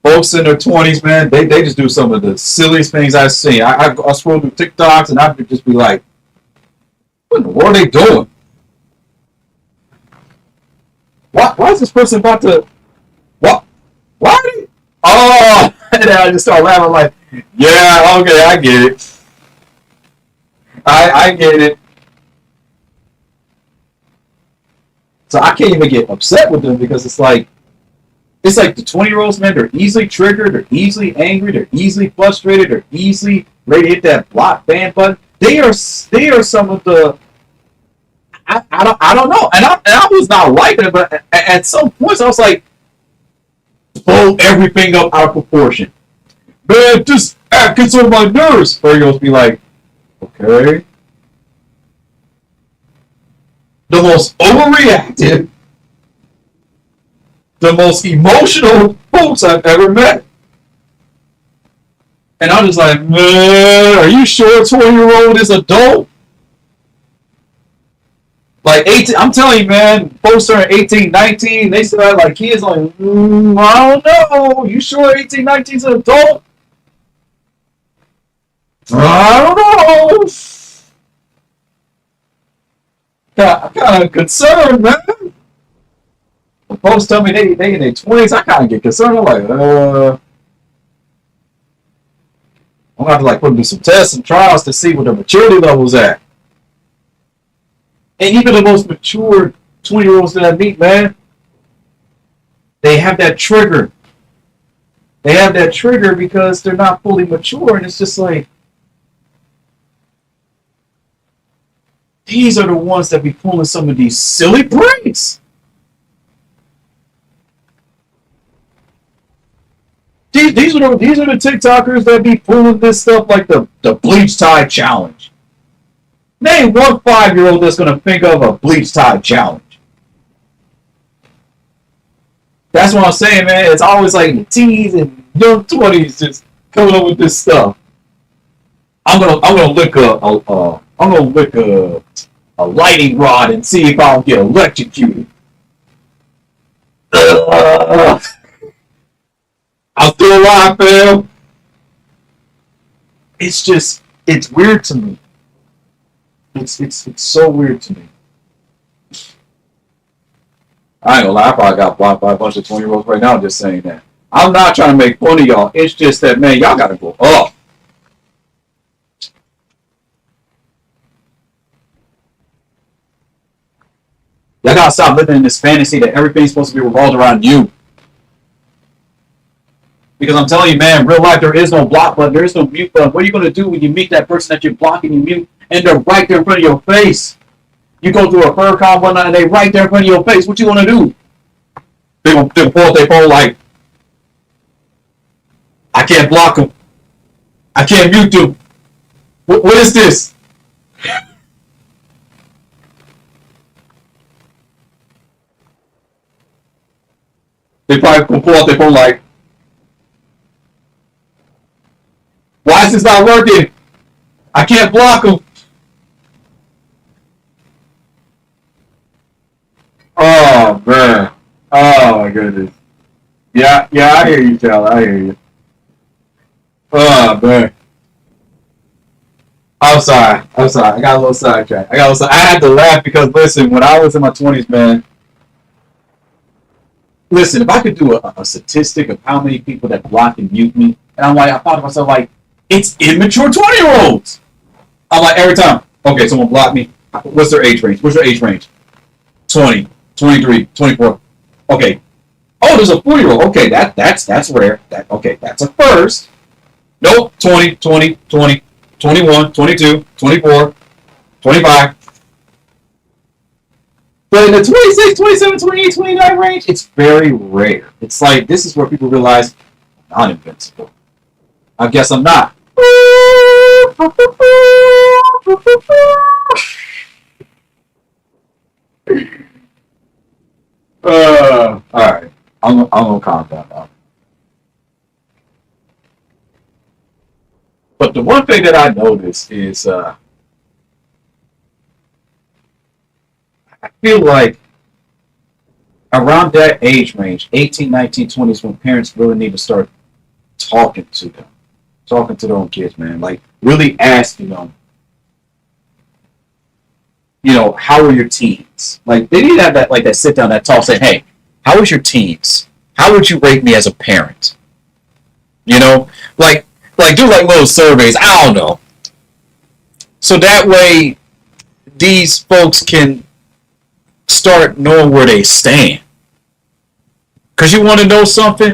Folks in their 20s, man, they just do some of the silliest things I've seen. I scroll through TikToks and I could just be like, what in the world are they doing? Why is this person about to, what? Why are they? Oh, and then I just start laughing. I'm like, yeah, okay, I get it. I get it. So I can't even get upset with them because it's like the 20-year-olds, man, they're easily triggered, they're easily angry, they're easily frustrated, they're easily ready to hit that block ban button. They are some of the, I don't know. And I was not liking it, but at some points I was like, blow everything up out of proportion. Man, just gets on my nerves. Or you'll be like, okay. The most overreactive, the most emotional folks I've ever met. And I'm just like, man, are you sure a 20-year-old is adult? Like 18, I'm telling you, man, folks turn 18, 19, they still have like kids like, I don't know, you sure 18, 19 is an adult? I don't know. I'm kind of concerned, man. When folks tell me they in their 20s, I kind of get concerned. I'm like, I'm gonna have to like put them through some tests and trials to see what their maturity level's at. And even the most mature 20-year-olds that I meet, man, they have that trigger. They have that trigger because they're not fully mature, and it's just like, these are the ones that be pulling some of these silly pranks. These are the TikTokers that be pulling this stuff like the bleach tie challenge. Name one 5-year-old that's gonna think of a bleach tie challenge. That's what I'm saying, man. It's always like the teens and young 20s just coming up with this stuff. I'm gonna lick a lighting rod and see if I'll get electrocuted. I'm still alive, fam. It's weird to me. It's so weird to me. I ain't gonna lie, I probably got blocked by a bunch of 20-year-olds right now just saying that. I'm not trying to make fun of y'all. It's just that, man, y'all gotta go up. Y'all gotta stop living in this fantasy that everything's supposed to be revolved around you. Because I'm telling you, man, in real life, there is no block button, there is no mute button. What are you gonna do when you meet that person that you're blocking, you mute, and they're right there in front of your face? You go through a fur con one night and they right there in front of your face. What you gonna do? They gonna pull up their phone like, I can't block them. I can't mute them. What is this? They probably gonna pull out their phone like, why is this not working? I can't block them. Oh, man. Oh, my goodness. Yeah, I hear you, Tyler. I hear you. Oh, man. I'm sorry. I got a little sidetracked. I had to laugh because, listen, when I was in my 20s, man, listen, if I could do a statistic of how many people that block and mute me, and I'm like, I thought to myself, like, it's immature 20-year-olds. I'm like, every time, okay, someone blocked me. What's their age range? What's their age range? 20, 23, 24. Okay. Oh, there's a 4-year-old. Okay, that's rare. Okay, that's a first. Nope, 20, 20, 20, 21, 22, 24, 25. But in the 26, 27, 28, 29 range, it's very rare. It's like, this is where people realize I'm not invincible. I guess I'm not. Alright. I'm gonna calm down now. But the one thing that I noticed is I feel like around that age range, 18, 19, 20 is when parents really need to start talking to them. Talking to their own kids, man. Like really asking them, you know, how are your teens? Like they need to have that like that sit down, that talk, saying, hey, how was your teens? How would you rate me as a parent? You know? Like do like little surveys. I don't know. So that way these folks can start knowing where they stand. Cause you want to know something?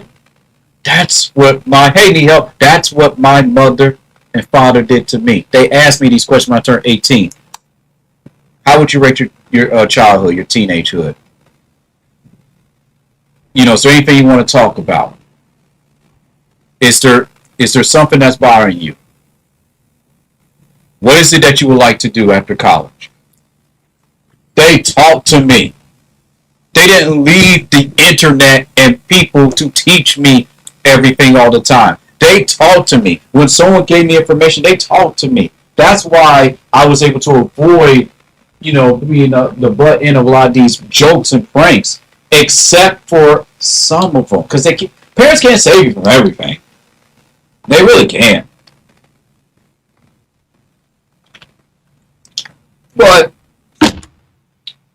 That's what need help. That's what my mother and father did to me. They asked me these questions when I turned 18. How would you rate your childhood, your teenagehood? You know, is there anything you want to talk about? Is there something that's bothering you? What is it that you would like to do after college? They talked to me. They didn't leave the internet and people to teach me everything all the time. They talked to me. When someone gave me information, they talked to me. That's why I was able to avoid, you know, being the butt end of a lot of these jokes and pranks, except for some of them. Because parents can't save you from everything. They really can't. But,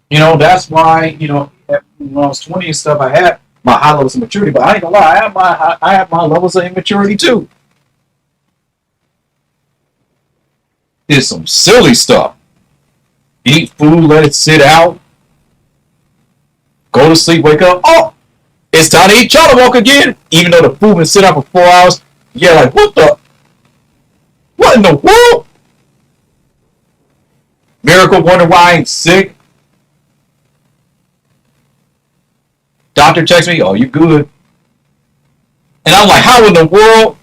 you know, that's why, you know, when I was 20 and stuff, I had my high levels of maturity, but I ain't gonna lie, I have my levels of immaturity too. Did some silly stuff. Eat food, let it sit out. Go to sleep, wake up. Oh, it's time to eat chocolate walk again. Even though the food been sit out for 4 hours. Yeah, like what in the world? Miracle wonder why I ain't sick. Doctor texts me, oh, you good. And I'm like, how in the world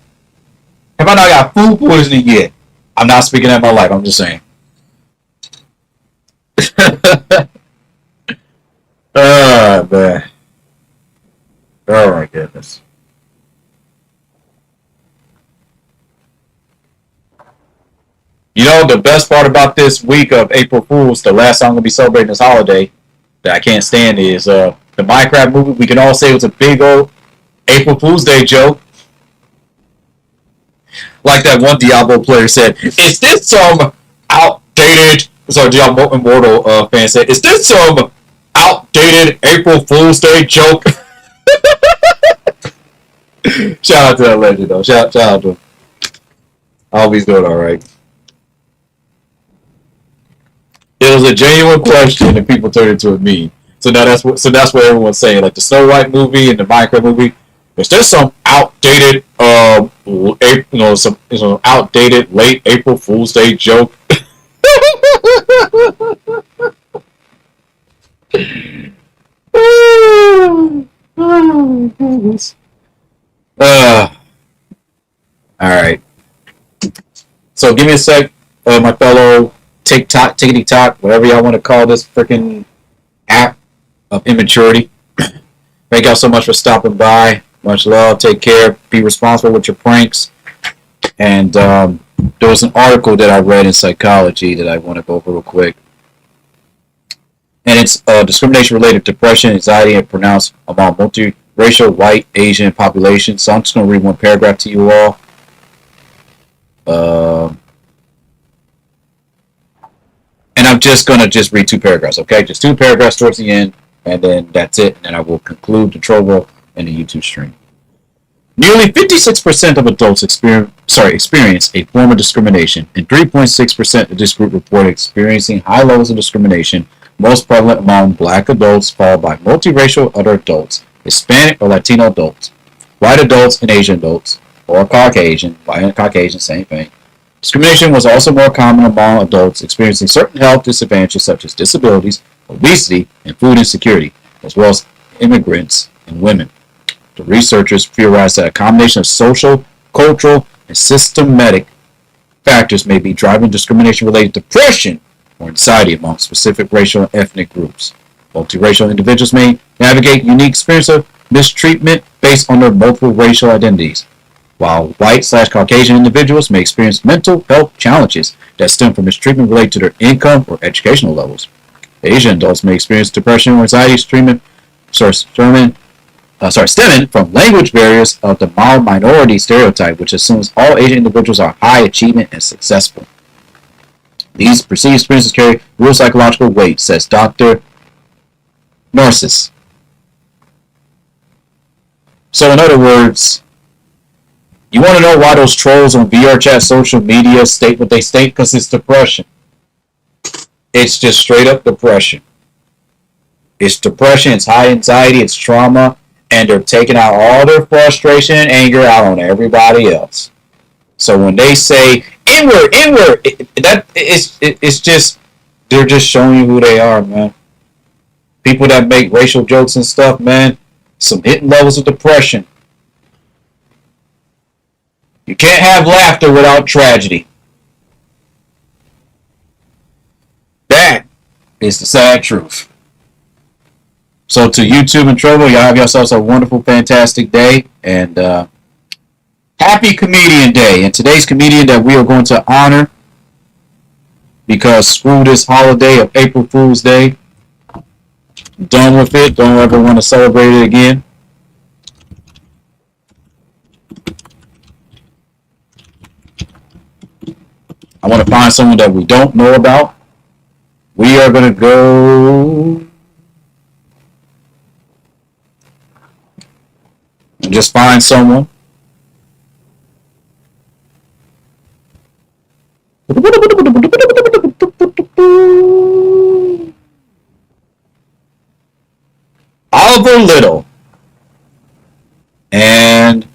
have I not got food poisoning yet? I'm not speaking at my life, I'm just saying. Oh, man. Oh, my goodness. You know, the best part about this week of April Fool's, the last time I'm going to be celebrating this holiday that I can't stand is the Minecraft movie. We can all say it was a big old April Fool's Day joke. Like that one Diablo player said, is this some outdated, sorry, Diablo Immortal fan said, is this some outdated April Fool's Day joke? Shout out to that legend, though. Shout out to him. I hope he's doing alright. It was a genuine question and people turned it into a meme. So now that's what everyone's saying. Like the Snow White movie and the Minecraft movie, is there some outdated some outdated late April Fool's Day joke? Oh goodness. Alright. So give me a sec, my fellow TikTok, tickety-tock, whatever y'all want to call this freaking app of immaturity. Thank y'all so much for stopping by. Much love. Take care. Be responsible with your pranks. And there was an article that I read in Psychology that I want to go over real quick. And it's discrimination-related depression, anxiety, and pronounced among multiracial white Asian populations. So I'm just going to read one paragraph to you all. And I'm just going to read 2 paragraphs, okay? Just 2 paragraphs towards the end. And then that's it. And then I will conclude the Trovo and the YouTube stream. Nearly 56% of adults experience a form of discrimination, and 3.6% of this group reported experiencing high levels of discrimination, most prevalent among Black adults, followed by multiracial other adults, Hispanic or Latino adults, white adults, and Asian adults, or Caucasian, white and Caucasian, same thing. Discrimination was also more common among adults experiencing certain health disadvantages such as disabilities, obesity, and food insecurity, as well as immigrants and women. The researchers theorized that a combination of social, cultural, and systematic factors may be driving discrimination-related depression or anxiety among specific racial and ethnic groups. Multiracial individuals may navigate unique experience of mistreatment based on their multiple racial identities, while white/Caucasian individuals may experience mental health challenges that stem from mistreatment related to their income or educational levels. Asian adults may experience depression or anxiety stemming from language barriers of the minority stereotype, which assumes all Asian individuals are high achievement and successful. These perceived experiences carry real psychological weight, says Dr. Narcissus. So, in other words, you want to know why those trolls on VRChat social media state what they state? Because it's depression. It's just straight up depression. It's depression, it's high anxiety, it's trauma, and they're taking out all their frustration and anger out on everybody else. So when they say inward, it's just, they're just showing you who they are, man. People that make racial jokes and stuff, man, some hidden levels of depression. You can't have laughter without tragedy. That is the sad truth. So to YouTube and Trovo, y'all have yourselves a wonderful, fantastic day, and happy Comedian Day. And today's comedian that we are going to honor, because screw this holiday of April Fool's Day. Done with it. Don't ever want to celebrate it again. I want to find someone that we don't know about. We are going to go and just find someone. Oliver Little. And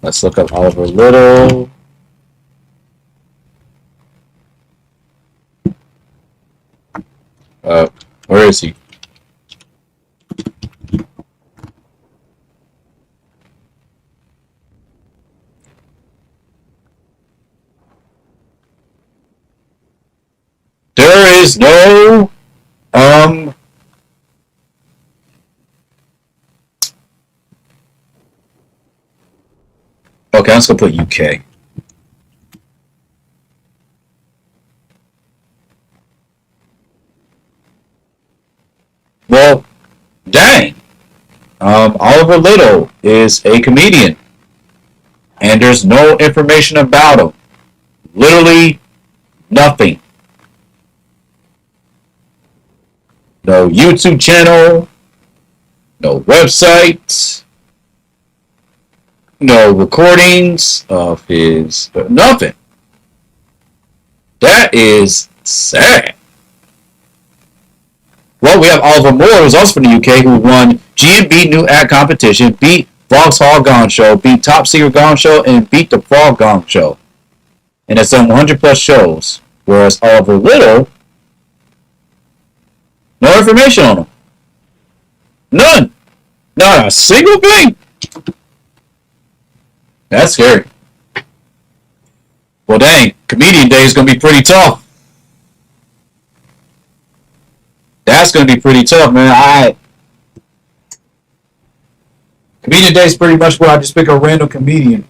let's look up Oliver Little. Where is he? There is no okay, I'm just gonna put UK. Well, dang. Oliver Little is a comedian, and there's no information about him. Literally nothing. No YouTube channel, no website, no recordings of his, nothing. That is sad. Well, we have Oliver Moore, who's also from the UK, who won G&B New Act Competition, beat Vauxhall Gong Show, beat Top Secret Gong Show, and beat the Frog Gong Show. And has done 100 plus shows. Whereas Oliver Little, no information on him. None. Not a single thing. That's scary. Well, dang, Comedian Day is going to be pretty tough. That's going to be pretty tough, man. Comedian Day is pretty much where I just pick a random comedian.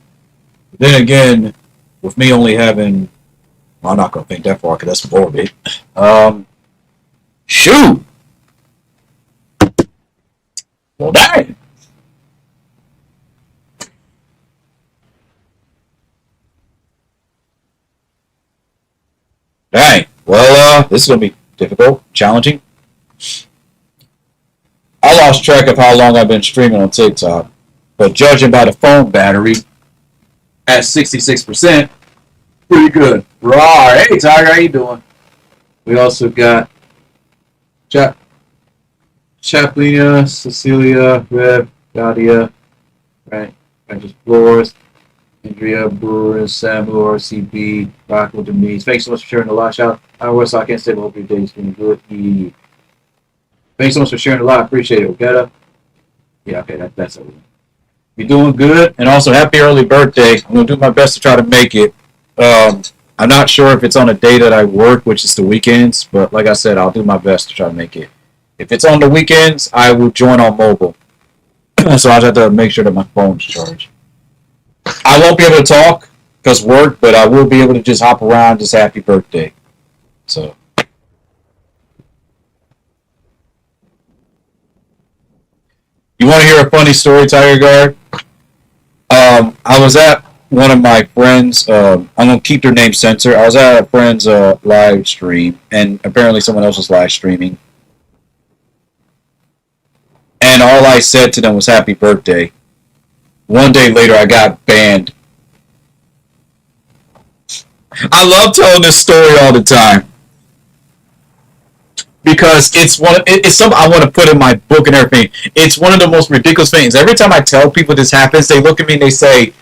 But then again, with me only having, well, I'm not going to think that far because that's morbid. Shoot. Well, dang. Dang. Well, this is going to be difficult, challenging. I lost track of how long I've been streaming on TikTok, but judging by the phone battery At 66%, pretty good. Raw. Hey, Tiger, how you doing? We also got Chaplina, Cecilia, Rev, Nadia, right? Francis Flores, Andrea Brewer, Samu, RCB, Rocco Denise. Thanks so much for sharing the live. Shout out. I can't stay, but hope your day's been good. Thanks so much for sharing the live. Appreciate it. Ogetta. Yeah, okay, that's everything. You're doing good. and also happy early birthday. I'm going to do my best to try to make it. I'm not sure if it's on a day that I work, which is the weekends, but like I said, I'll do my best to try to make it. If it's on the weekends, I will join on mobile. So I'll have to make sure that my phone's charged. I won't be able to talk because work, but I will be able to just hop around, just happy birthday. So. You want to hear a funny story, Tiger Guard? I was at one of my friends. I'm gonna keep their name censored. I was at a friend's live stream, and apparently someone else was live streaming. And all I said to them was "Happy birthday." One day later, I got banned. I love telling this story all the time because it's something I want to put in my book and everything. It's one of the most ridiculous things. Every time I tell people this happens, they look at me and they say,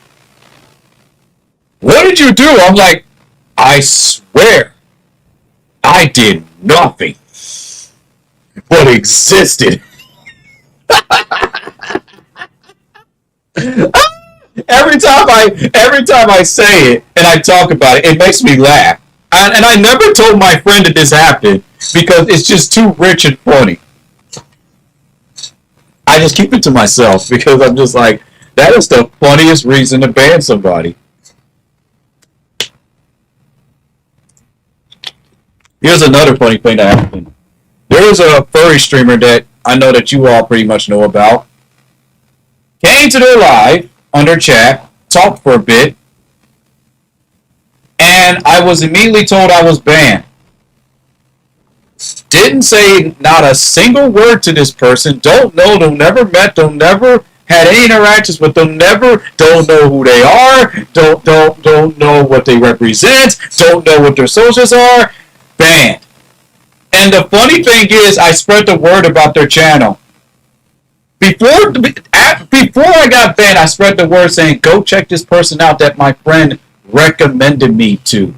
"What did you do?" I'm like, "I swear, I did nothing but existed." every time I say it and I talk about it, it makes me laugh. And I never told my friend that this happened because it's just too rich and funny. I just keep it to myself because I'm just like, that is the funniest reason to ban somebody. Here's another funny thing that happened. There was a furry streamer that I know that you all pretty much know about. Came to their live on their chat, talked for a bit, and I was immediately told I was banned. Didn't say not a single word to this person. Don't know them, never met them, never had any interactions with them, don't know who they are, don't know what they represent, don't know what their socials are. Banned. And the funny thing is, I spread the word about their channel. Before I got banned, I spread the word saying, "Go check this person out that my friend recommended me to."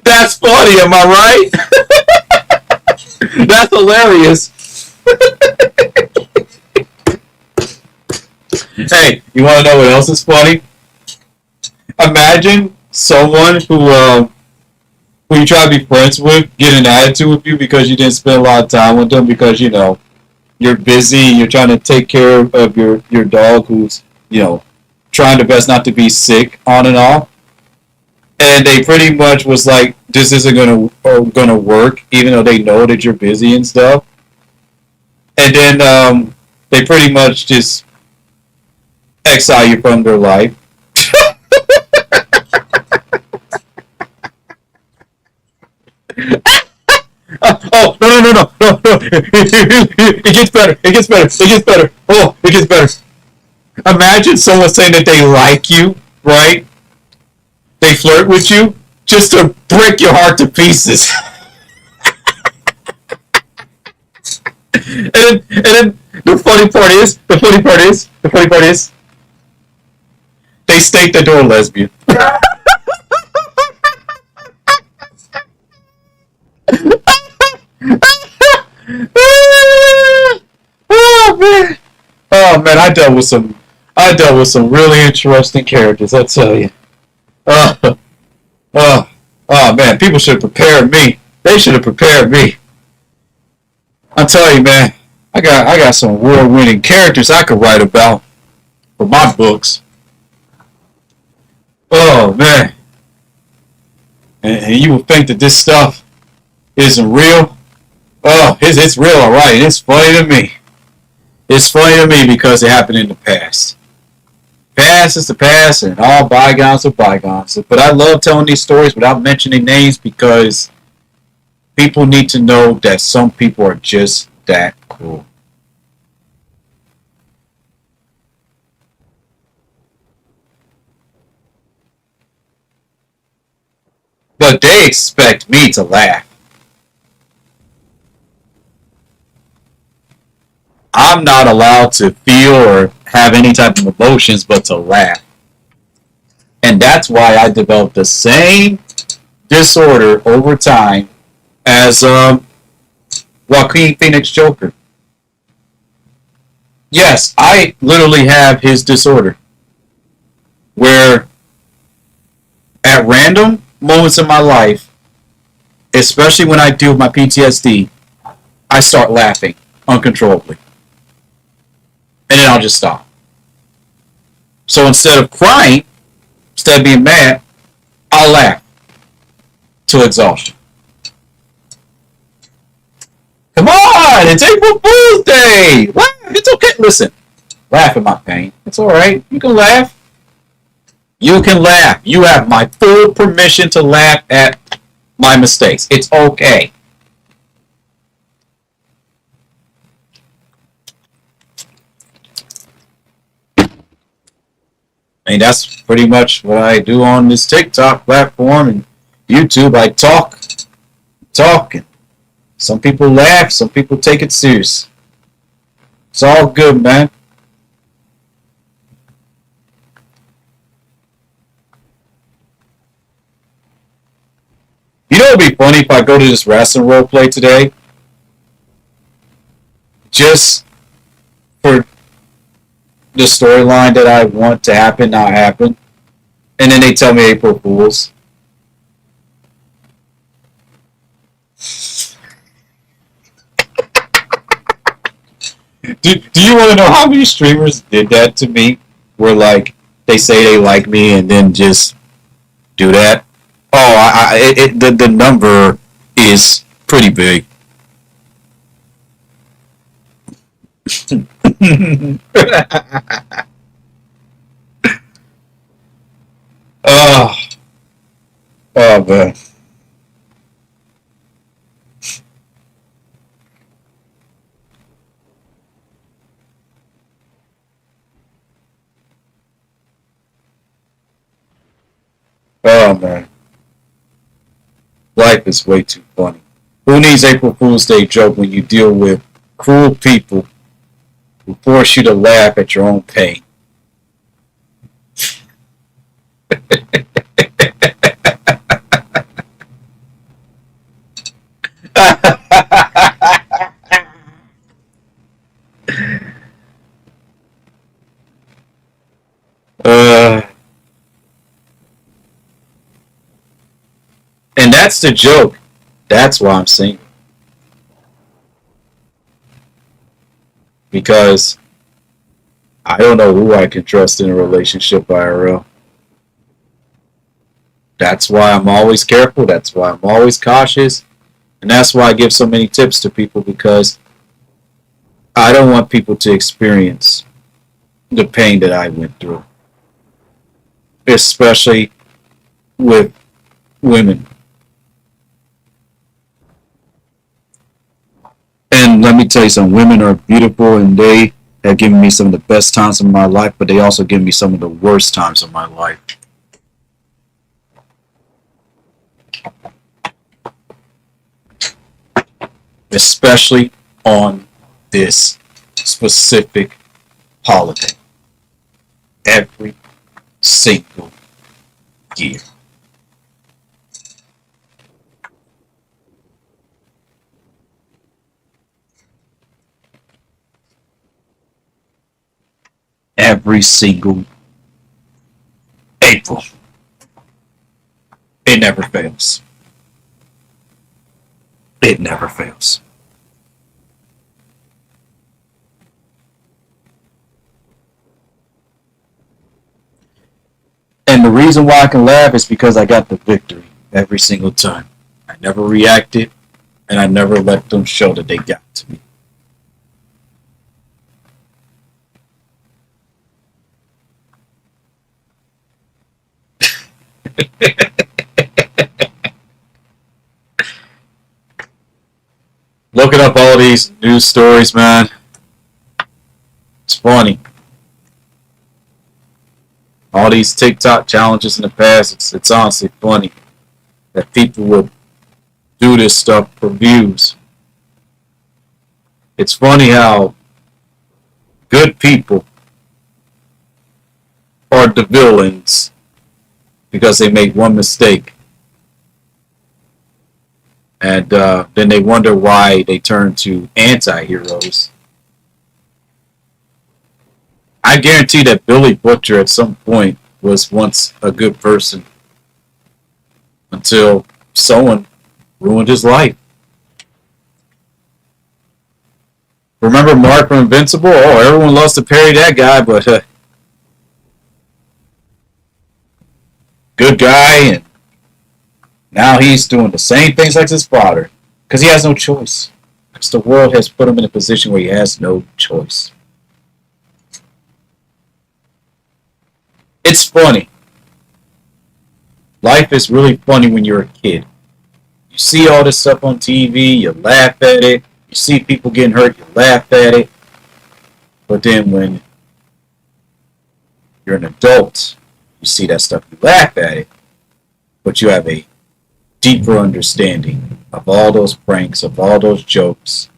That's funny, am I right? That's hilarious. Hey, you want to know what else is funny? Imagine someone who you try to be friends with get an attitude with you because you didn't spend a lot of time with them because you're busy, you're trying to take care of your dog who's trying their best not to be sick on and off. And they pretty much was like, this isn't gonna work, even though they know that you're busy and stuff. And then they pretty much just exile you from their life. Oh, no. It gets better. Oh, it gets better. Imagine someone saying that they like you, right? They flirt with you just to break your heart to pieces. and then the funny part is, they state that they're lesbian. Oh man, I dealt with some really interesting characters, I tell you. Oh man, people should have prepared me. They should have prepared me. I'm telling you, man, I got some award-winning characters I could write about for my books. Oh man, and you would think that this stuff isn't real. Oh, it's real, all right. It's funny to me. It's funny to me because it happened in the past. Past is the past, and all bygones are bygones. But I love telling these stories without mentioning names because people need to know that some people are just that cool. But they expect me to laugh. I'm not allowed to feel or have any type of emotions but to laugh. And that's why I developed the same disorder over time as Joaquin Phoenix Joker. Yes, I literally have his disorder where at random moments in my life, especially when I deal with my PTSD, I start laughing uncontrollably. And then I'll just stop. So instead of crying, instead of being mad, I'll laugh to exhaustion. Come on, it's April Fool's Day. Laugh. It's okay. Listen, laugh at my pain. It's all right. You can laugh. You can laugh. You have my full permission to laugh at my mistakes. It's okay. I mean, that's pretty much what I do on this TikTok platform and YouTube. I talk, and some people laugh, some people take it serious. It's all good, man. You know, it'd be funny if I go to this wrestling role play today, just for the storyline that I want to happen not happen, and then they tell me April Fools. Do you want to know how many streamers did that to me? Where like they say they like me and then just do that? Oh, the number is pretty big. Oh, oh man. Oh man. Life is way too funny. Who needs April Fool's Day joke when you deal with cruel people who force you to laugh at your own pain? uh, and that's the joke. That's why I'm single. Because I don't know who I can trust in a relationship IRL. That's why I'm always careful. That's why I'm always cautious. And that's why I give so many tips to people because I don't want people to experience the pain that I went through, especially with women. And let me tell you something, women are beautiful and they have given me some of the best times of my life, but they also give me some of the worst times of my life. Especially on this specific holiday. Every single year. Every single April. It never fails. It never fails. And And the reason why I can laugh is because I got the victory every single time. I never reacted, and I never let them show that they got to me. Looking up all these news stories, man, it's funny. All these TikTok challenges in the past, it's honestly funny that people would do this stuff for views. It's funny how good people are the villains because they made one mistake. And then they wonder why they turn to anti-heroes. I guarantee that Billy Butcher at some point was once a good person until someone ruined his life. Remember Mark from Invincible? Oh, everyone loves to parry that guy, but good guy, and now he's doing the same things like his father because he has no choice. Because the world has put him in a position where he has no choice. It's funny. Life is really funny when you're a kid. You see all this stuff on TV, you laugh at it. You see people getting hurt, you laugh at it. But then when you're an adult, you see that stuff, you laugh at it. But you have a deeper understanding of all those pranks, of all those jokes,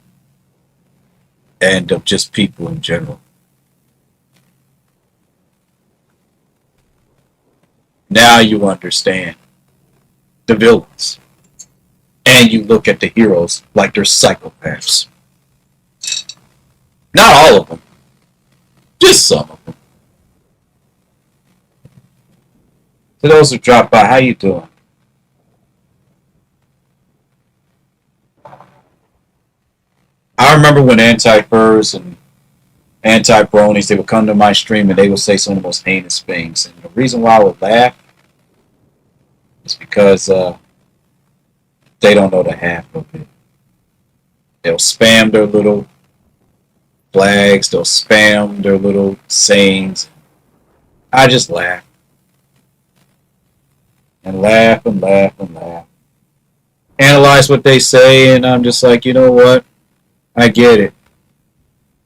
and of just people in general. Now you understand the villains. And you look at the heroes like they're psychopaths. Not all of them. Just some of them. To those who dropped by, how you doing? I remember when anti-furs and anti-bronies, they would come to my stream and they would say some of the most heinous things. And the reason why I would laugh is because they don't know the half of it. They'll spam their little flags. They'll spam their little sayings. I just laugh. And laugh and laugh and laugh. Analyze what they say, and I'm just like, you know what? I get it.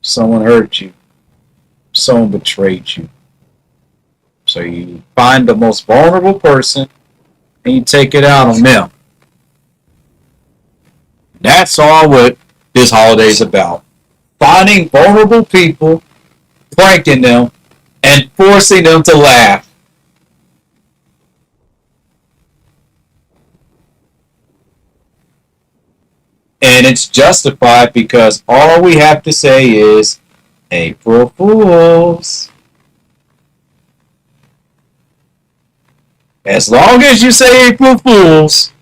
Someone hurt you. Someone betrayed you. So you find the most vulnerable person and you take it out on them. That's all what this holiday is about. Finding vulnerable people, pranking them, and forcing them to laugh. And it's justified because all we have to say is April Fools. As long as you say April Fools,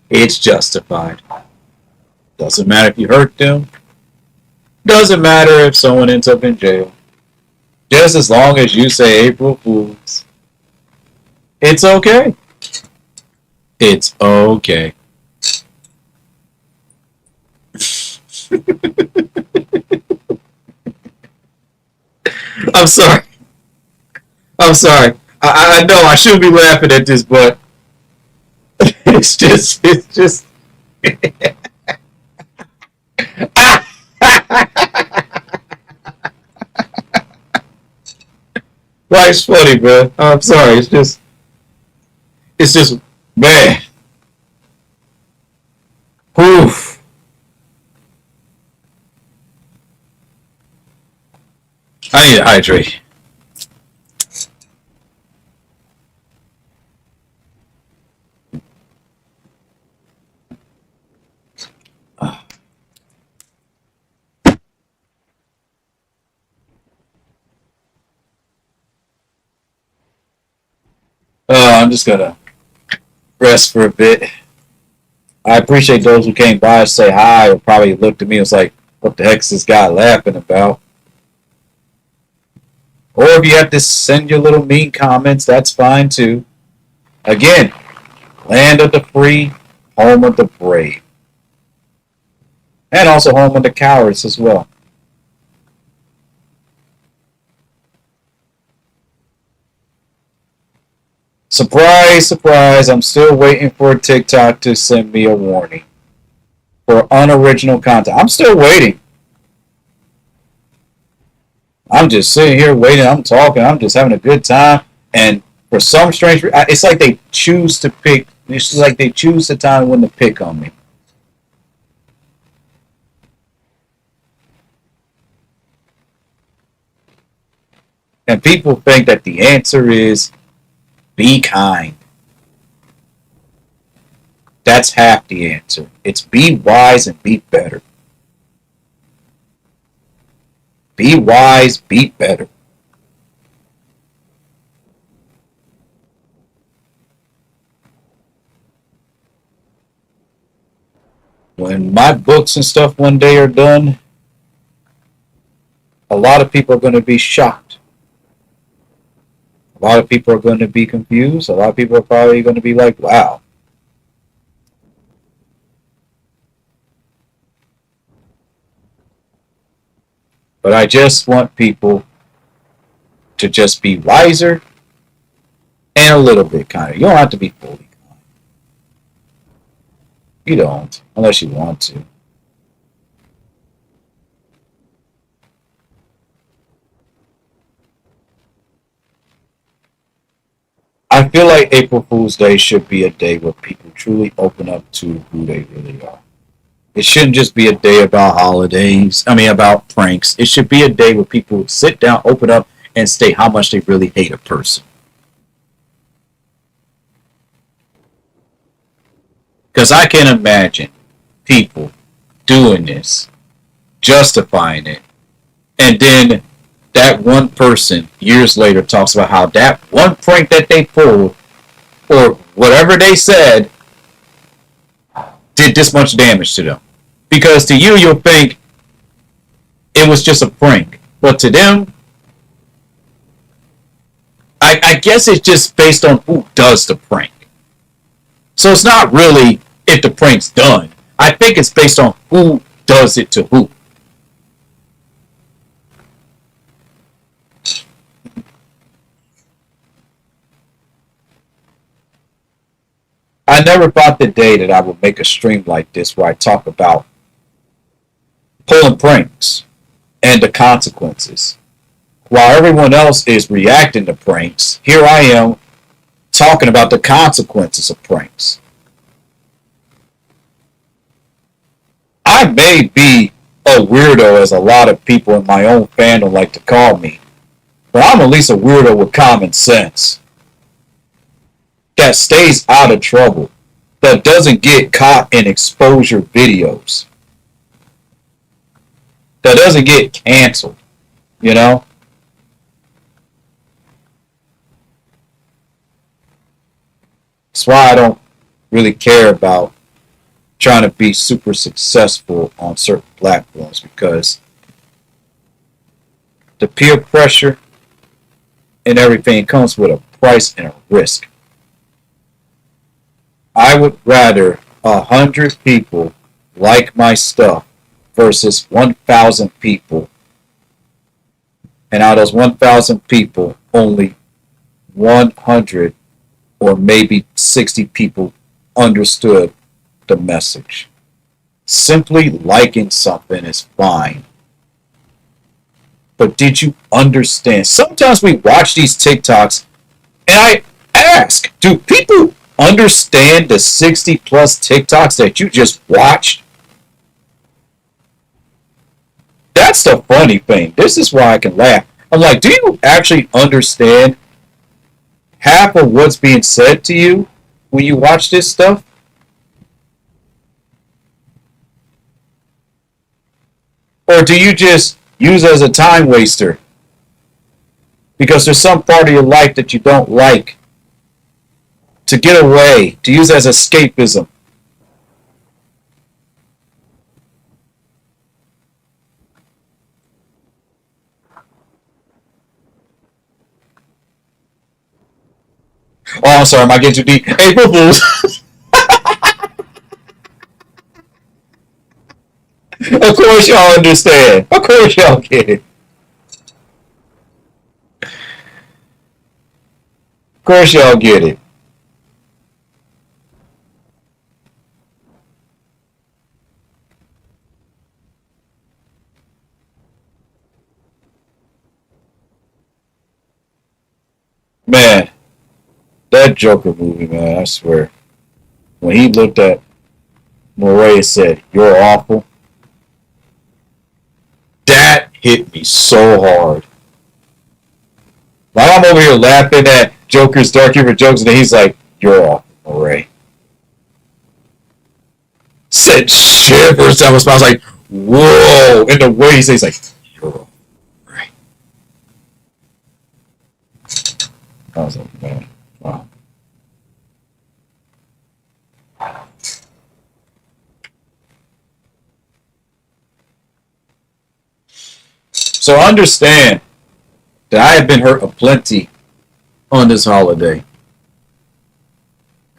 it's justified. Doesn't matter if you hurt them. Doesn't matter if someone ends up in jail. Just as long as you say April Fools, it's okay. It's okay. I'm sorry. I'm sorry. I know I should be laughing at this, but it's just life's funny, bro. I'm sorry. It's just, man. Oof. I need to hydrate. I'm just gonna rest for a bit. I appreciate those who came by to say hi or probably looked at me and was like, what the heck is this guy laughing about? Or if you have to send your little mean comments, that's fine too. Again, land of the free, home of the brave, and also home of the cowards as well. Surprise, surprise, I'm still waiting for TikTok to send me a warning for unoriginal content. I'm still waiting. I'm just sitting here waiting. I'm talking. I'm just having a good time. And for some strange reason, it's like they choose to pick. It's just like they choose the time when to pick on me. And people think that the answer is be kind. That's half the answer. It's be wise and be better. Be wise, be better. When my books and stuff one day are done, a lot of people are going to be shocked. A lot of people are going to be confused. A lot of people are probably going to be like, wow. But I just want people to just be wiser and a little bit kinder. You don't have to be fully kind. You don't, unless you want to. I feel like April Fool's Day should be a day where people truly open up to who they really are. It shouldn't just be a day about holidays. I mean, about pranks. It should be a day where people sit down, open up, and state how much they really hate a person. Because I can imagine people doing this, justifying it, and then that one person years later talks about how that one prank that they pulled or whatever they said did this much damage to them. Because to you, you'll think it was just a prank. But to them, I guess it's just based on who does the prank. So it's not really if the prank's done. I think it's based on who does it to who. I never thought the day that I would make a stream like this where I talk about pulling pranks and the consequences. While everyone else is reacting to pranks, here I am talking about the consequences of pranks. I may be a weirdo, as a lot of people in my own fandom like to call me, but I'm at least a weirdo with common sense that stays out of trouble, that doesn't get caught in exposure videos, that doesn't get canceled, you know? That's why I don't really care about trying to be super successful on certain platforms because the peer pressure and everything comes with a price and a risk. I would rather 100 people like my stuff versus 1,000 people, and out of those 1,000 people, only 100 or maybe 60 people understood the message. Simply liking something is fine. But did you understand? Sometimes we watch these TikToks and I ask, do people understand the 60 plus TikToks that you just watched? That's the funny thing. This is why I can laugh. I'm like, do you actually understand half of what's being said to you when you watch this stuff? Or do you just use it as a time waster because there's some part of your life that you don't like to get away, to use as escapism? Oh, I'm sorry, am I getting too deep? April Fools. Of course y'all understand. Of course y'all get it. Of course y'all get it. Man, that Joker movie, man, I swear. When he looked at Moray and said, "You're awful," that hit me so hard. Like I'm over here laughing at Joker's dark humor jokes, and he's like, "You're awful, Moray." Said shivers down my spine. I was like, "Whoa!" And the way he says, like, "You're awful, Moray." I was like, man, wow. So understand that I have been hurt aplenty on this holiday.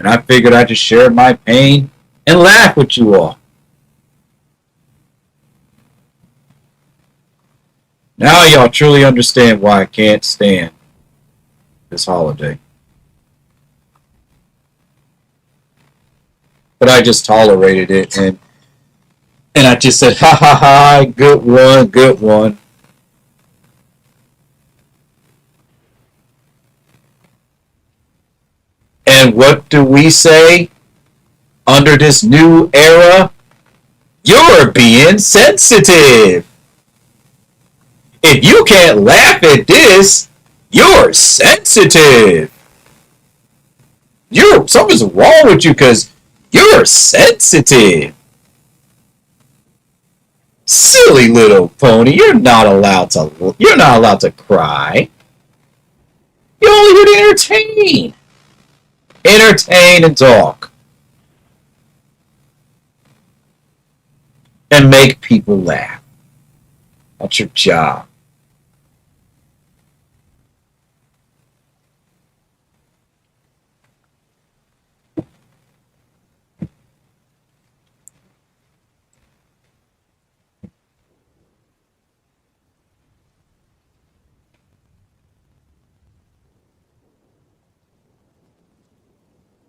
And I figured I'd just share my pain and laugh with you all. Now y'all truly understand why I can't stand this holiday. But I just tolerated it and I just said, ha ha ha, good one, good one. And what do we say under this new era? You're being sensitive. If you can't laugh at this, you're sensitive. Something's wrong with you because you're sensitive. Silly little pony, you're not allowed to cry. You're only here to entertain. Entertain and talk. And make people laugh. That's your job.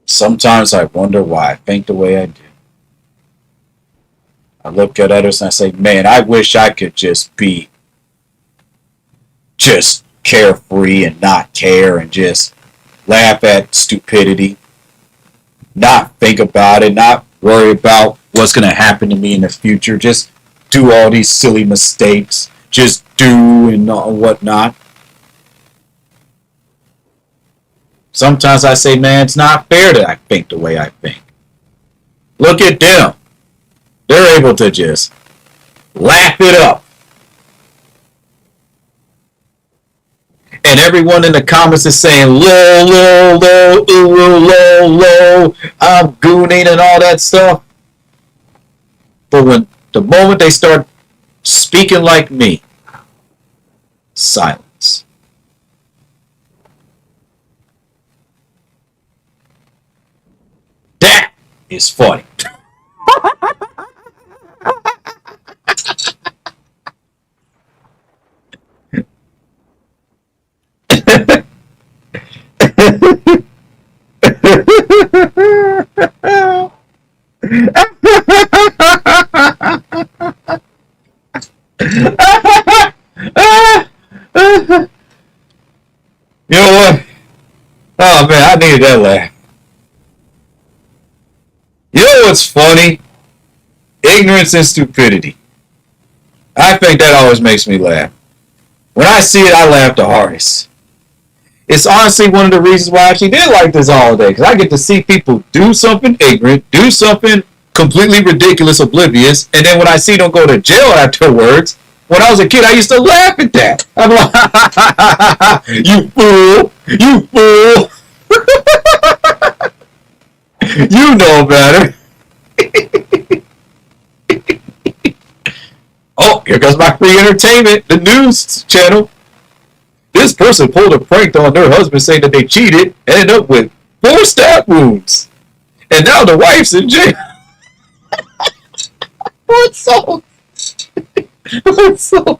Sometimes I wonder why I think the way I do. I look at others and I say, man, I wish I could just be just carefree and not care and just laugh at stupidity, not think about it, not worry about what's going to happen to me in the future, just do all these silly mistakes, just do and whatnot. Sometimes I say, man, it's not fair that I think the way I think. Look at them. They're able to just laugh it up. And everyone in the comments is saying, low, low, low, ooh, low, low, I'm gooning and all that stuff. But when the moment they start speaking like me, silence. That is funny. You know what? Oh man, I needed that laugh. You know what's funny? Ignorance and stupidity. I think that always makes me laugh. When I see it, I laugh the hardest. It's honestly one of the reasons why I actually did like this holiday, because I get to see people do something ignorant, do something completely ridiculous, oblivious, and then when I see them go to jail afterwards, when I was a kid, I used to laugh at that. I'm like, you fool, you fool. You know better. Oh, here comes my free entertainment, the news channel. This person pulled a prank on their husband saying that they cheated and ended up with 4 stab wounds. And now the wife's in jail. What's so? What's so?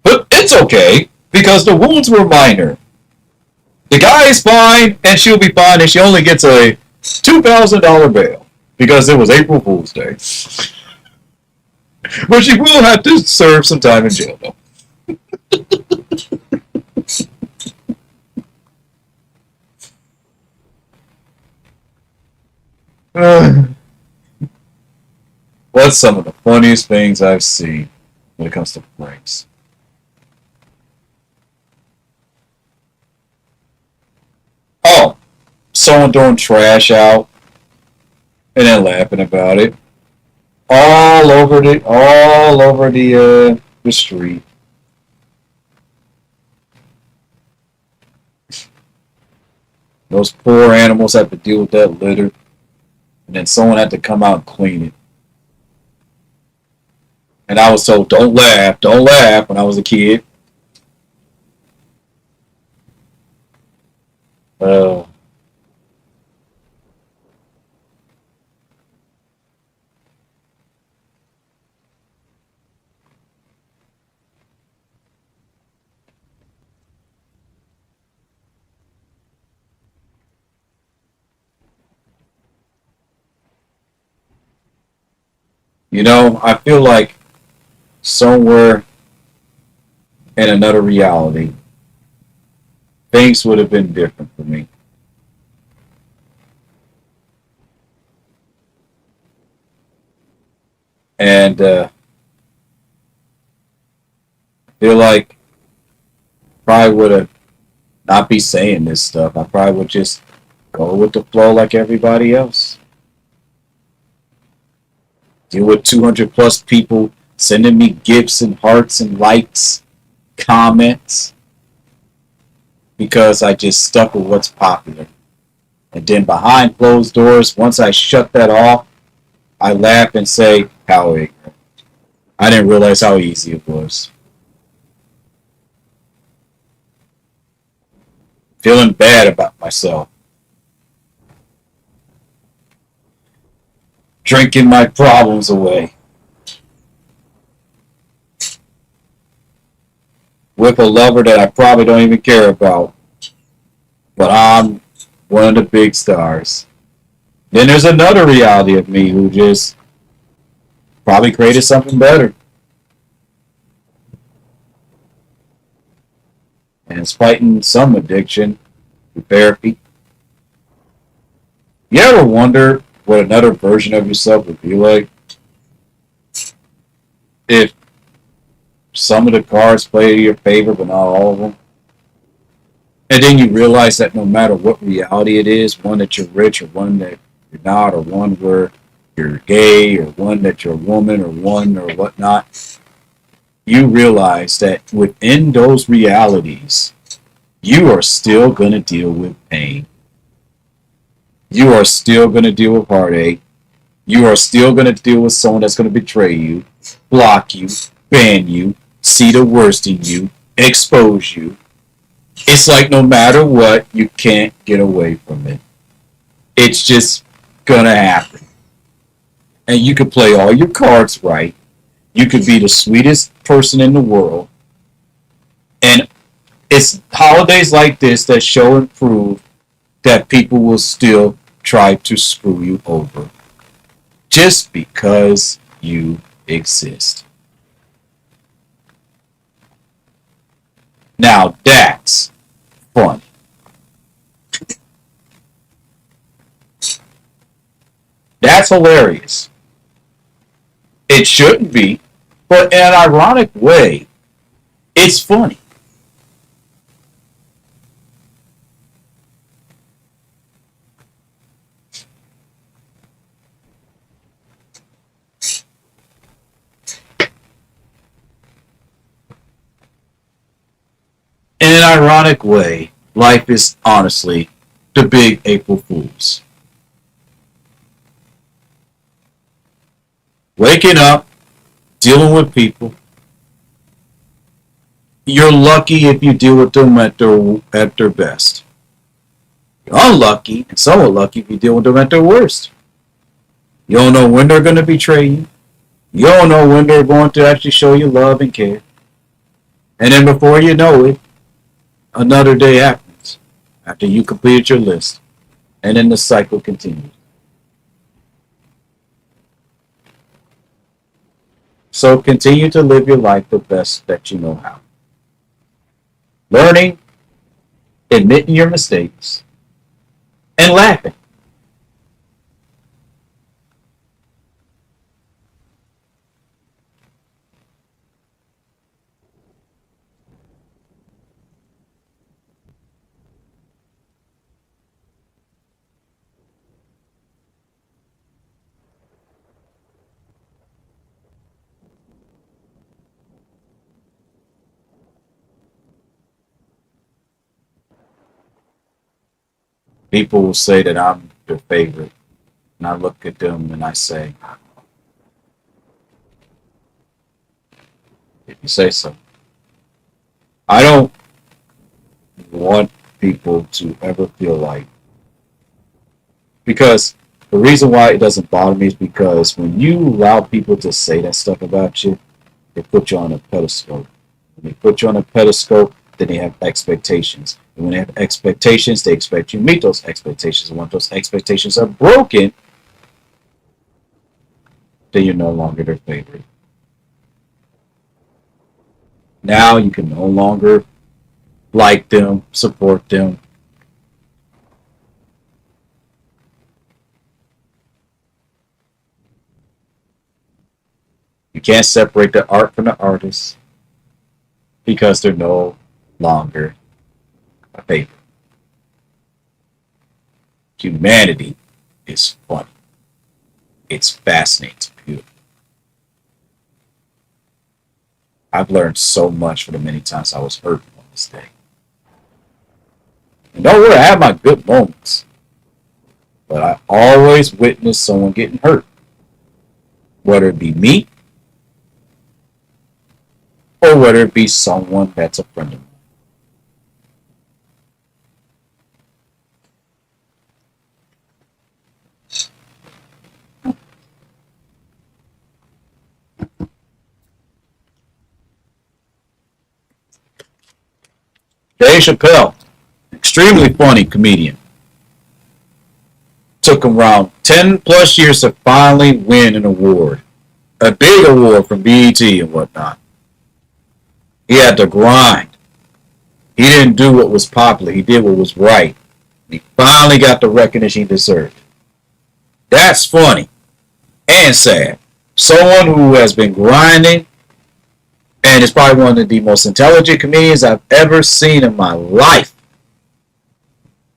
But it's okay because the wounds were minor. The guy is fine and she'll be fine and she only gets a $2,000 bail because it was April Fool's Day. But she will have to serve some time in jail though. What's some of the funniest things I've seen when it comes to pranks? Oh, someone throwing trash out and then laughing about it all over the street. Those poor animals have to deal with that litter, and then someone had to come out and clean it. And I was told, don't laugh when I was a kid. Uh, I feel like somewhere in another reality, things would have been different for me. And I feel like probably would have not be saying this stuff. I probably would just go with the flow like everybody else. Deal with 200 plus people sending me gifts and hearts and likes, comments, because I just stuck with what's popular. And then behind closed doors, once I shut that off, I laugh and say, how ignorant. I didn't realize how easy it was. Feeling bad about myself. Drinking my problems away. With a lover that I probably don't even care about. But I'm one of the big stars. Then there's another reality of me who just probably created something better. And is fighting some addiction through therapy. You ever wonder what another version of yourself would be like if some of the cards play to your favor, but not all of them? And then you realize that no matter what reality it is, one that you're rich or one that you're not, or one where you're gay, or one that you're a woman, or one or whatnot, you realize that within those realities, you are still going to deal with pain. You are still going to deal with heartache. You are still going to deal with someone that's going to betray you, block you, ban you, see the worst in you, expose you. It's like no matter what, you can't get away from it. It's just going to happen. And you could play all your cards right. You could be the sweetest person in the world. And it's holidays like this that show and prove that people will still try to screw you over just because you exist. Now that's fun. That's hilarious. It shouldn't be, but in an ironic way, it's funny. In an ironic way, life is honestly the big April Fools. Waking up, dealing with people, You're lucky if you deal with them at their best. You're unlucky and somewhat lucky if you deal with them at their worst. You don't know when they're going to betray you. You don't know when they're going to actually show you love and care. And then before you know it, another day happens after you completed your list. And then the cycle continues. So continue to live your life the best that you know how. Learning, admitting your mistakes, and laughing. People will say that I'm their favorite. And I look at them and I say, if you say so. I don't want people to ever feel like, because the reason why it doesn't bother me is because when you allow people to say that stuff about you, they put you on a pedestal. When they put you on a pedestal, then they have expectations. And when they have expectations, they expect you to meet those expectations. And once those expectations are broken, then you're no longer their favorite. Now you can no longer like them, support them. You can't separate the art from the artist because they're no longer a favorite. Humanity is funny. It's fascinating. It's beautiful. I've learned so much from the many times I was hurt on this day. And don't worry, I have my good moments, but I always witness someone getting hurt, whether it be me or whether it be someone that's a friend of mine. Dave Chappelle, extremely funny comedian. Took him around 10 plus years to finally win an award, a big award from BET and whatnot. He had to grind. He didn't do what was popular. He did what was right. He finally got the recognition he deserved. That's funny and sad. Someone who has been grinding and is probably one of the most intelligent comedians I've ever seen in my life.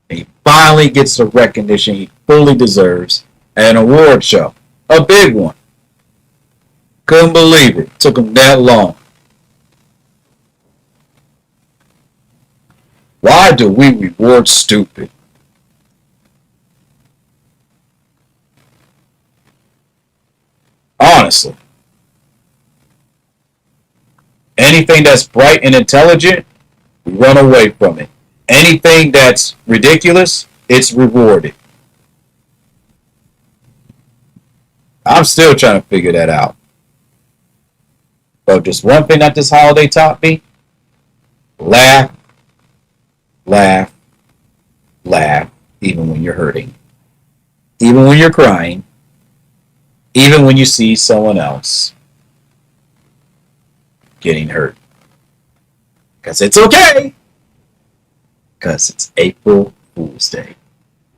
And he finally gets the recognition he fully deserves at an award show. A big one. Couldn't believe it. Took him that long. Why do we reward stupid? Honestly. Anything that's bright and intelligent, we run away from it. Anything that's ridiculous, it's rewarded. I'm still trying to figure that out. But just one thing that this holiday taught me: laugh, laugh, laugh, even when you're hurting, even when you're crying, even when you see someone else getting hurt. Because it's okay. Because it's April Fool's Day.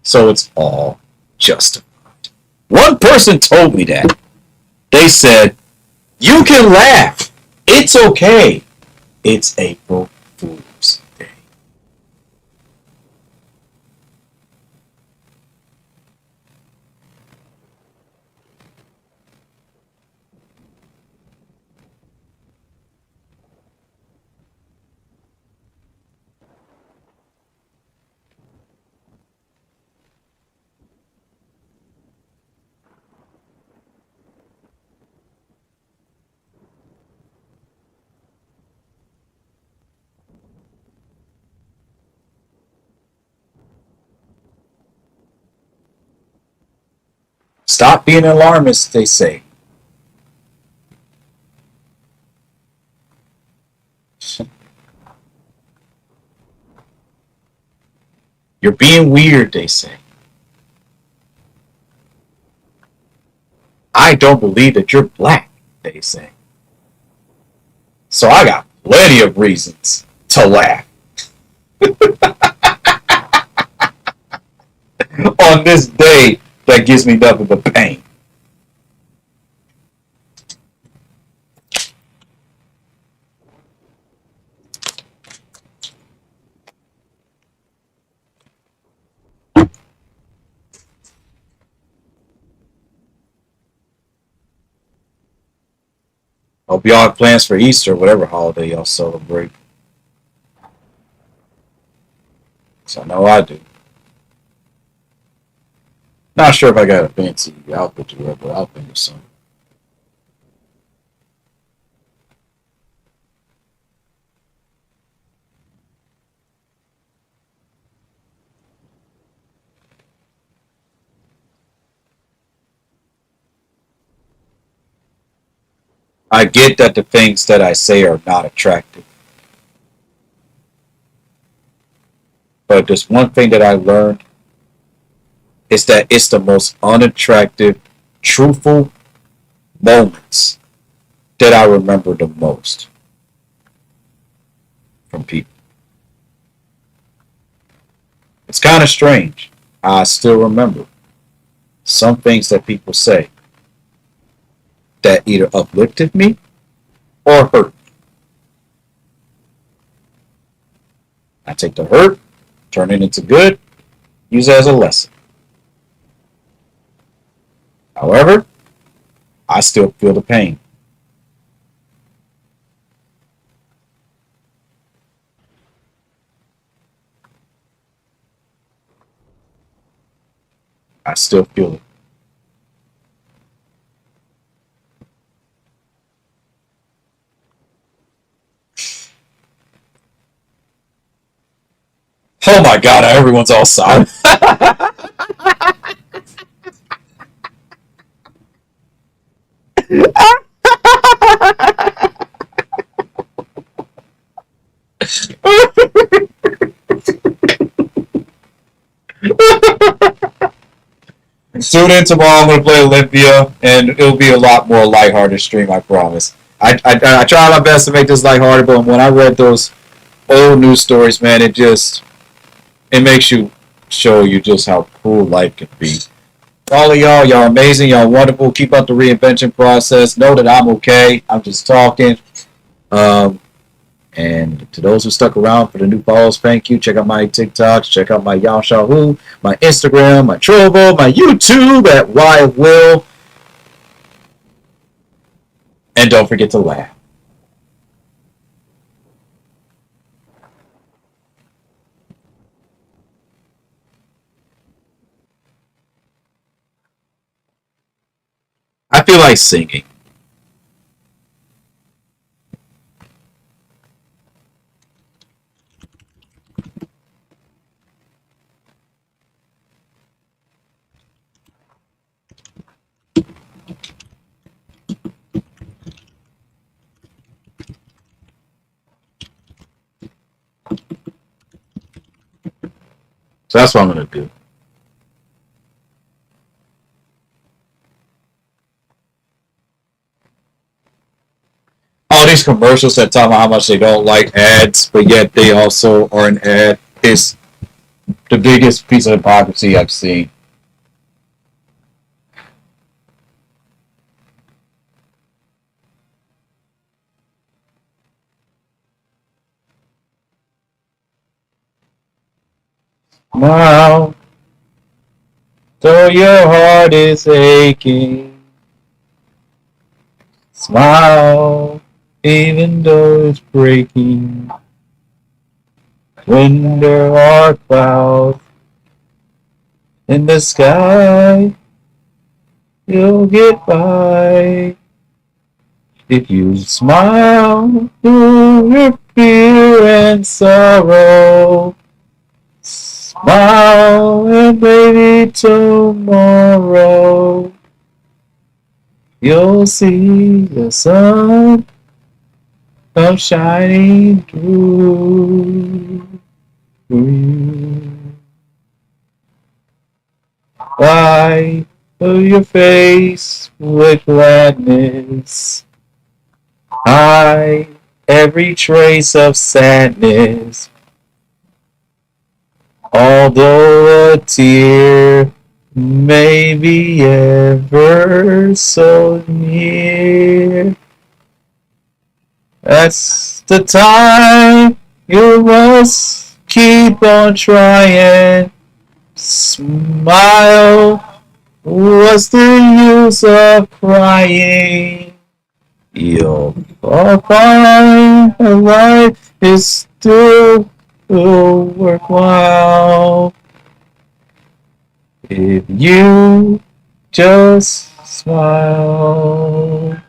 So it's all justified. One person told me that. They said, you can laugh. It's okay. It's April Fool's Day. Stop being alarmist, they say. You're being weird, they say. I don't believe that you're black, they say. So I got plenty of reasons to laugh on this day that gives me nothing but pain. Hope y'all have plans for Easter, whatever holiday y'all celebrate. So I know I do. Not sure if I got a fancy outfit to wear, but I'll think of something. I get that the things that I say are not attractive. But there's one thing that I learned is that it's the most unattractive, truthful moments that I remember the most from people. It's kind of strange. I still remember some things that people say that either uplifted me or hurt. I take the hurt, turn it into good, use it as a lesson. However, I still feel the pain. I still feel it. Oh my god, everyone's all silent. Tune in tomorrow. I'm going to play Olympia, and it'll be a lot more lighthearted stream, I promise. I try my best to make this lighthearted, but when I read those old news stories, man, it makes you show you just how cruel life can be. All of y'all amazing, y'all wonderful. Keep up the reinvention process. Know that I'm okay. I'm just talking. And to those who stuck around for the new follows, thank you. Check out my TikToks. Check out my Yao Shahu, my Instagram, my Trovo, my YouTube at Why of Will. And don't forget to laugh. I feel like singing. So that's what I'm going to do. All these commercials that talk about how much they don't like ads, but yet they also are an ad, is the biggest piece of hypocrisy I've seen. Smile, though your heart is aching. Smile, even though it's breaking. When there are clouds in the sky, you'll get by. If you smile through your fear and sorrow, smile and maybe tomorrow you'll see the sun come shining through you. Wipe your face with gladness. Hide every trace of sadness. Although a tear may be ever so near, that's the time you must keep on trying. Smile, what's the use of crying? You'll find that life is still worthwhile if you just smile.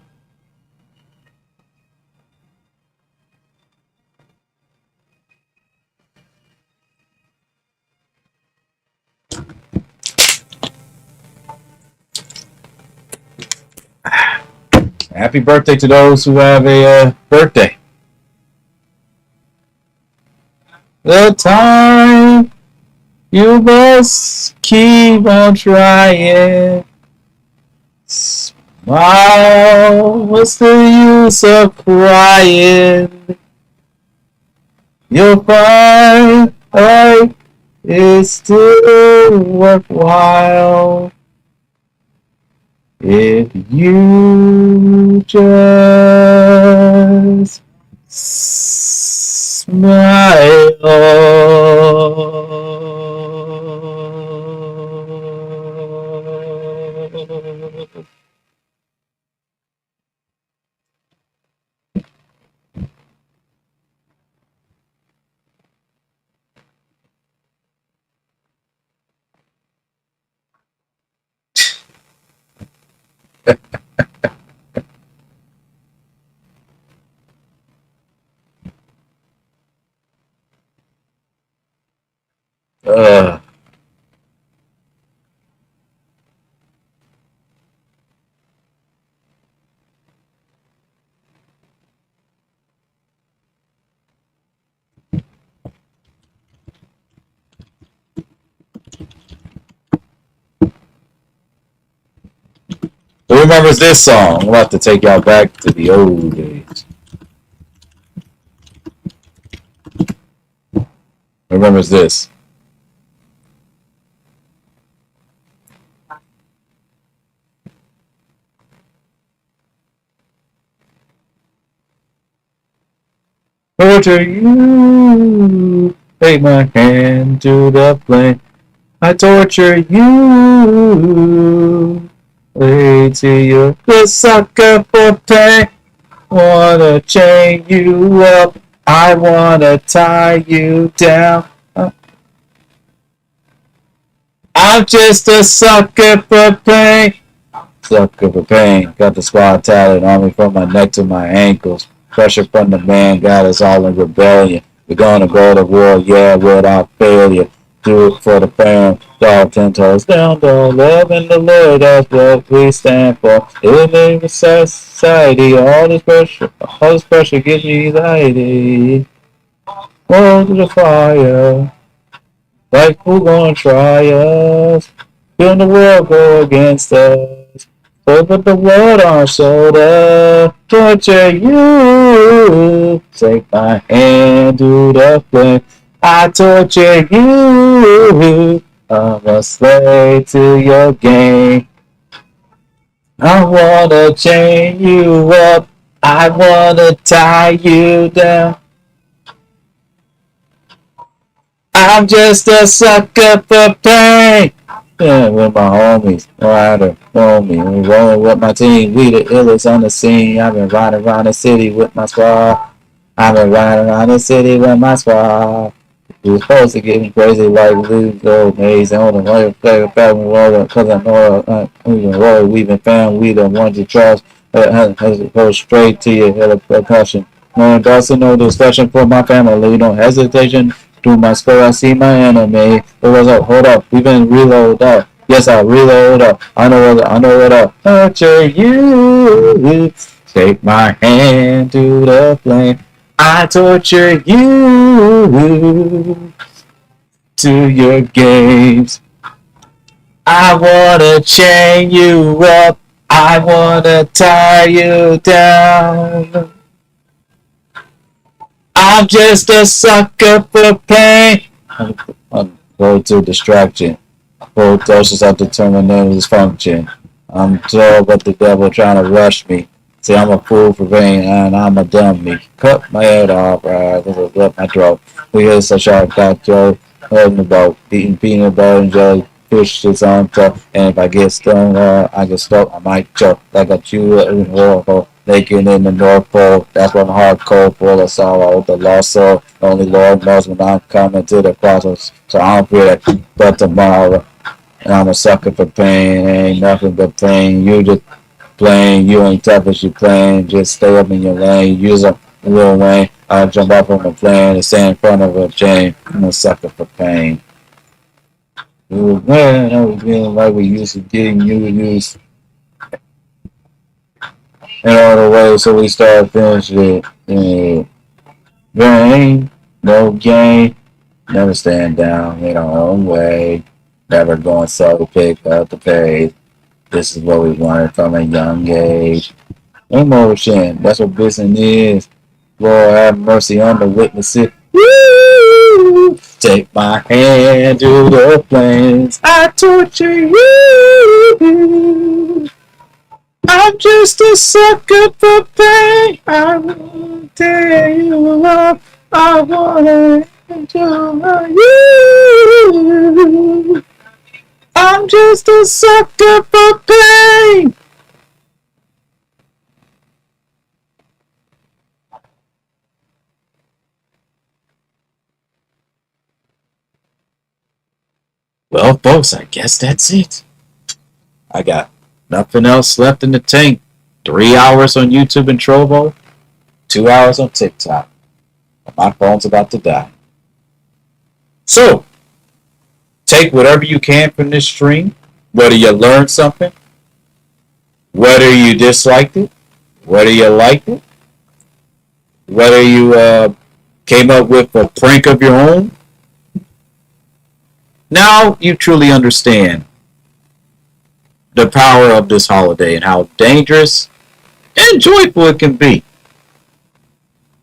Happy birthday to those who have a birthday. The time you must keep on trying. Smile, what's the use of crying? You'll find life is still worthwhile if you just smile. Uh, Who remembers this song? We'll have to take y'all back to the old days. Who remembers this? Torture you, take my hand to the flame. I torture you, lay to you, the sucker for pain. Wanna chain you up, I wanna tie you down. I'm just a sucker for pain. Sucker for pain. Got the squad tatted on me from my neck to my ankles. Pressure from the man got us all in rebellion. We're gonna go to war, yeah, without failure. Do it for the fam. Dog 10 toes down, dog. Love and the Lord, that's what we stand for. In the society, all this pressure gives me anxiety. Hold to the fire. Like who gonna try us? Feel the world go against us. So put the world on our shoulder. Torture you. Take my hand to the flame. I torture you. I'm a slave to your game. I wanna chain you up. I wanna tie you down. I'm just a sucker for pain. Yeah, with my homies, rider, homie, we rolling with my team. We the illest on the scene. I've been riding around the city with my squad. I've been riding around the city with my squad. We was supposed to get me crazy like Luke Gold Maze and all the way back when roll cause I know we been roll, we been found, we the ones you trust. Go straight to your head of percussion. No endorsing, no discussion for my family, no hesitation. Through my skull, I see my enemy. It was up, hold up, we been reload up. Yes, I reload up. I know what a torture you. Take my hand to the flame. I torture you to your games. I wanna chain you up. I wanna tie you down. I'm just a sucker for pain. I'm going to distraction. Full doses of determined dysfunction. I'm told but the devil trying to rush me. See, I'm a fool for vain and I'm a dummy. Cut my head off, right? This will flip my throat. We hear such a got Joe holding the boat, eating peanut butter and jelly. Fish is on top, and if I get stoned or I get stoked, I might choke like a chew in horrible. Naked in the North Pole, that's what my heart cold, full of sorrow. The lost soul, only Lord knows when I'm coming to the crossroads. So I don't fear that, but tomorrow. And I'm a sucker for pain. Ain't nothing but pain. You just playing. You ain't tough as you playing. Just stay up in your lane. Use a Lil Wayne. I'll jump off on a plane and stand in front of a chain. I'm a sucker for pain. We were when I was feeling like we used to getting used in all the ways, so we started finishing it. Vain, no gain. Never stand down in our own way. Never going so pick up the pace. This is what we wanted from a young age. Emotion, that's what business is. Lord have mercy on the witnesses. Woo! Take my hand to the flames. I torture you. I'm just a sucker for pain. I won't tell you love. I wanna enjoy you. I'm just a sucker for pain. Well, folks, I guess that's it. I got nothing else left in the tank. 3 hours on YouTube and Trovo, 2 hours on TikTok. My phone's about to die. So, take whatever you can from this stream, whether you learned something, whether you disliked it, whether you liked it, whether you came up with a prank of your own. Now you truly understand the power of this holiday and how dangerous and joyful it can be.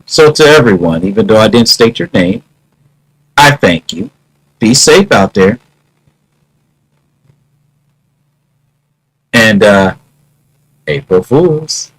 So, to everyone, even though I didn't state your name, I thank you. Be safe out there. And April Fools.